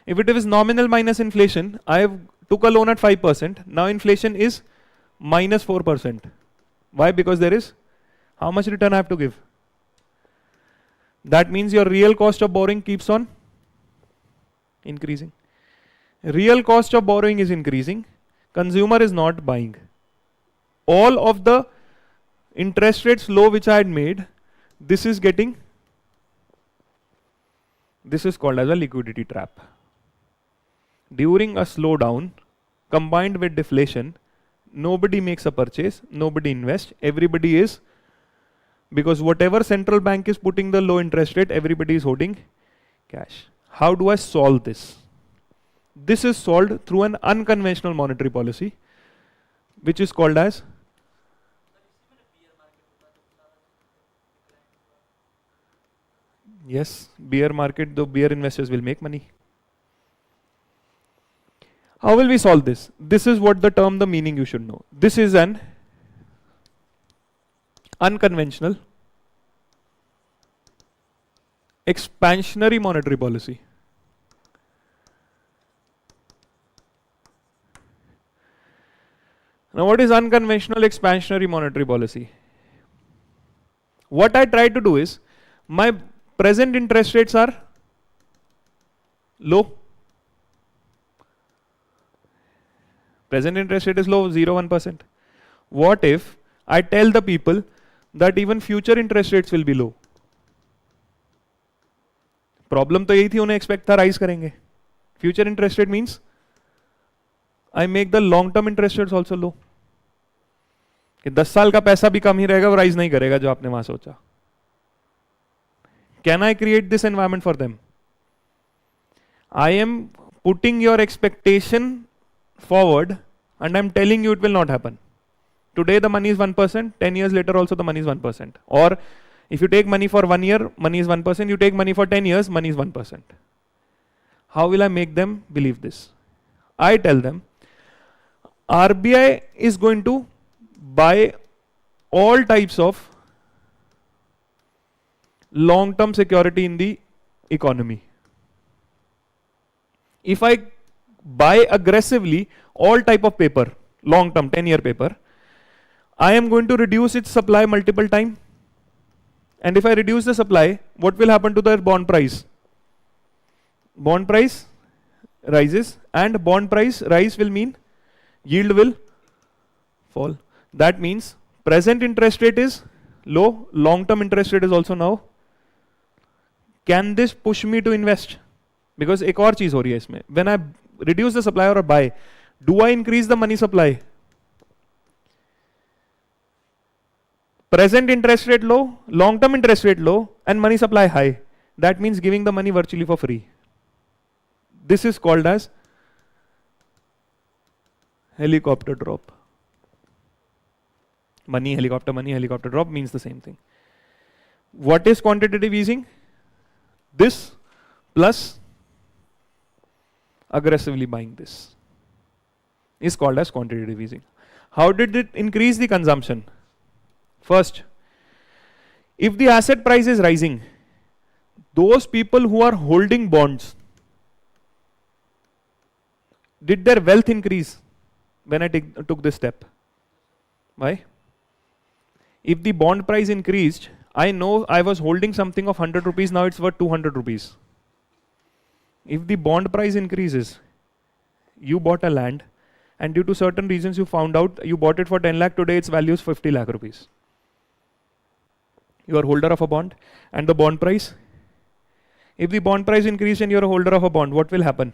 If it is nominal minus inflation, I have took a loan at 5%. Now inflation is minus 4%. Why? Because there is, how much return I have to give? That means your real cost of borrowing keeps on increasing. Real cost of borrowing is increasing. Consumer is not buying. all of the interest rates low which I had made, this is getting, this is called as a liquidity trap. During a slowdown combined with deflation, nobody makes a purchase, nobody invests, everybody is, because whatever central bank is putting the low interest rate, everybody is holding cash. How do I solve this? This is solved through an unconventional monetary policy, which is called as yes, bear market, though bear investors will make money. How will we solve this? This is what the term, the meaning you should know. This is an unconventional expansionary monetary policy. Now what is unconventional expansionary monetary policy? What I try to do is, my present interest rates are low. Present interest rate is low, 0-1%. What if I tell the people that even future interest rates will be low? Problem तो यही थी, उन्हें expect था rise करेंगे. Future interest rate means I make the long term interest rates also low. कि 10 साल का पैसा भी कम ही रहेगा, वो rise नहीं करेगा जो आपने वहां सोचा. Can I create this environment for them? I am putting your expectation forward and I'm telling you it will not happen. Today the money is 1%, 10 years later also the money is 1%. Or if you take money for 1 year, money is 1%, you take money for 10 years, money is 1%. How will I make them believe this? I tell them, RBI is going to buy all types of long-term security in the economy. If I buy aggressively all type of paper, long-term 10-year paper, I am going to reduce its supply multiple times. And if I reduce the supply, what will happen to the bond price? Bond price rises, and bond price rise will mean yield will fall. That means present interest rate is low, long-term interest rate is also now. Can this push me to invest? Because एक और चीज हो रही है इसमें. When I reduce the supply or buy, do I increase the money supply? Present interest rate low, long-term interest rate low, and money supply high. That means giving the money virtually for free. This is called as helicopter drop. Money, helicopter drop means the same thing. What is quantitative easing? This plus aggressively buying this is called as quantitative easing. How did it increase the consumption? First, if the asset price is rising, those people who are holding bonds, did their wealth increase when I took this step? Why? If the bond price increased, I know I was holding something of 100 rupees, now it's worth 200 rupees. If the bond price increases, you bought a land and due to certain reasons you found out you bought it for 10 lakh, today its value is 50 lakh rupees. You are holder of a bond and the bond price. If the bond price increased and you are a holder of a bond, what will happen?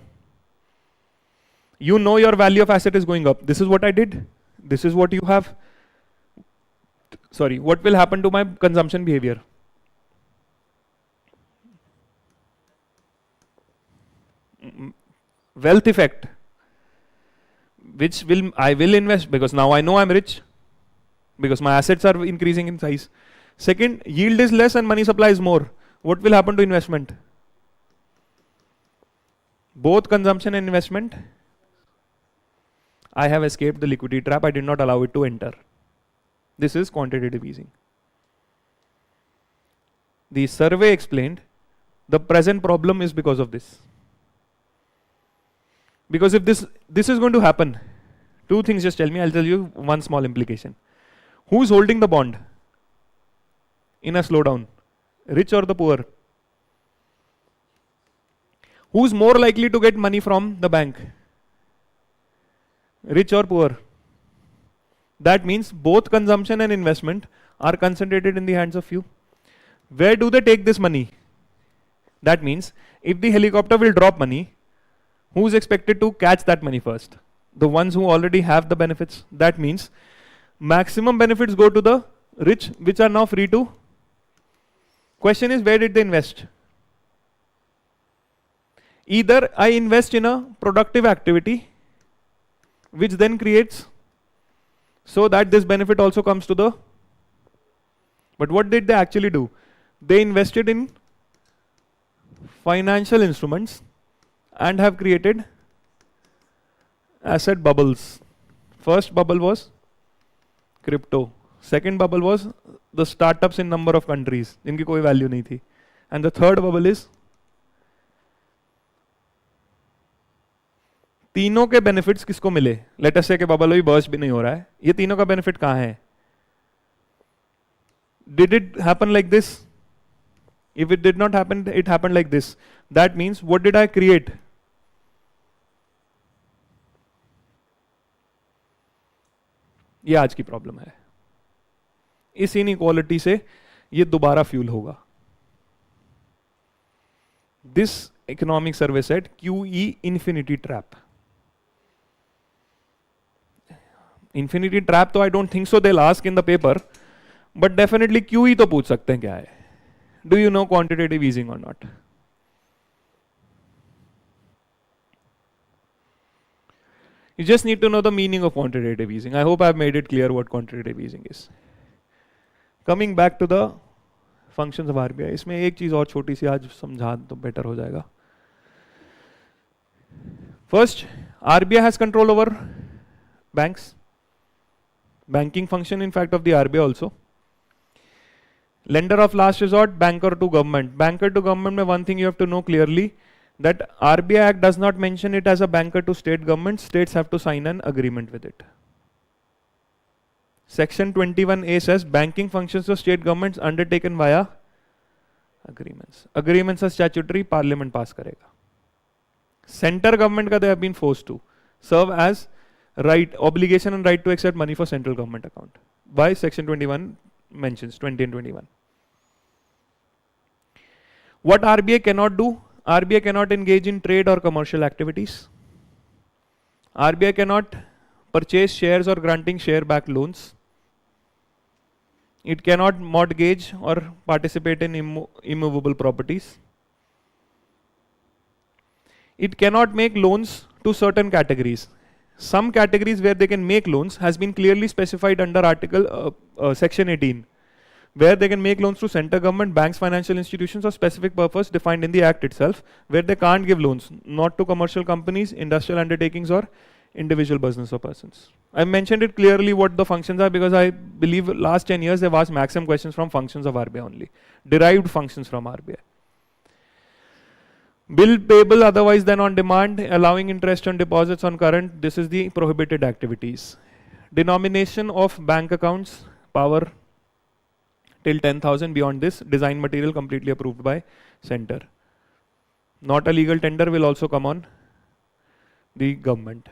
You know your value of asset is going up. This is what I did. This is what you have. Sorry, what will happen to my consumption behavior? Wealth effect, which will I will invest because now I know I'm rich because my assets are increasing in size. Second, yield is less and money supply is more. What will happen to investment? Both consumption and investment. I have escaped the liquidity trap. I did not allow it to enter. This is quantitative easing. The survey explained the present problem is because of this. Because if this is going to happen, two things just tell me, I'll tell you one small implication. Who's holding the bond in a slowdown? Rich or the poor? Who's more likely to get money from the bank? Rich or poor? That means both consumption and investment are concentrated in the hands of few. Where do they take this money? That means if the helicopter will drop money, who is expected to catch that money first? The ones who already have the benefits. That means maximum benefits go to the rich, which are now free to. Question is, where did they invest? Either I invest in a productive activity, which then creates so that this benefit also comes to the. But what did they actually do? They invested in financial instruments and have created asset bubbles. First bubble was crypto. Second bubble was the startups in number of countries जिनकी कोई value नहीं थी. And the third bubble is तीनों के benefits किसको मिले? Let us से कि बबल अभी बर्स्ट भी नहीं हो रहा है. ये तीनों का बेनिफिट कहां है? Did it happen like this? If it did not happen, it happened like this. That means what did I create? ये आज की प्रॉब्लम है. इस इनइक्वालिटी से ये दोबारा फ्यूल होगा. This economic survey said QE infinity trap. Infinity trap तो I don't think so they'll ask in the paper, but definitely QE तो पूछ सकते हैं क्या है. Do you know quantitative easing or not? You just need to know the meaning of quantitative easing. I hope I've made it clear what quantitative easing is. Coming back to the functions of RBI, इसमें एक चीज और छोटी सी आज समझा तो better हो जाएगा. First, RBI has control over banks. Banking function, in fact, of the RBI also. Lender of last resort, banker to government. Banker to government में one thing you have to know clearly, that RBI Act does not mention it as a banker to state government. States have to sign an agreement with it. Section 21A says banking functions of state governments undertaken via agreements. Agreements are statutory, parliament pass करेगा. Center government का they have been forced to serve as right, obligation and right to accept money for central government account. By section 21 mentions 20 and 21. What RBI cannot do? RBI cannot engage in trade or commercial activities. RBI cannot purchase shares or granting share-backed loans. It cannot mortgage or participate in immovable properties. It cannot make loans to certain categories. Some categories where they can make loans has been clearly specified under section 18, where they can make loans to center government, banks, financial institutions, or specific purpose defined in the act itself, where they can't give loans, not to commercial companies, industrial undertakings, or individual business or persons. I mentioned it clearly what the functions are because I believe last 10 years they've asked maximum questions from functions of RBI only, derived functions from RBI. Bill payable otherwise than on demand, allowing interest on deposits on current, this is the prohibited activities. Denomination of bank accounts, power till 10,000, beyond this, design material completely approved by center. Not a legal tender will also come on the government.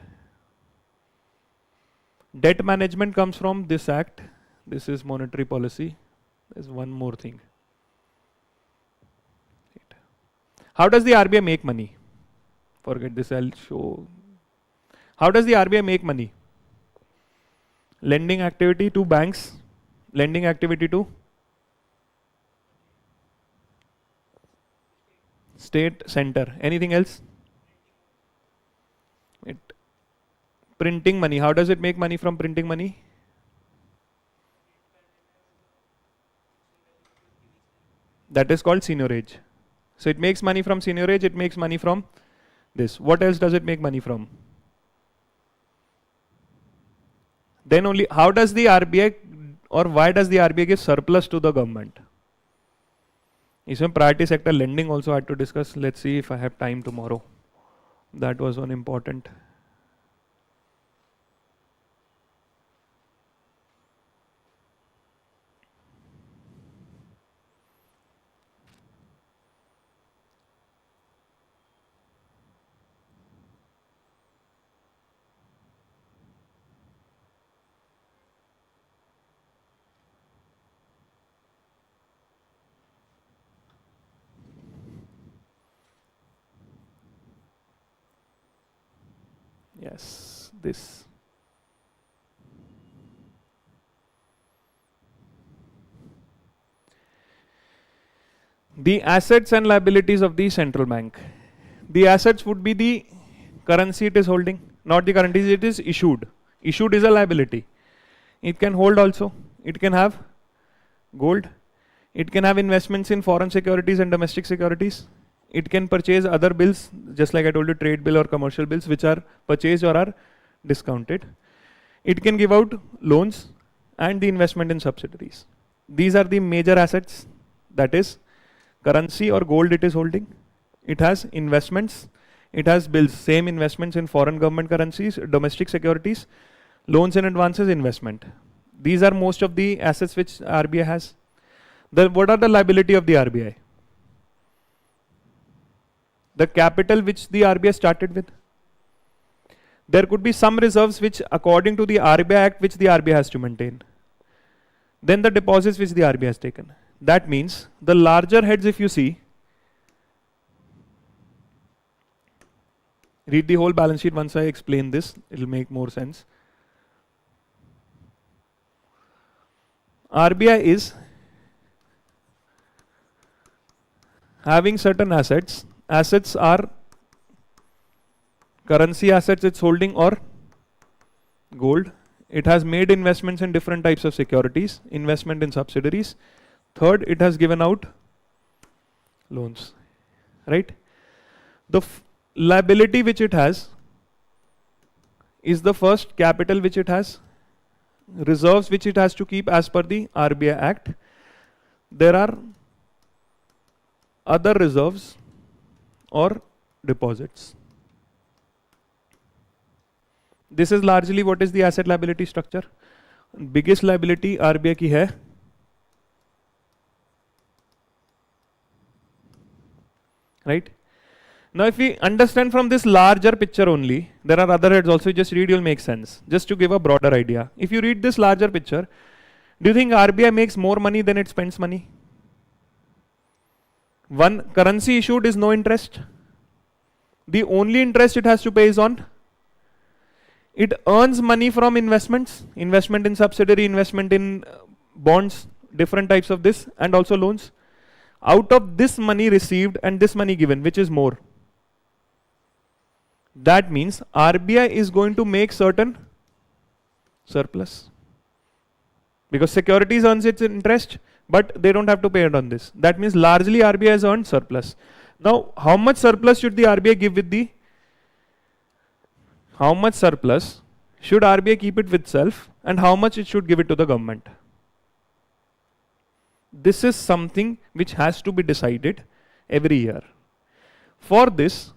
Debt management comes from this act. This is monetary policy. There's one more thing. How does the RBI make money? Forget this, I'll show. How does the RBI make money? Lending activity to banks, lending activity to state, center. Anything else? Printing money. How does it make money from printing money? That is called seigniorage. So it makes money from seigniorage, it makes money from this. What else does it make money from? Then only, how does the RBI or why does the RBI give surplus to the government? इसमें priority sector lending also I had to discuss. Let's see if I have time tomorrow. That was one important. Yes, this. The assets and liabilities of the central bank. The assets would be the currency it is holding, not the currency it is issued. Issued is a liability. It can hold also. It can have gold. It can have investments in foreign securities and domestic securities. It can purchase other bills, just like I told you, trade bill or commercial bills, which are purchased or are discounted. It can give out loans and the investment in subsidiaries. These are the major assets, that is currency or gold it is holding. It has investments, it has bills, same investments in foreign government currencies, domestic securities, loans and advances, investment. These are most of the assets which RBI has. What are the liability of the RBI? The capital which the RBI started with. There could be some reserves which according to the RBI Act which the RBI has to maintain. Then the deposits which the RBI has taken. That means the larger heads, if you see, read the whole balance sheet. Once I explain this, it will make more sense. RBI is having certain assets. Assets are currency assets it's holding or gold. It has made investments in different types of securities, investment in subsidiaries. Third, it has given out loans, right? The liability which it has is the first capital which it has, reserves which it has to keep as per the RBI Act. There are other reserves or deposits. This is largely what is the asset liability structure. Biggest liability RBI की है, right? Now if we understand from this larger picture only, there are other heads also, just read, you'll make sense. Just to give a broader idea. If you read this larger picture, do you think RBI makes more money than it spends money? One currency issued is no interest. The only interest it has to pay is on. It earns money from investments, investment in subsidiary, investment in bonds, different types of this, and also loans. Out of this money received and this money given, which is more? That means RBI is going to make certain surplus. Because securities earns its interest, but they don't have to pay it on this. That means largely RBI has earned surplus. Now, how much surplus should the RBI give with the? How much surplus should RBI keep it with itself, and how much it should give it to the government? This is something which has to be decided every year. For this,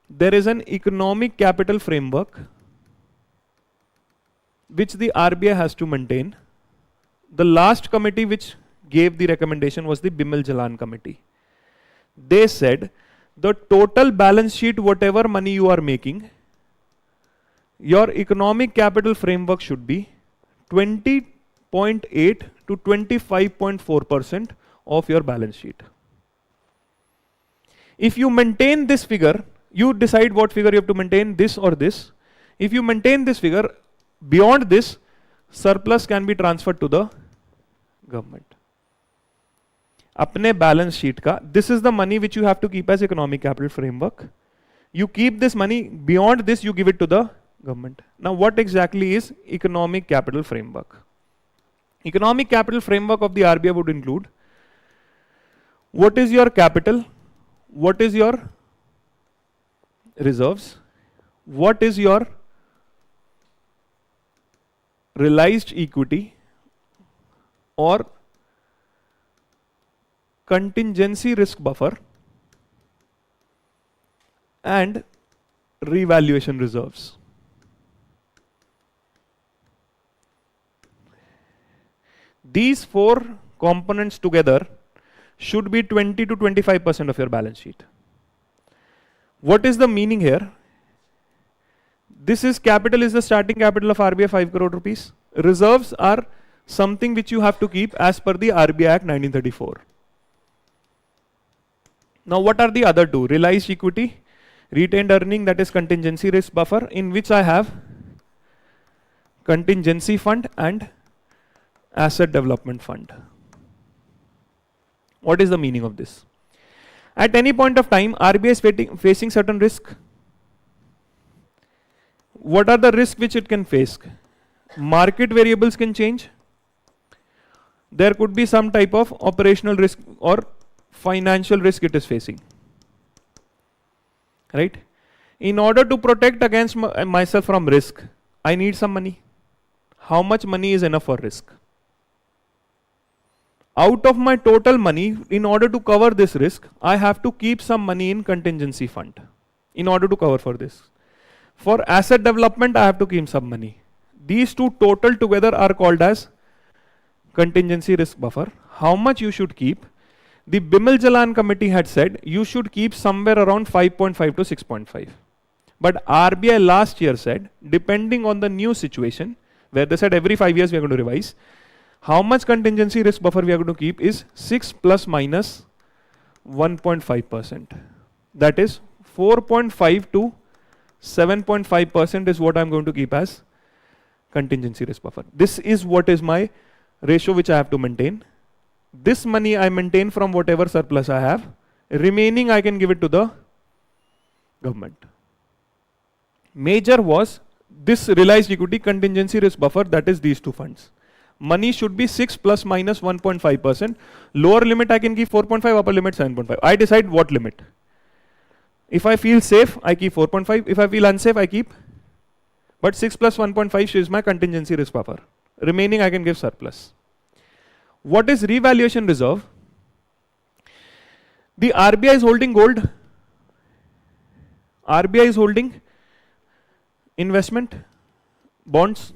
there is an economic capital framework which the RBI has to maintain. The last committee which gave the recommendation was the Bimal-Jalan committee. They said the total balance sheet, whatever money you are making, your economic capital framework should be 20.8 to 25.4% of your balance sheet. If you maintain this figure, you decide what figure you have to maintain, this or this. If you maintain this figure, beyond this, surplus can be transferred to the government. Apne balance sheet ka, this is the money which you have to keep as economic capital framework. You keep this money, beyond this you give it to the government. Now what exactly is economic capital framework? Economic capital framework of the RBI would include what is your capital, what is your reserves, what is your realized equity or contingency risk buffer, and revaluation reserves. These four components together should be 20 to 25% of your balance sheet. What is the meaning here? This is capital, is the starting capital of RBI 5 crore rupees. Reserves are something which you have to keep as per the RBI Act 1934. Now what are the other two? Realized equity. retained earning, that is contingency risk buffer, in which I have contingency fund and asset development fund. What is the meaning of this? At any point of time, RBI is facing certain risk. What are the risks which it can face? Market variables can change. There could be some type of operational risk or financial risk it is facing. Right? In order to protect against myself from risk, I need some money. How much money is enough for risk? Out of my total money, in order to cover this risk, I have to keep some money in contingency fund in order to cover for this. For asset development, I have to keep some money. These two total together are called as contingency risk buffer. How much you should keep? The Bimal Jalan committee had said you should keep somewhere around 5.5 to 6.5. But RBI last year said, depending on the new situation, where they said every 5 years we are going to revise, how much contingency risk buffer we are going to keep is 6 plus minus 1.5%. That is 4.5 to 7.5% is what I'm going to keep as contingency risk buffer. This is what is my ratio which I have to maintain. This money I maintain from whatever surplus I have. Remaining I can give it to the government. Major was this realized equity contingency risk buffer, that is these two funds. Money should be 6 plus minus 1.5%. Lower limit I can give 4.5, upper limit 7.5. I decide what limit. If I feel safe, I keep 4.5. If I feel unsafe, I keep. But 6 plus 1.5 is my contingency risk buffer. Remaining I can give surplus. What is revaluation reserve? The RBI is holding gold. RBI is holding investment, bonds,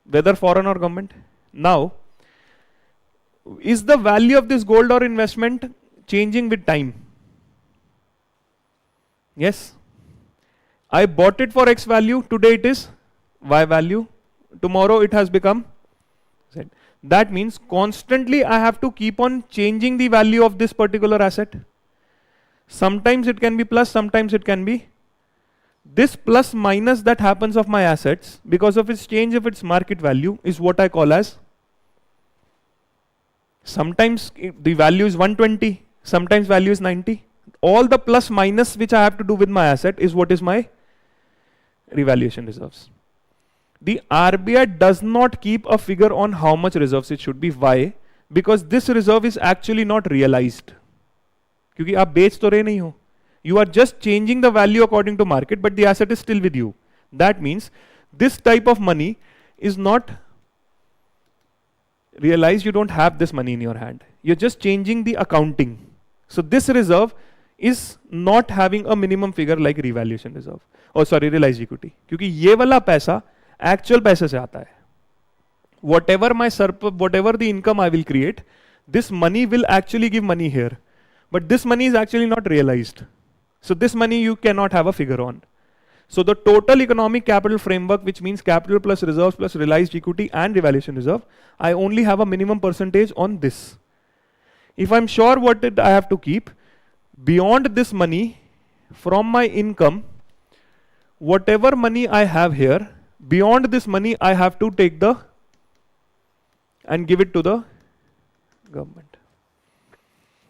whether foreign or government. Now, is the value of this gold or investment changing with time? Yes. I bought it for X value, today it is Y value, tomorrow it has become Z. That means constantly I have to keep on changing the value of this particular asset. Sometimes it can be plus, sometimes it can be. This plus minus that happens of my assets because of its change of its market value is what I call as, sometimes the value is 120, sometimes value is 90. All the plus minus which I have to do with my asset is what is my revaluation reserves. The RBI does not keep a figure on how much reserves it should be. Why? Because this reserve is actually not realized. क्योंकि आप बेच तो रहे नहीं हो. You are just changing the value according to market, but the asset is still with you. That means this type of money is not realized. You don't have this money in your hand. You're just changing the accounting. So this reserve is not having a minimum figure like revaluation reserve. Oh sorry, realized equity. क्योंकि ये वाला पैसा actual पैसे से आता है. Whatever my surplus, whatever the income I will create, this money will actually give money here. But this money is actually not realized. So this money you cannot have a figure on. So the total economic capital framework, which means capital plus reserves plus realized equity and revaluation reserve, I only have a minimum percentage on this. If I'm sure what I have to keep, beyond this money, from my income, whatever money I have here, beyond this money I have to take the and give it to the government.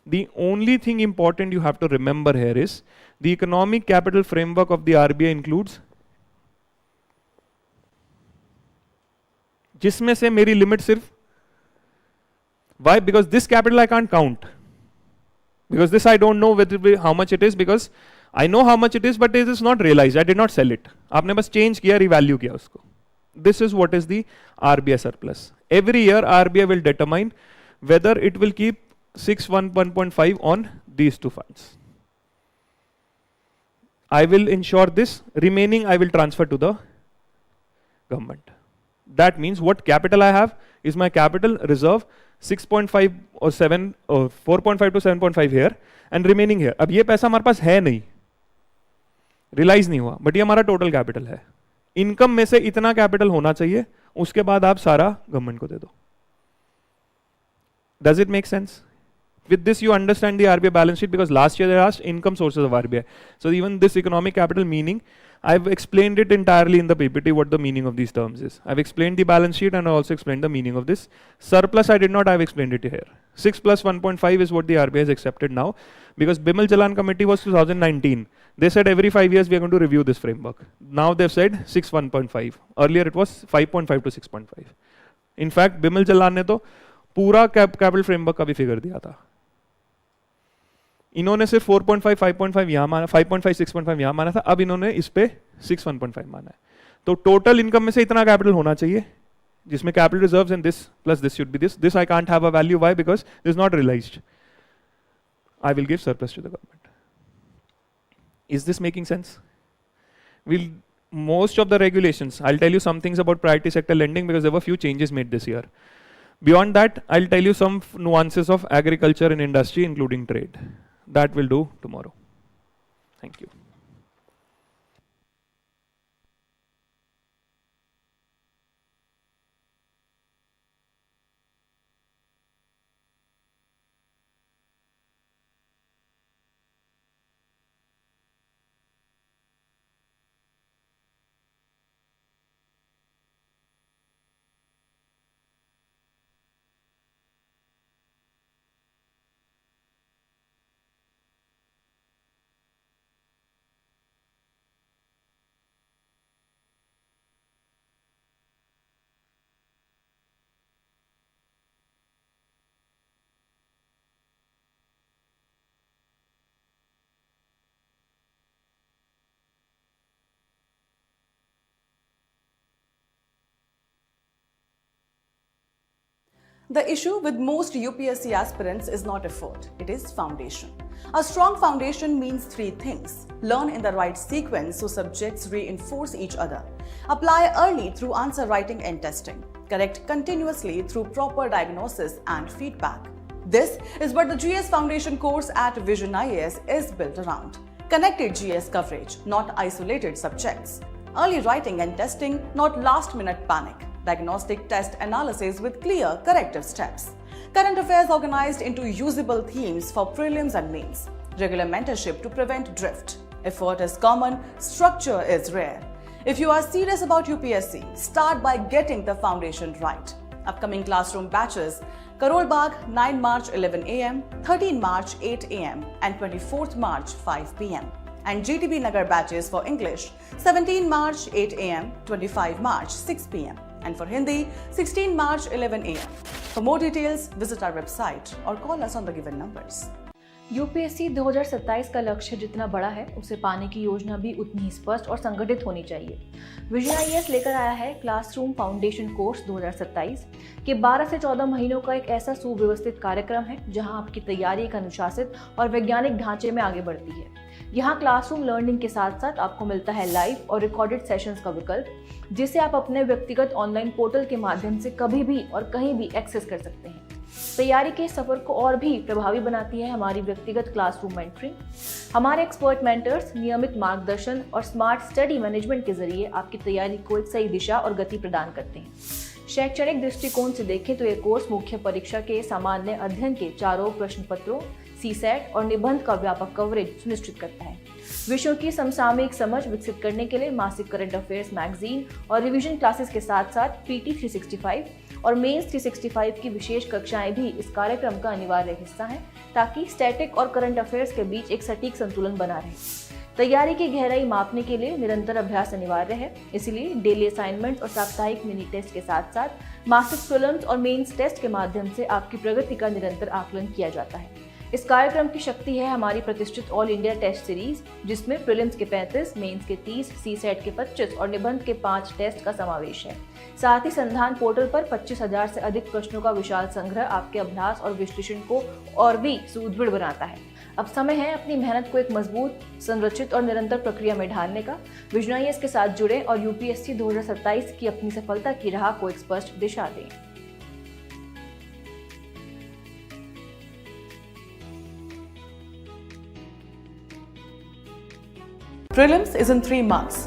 The only thing important you have to remember here is the economic capital framework of the RBI includes जिसमें से मेरी limit सिर्फ, why? Because this capital I can't count. Because this I don't know whether how much it is, because I know how much it is, but it is not realized. I did not sell it. आपने बस change किया, revalue किया उसको. This is what is the RBI surplus. Every year RBI will determine whether it will keep 1.5 on these two funds. I will ensure this, remaining I will transfer to the government. That means what capital I have is my capital reserve 6.5 or 7 or 4.5 to 7.5 here and remaining here. अब ये पैसा हमारे पास है नहीं, realise नहीं हुआ, but ये हमारा टोटल कैपिटल है. इनकम में से इतना कैपिटल होना चाहिए, उसके बाद आप सारा गवर्नमेंट को दे दो. Does it make sense? With this, you understand the RBI balance sheet, because last year they asked income sources of RBI. So even this economic capital meaning, I've explained it entirely in the PPT what the meaning of these terms is. I've explained the balance sheet and I also explained the meaning of this. Surplus I did not, I've explained it here. 6 plus 1.5 is what the RBI has accepted now, because Bimal Jalan committee was 2019. They said every 5 years we are going to review this framework. Now they've said 6 1.5. Earlier it was 5.5 to 6.5. In fact, Bimal Jalan ने तो पूरा capital framework का भी figure दिया था. इन्होंने सिर्फ 4.5, 5.5 यहाँ माना, 5.5, 6.5 यहाँ माना था, अब इन्होंने इस पे 6, 1.5 माना है. तो टोटल इनकम में से इतना कैपिटल होना चाहिए, जिसमें capital reserves and this plus this should be this. This I can't have a value, why? Because this is not realized. I will give surplus to the government. Is this making sense? Will most of the regulations, I'll tell you some things about priority sector lending because there were few changes made this year. Beyond that, I'll tell you some nuances of agriculture and industry, including trade. That we'll do tomorrow. Thank you. The issue with most UPSC aspirants is not effort, it is foundation. A strong foundation means three things. Learn in the right sequence so subjects reinforce each other. Apply early through answer writing and testing. Correct continuously through proper diagnosis and feedback. This is what the GS Foundation course at Vision IAS is built around. Connected GS coverage, not isolated subjects. Early writing and testing, not last-minute panic. Diagnostic test analysis with clear corrective steps. Current affairs organized into usable themes for prelims and mains. Regular mentorship to prevent drift. Effort is common, structure is rare. If you are serious about UPSC, start by getting the foundation right. Upcoming classroom batches: Karol Bagh 9 March 11 am, 13 March 8 am and 24th March 5 pm. And GTB Nagar batches for English 17 March 8 am, 25 March 6 pm. And for Hindi, 16 March 11 am. For more details, visit our website or call us on the given numbers. UPSC 2027 का लक्ष्य जितना बड़ा है, उसे पाने की योजना भी उतनी ही स्पष्ट और संगठित होनी चाहिए. विजन आईएएस लेकर आया है क्लासरूम फाउंडेशन कोर्स 2027 के 12 से 14 महीनों का एक ऐसा सुव्यवस्थित कार्यक्रम है जहां आपकी तैयारी एक अनुशासित और वैज्ञानिक ढांचे में आगे बढ़ती है. यहाँ क्लासरूम लर्निंग के साथ साथ आपको मिलता है लाइव और रिकॉर्डेड सेशंस का विकल्प, जिसे आप अपने व्यक्तिगत ऑनलाइन पोर्टल के माध्यम से कभी भी और कहीं भी एक्सेस कर सकते हैं. तैयारी के सफर को और भी प्रभावी बनाती है हमारी व्यक्तिगत क्लासरूम मेंटरिंग. हमारे एक्सपर्ट मेंटर्स नियमित मार्गदर्शन और स्मार्ट स्टडी मैनेजमेंट के जरिए आपकी तैयारी को एक सही दिशा और गति प्रदान करते हैं. शैक्षणिक दृष्टिकोण से देखें तो ये कोर्स मुख्य परीक्षा के सामान्य अध्ययन के चारों प्रश्न पत्रों, सीसेट और निबंध का व्यापक कवरेज सुनिश्चित करता है. विषयों की समसामयिक समझ विकसित करने के लिए मासिक करंट अफेयर्स मैगजीन और रिवीजन क्लासेस के साथ साथ पीटी 365 और मेंस 365 की विशेष कक्षाएं भी इस कार्यक्रम का अनिवार्य हिस्सा हैं, ताकि स्टैटिक और करंट अफेयर्स के बीच एक सटीक संतुलन बना रहे. तैयारी की गहराई मापने के लिए निरंतर अभ्यास अनिवार्य है, इसलिए डेली असाइनमेंट और साप्ताहिक मिनी टेस्ट के साथ साथ मासिक प्रीलिम्स और मेंस टेस्ट के माध्यम से आपकी प्रगति का निरंतर आकलन किया जाता है. इस कार्यक्रम की शक्ति है हमारी प्रतिष्ठित ऑल इंडिया टेस्ट सीरीज, जिसमें प्रीलिम्स के 35, मेंस के 30, सीसेट के 25 और निबंध के 5 टेस्ट का समावेश है. साथ ही संधान पोर्टल पर 25,000 से अधिक प्रश्नों का विशाल संग्रह आपके अभ्यास और विश्लेषण को और भी सुदृढ़ बनाता है. अब समय है अपनी मेहनत को एक मजबूत, संरचित और निरंतर प्रक्रिया में ढालने का. विजन आईएएस के साथ जुड़े और यूपीएससी 2027 की अपनी सफलता की राह को एक स्पष्ट दिशा दें. Prelims is in 3 months.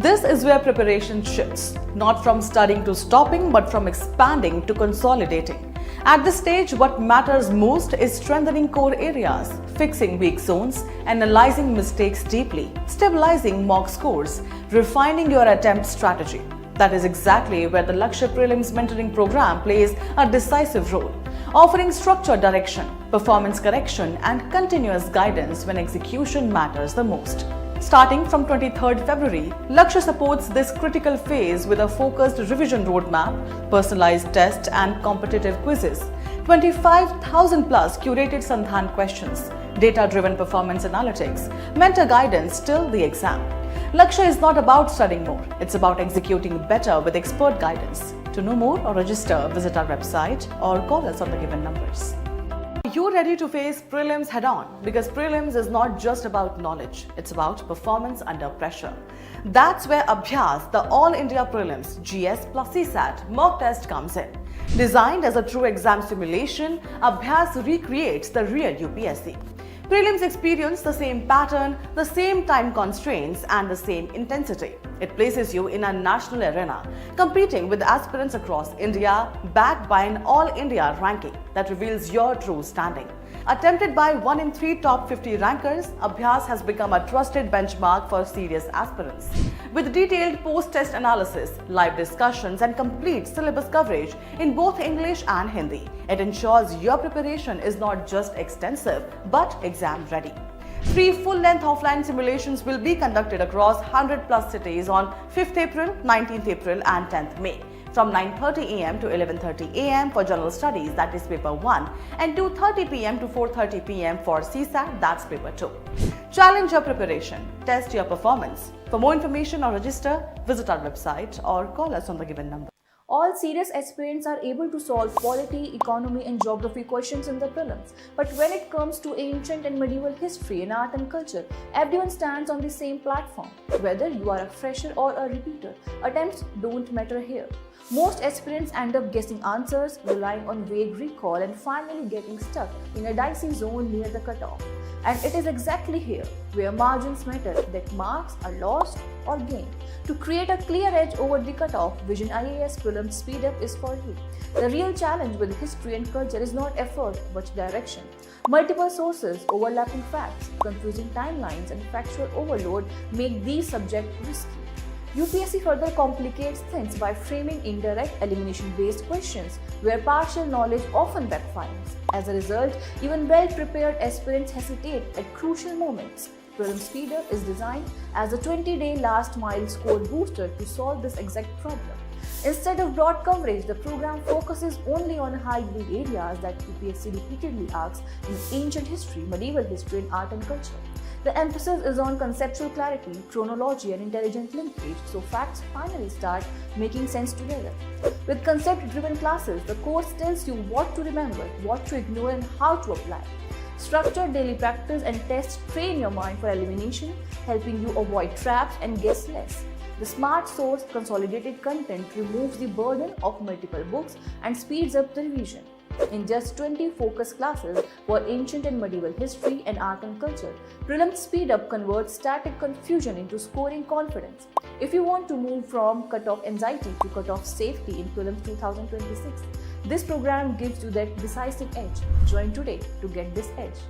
This is where preparation shifts, not from studying to stopping, but from expanding to consolidating. At this stage, what matters most is strengthening core areas, fixing weak zones, analyzing mistakes deeply, stabilizing mock scores, refining your attempt strategy. That is exactly where the Lakshya Prelims mentoring program plays a decisive role, offering structured direction, performance correction, and continuous guidance when execution matters the most. Starting from 23rd February, Lakshya supports this critical phase with a focused revision roadmap, personalized tests and competitive quizzes, 25,000 plus curated Sandhan questions, data-driven performance analytics, mentor guidance till the exam. Lakshya is not about studying more, it's about executing better with expert guidance. To know more or register, visit our website or call us on the given numbers. Are you ready to face prelims head-on? Because prelims is not just about knowledge, it's about performance under pressure. That's where Abhyas, the All India Prelims, GS plus CSAT mock test comes in. Designed as a true exam simulation, Abhyas recreates the real UPSC. Prelims experience the same pattern, the same time constraints, and the same intensity. It places you in a national arena, competing with aspirants across India, backed by an all-India ranking that reveals your true standing. Attempted by 1 in 3 top 50 rankers, Abhyas has become a trusted benchmark for serious aspirants. With detailed post-test analysis, live discussions, and complete syllabus coverage in both English and Hindi, it ensures your preparation is not just extensive but exam-ready. 3 full-length offline simulations will be conducted across 100 plus cities on 5th April, 19th April, and 10th May. From 9:30 am to 11:30 am for General Studies, that is paper 1, and 2:30 pm to 4:30 pm for CSAT, that's paper 2. Challenge your preparation, test your performance. For more information or register, visit our website or call us on the given number. All serious aspirants are able to solve polity, economy and geography questions in the prelims. But when it comes to ancient and medieval history and art and culture, everyone stands on the same platform. Whether you are a fresher or a repeater, attempts don't matter here. Most aspirants end up guessing answers, relying on vague recall and finally getting stuck in a dicey zone near the cutoff. And it is exactly here where margins matter, that marks are lost or gained. To create a clear edge over the cutoff, Vision IAS Prelims Speed Up is for you. The real challenge with history and culture is not effort but direction. Multiple sources, overlapping facts, confusing timelines and factual overload make these subjects risky. UPSC further complicates things by framing indirect elimination-based questions where partial knowledge often backfires. As a result, even well-prepared aspirants hesitate at crucial moments. Prelims Speed Up is designed as a 20-day last-mile score booster to solve this exact problem. Instead of broad coverage, the program focuses only on high-grade areas that UPSC repeatedly asks in ancient history, medieval history, and art and culture. The emphasis is on conceptual clarity, chronology, and intelligent linkage, so facts finally start making sense together. With concept-driven classes, the course tells you what to remember, what to ignore, and how to apply. Structured daily practice and tests train your mind for elimination, helping you avoid traps and guess less. The Smart Source consolidated content removes the burden of multiple books and speeds up the revision. In just 20 focus classes for ancient and medieval history and art and culture, Prelims Speed Up converts static confusion into scoring confidence. If you want to move from cutoff anxiety to cutoff safety in Prelims 2026, this program gives you that decisive edge. Join today to get this edge.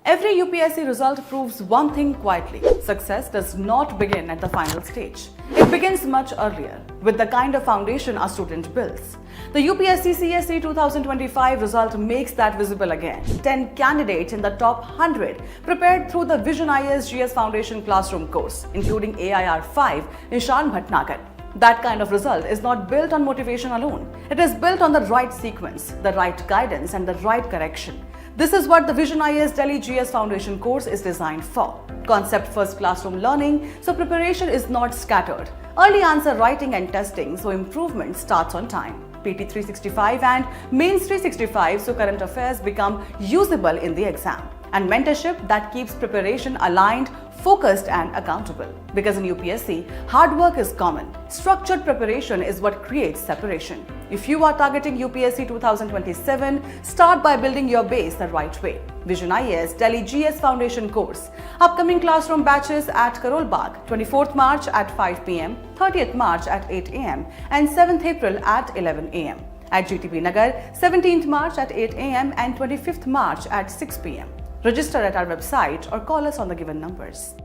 Every UPSC result proves one thing quietly: success does not begin at the final stage. It begins much earlier, with the kind of foundation a student builds. The UPSC CSE 2025 result makes that visible again. 10 candidates in the top 100 prepared through the Vision IAS GS Foundation Classroom course, including AIR 5 Ishan Bhatnagar. That kind of result is not built on motivation alone. It is built on the right sequence, the right guidance, and the right correction. This is what the Vision IAS Delhi GS Foundation course is designed for. Concept-first classroom learning, so preparation is not scattered. Early answer writing and testing, so improvement starts on time. PT 365 and Mains 365, so current affairs become usable in the exam. and mentorship that keeps preparation aligned, focused and accountable. Because in UPSC, hard work is common. Structured preparation is what creates separation. If you are targeting UPSC 2027, start by building your base the right way. Vision IAS Delhi GS Foundation course. Upcoming classroom batches at Karol Bagh, 24th March at 5 p.m., 30th March at 8 a.m. and 7th April at 11 a.m. At GTP Nagar, 17th March at 8 a.m. and 25th March at 6 p.m. Register at our website or call us on the given numbers.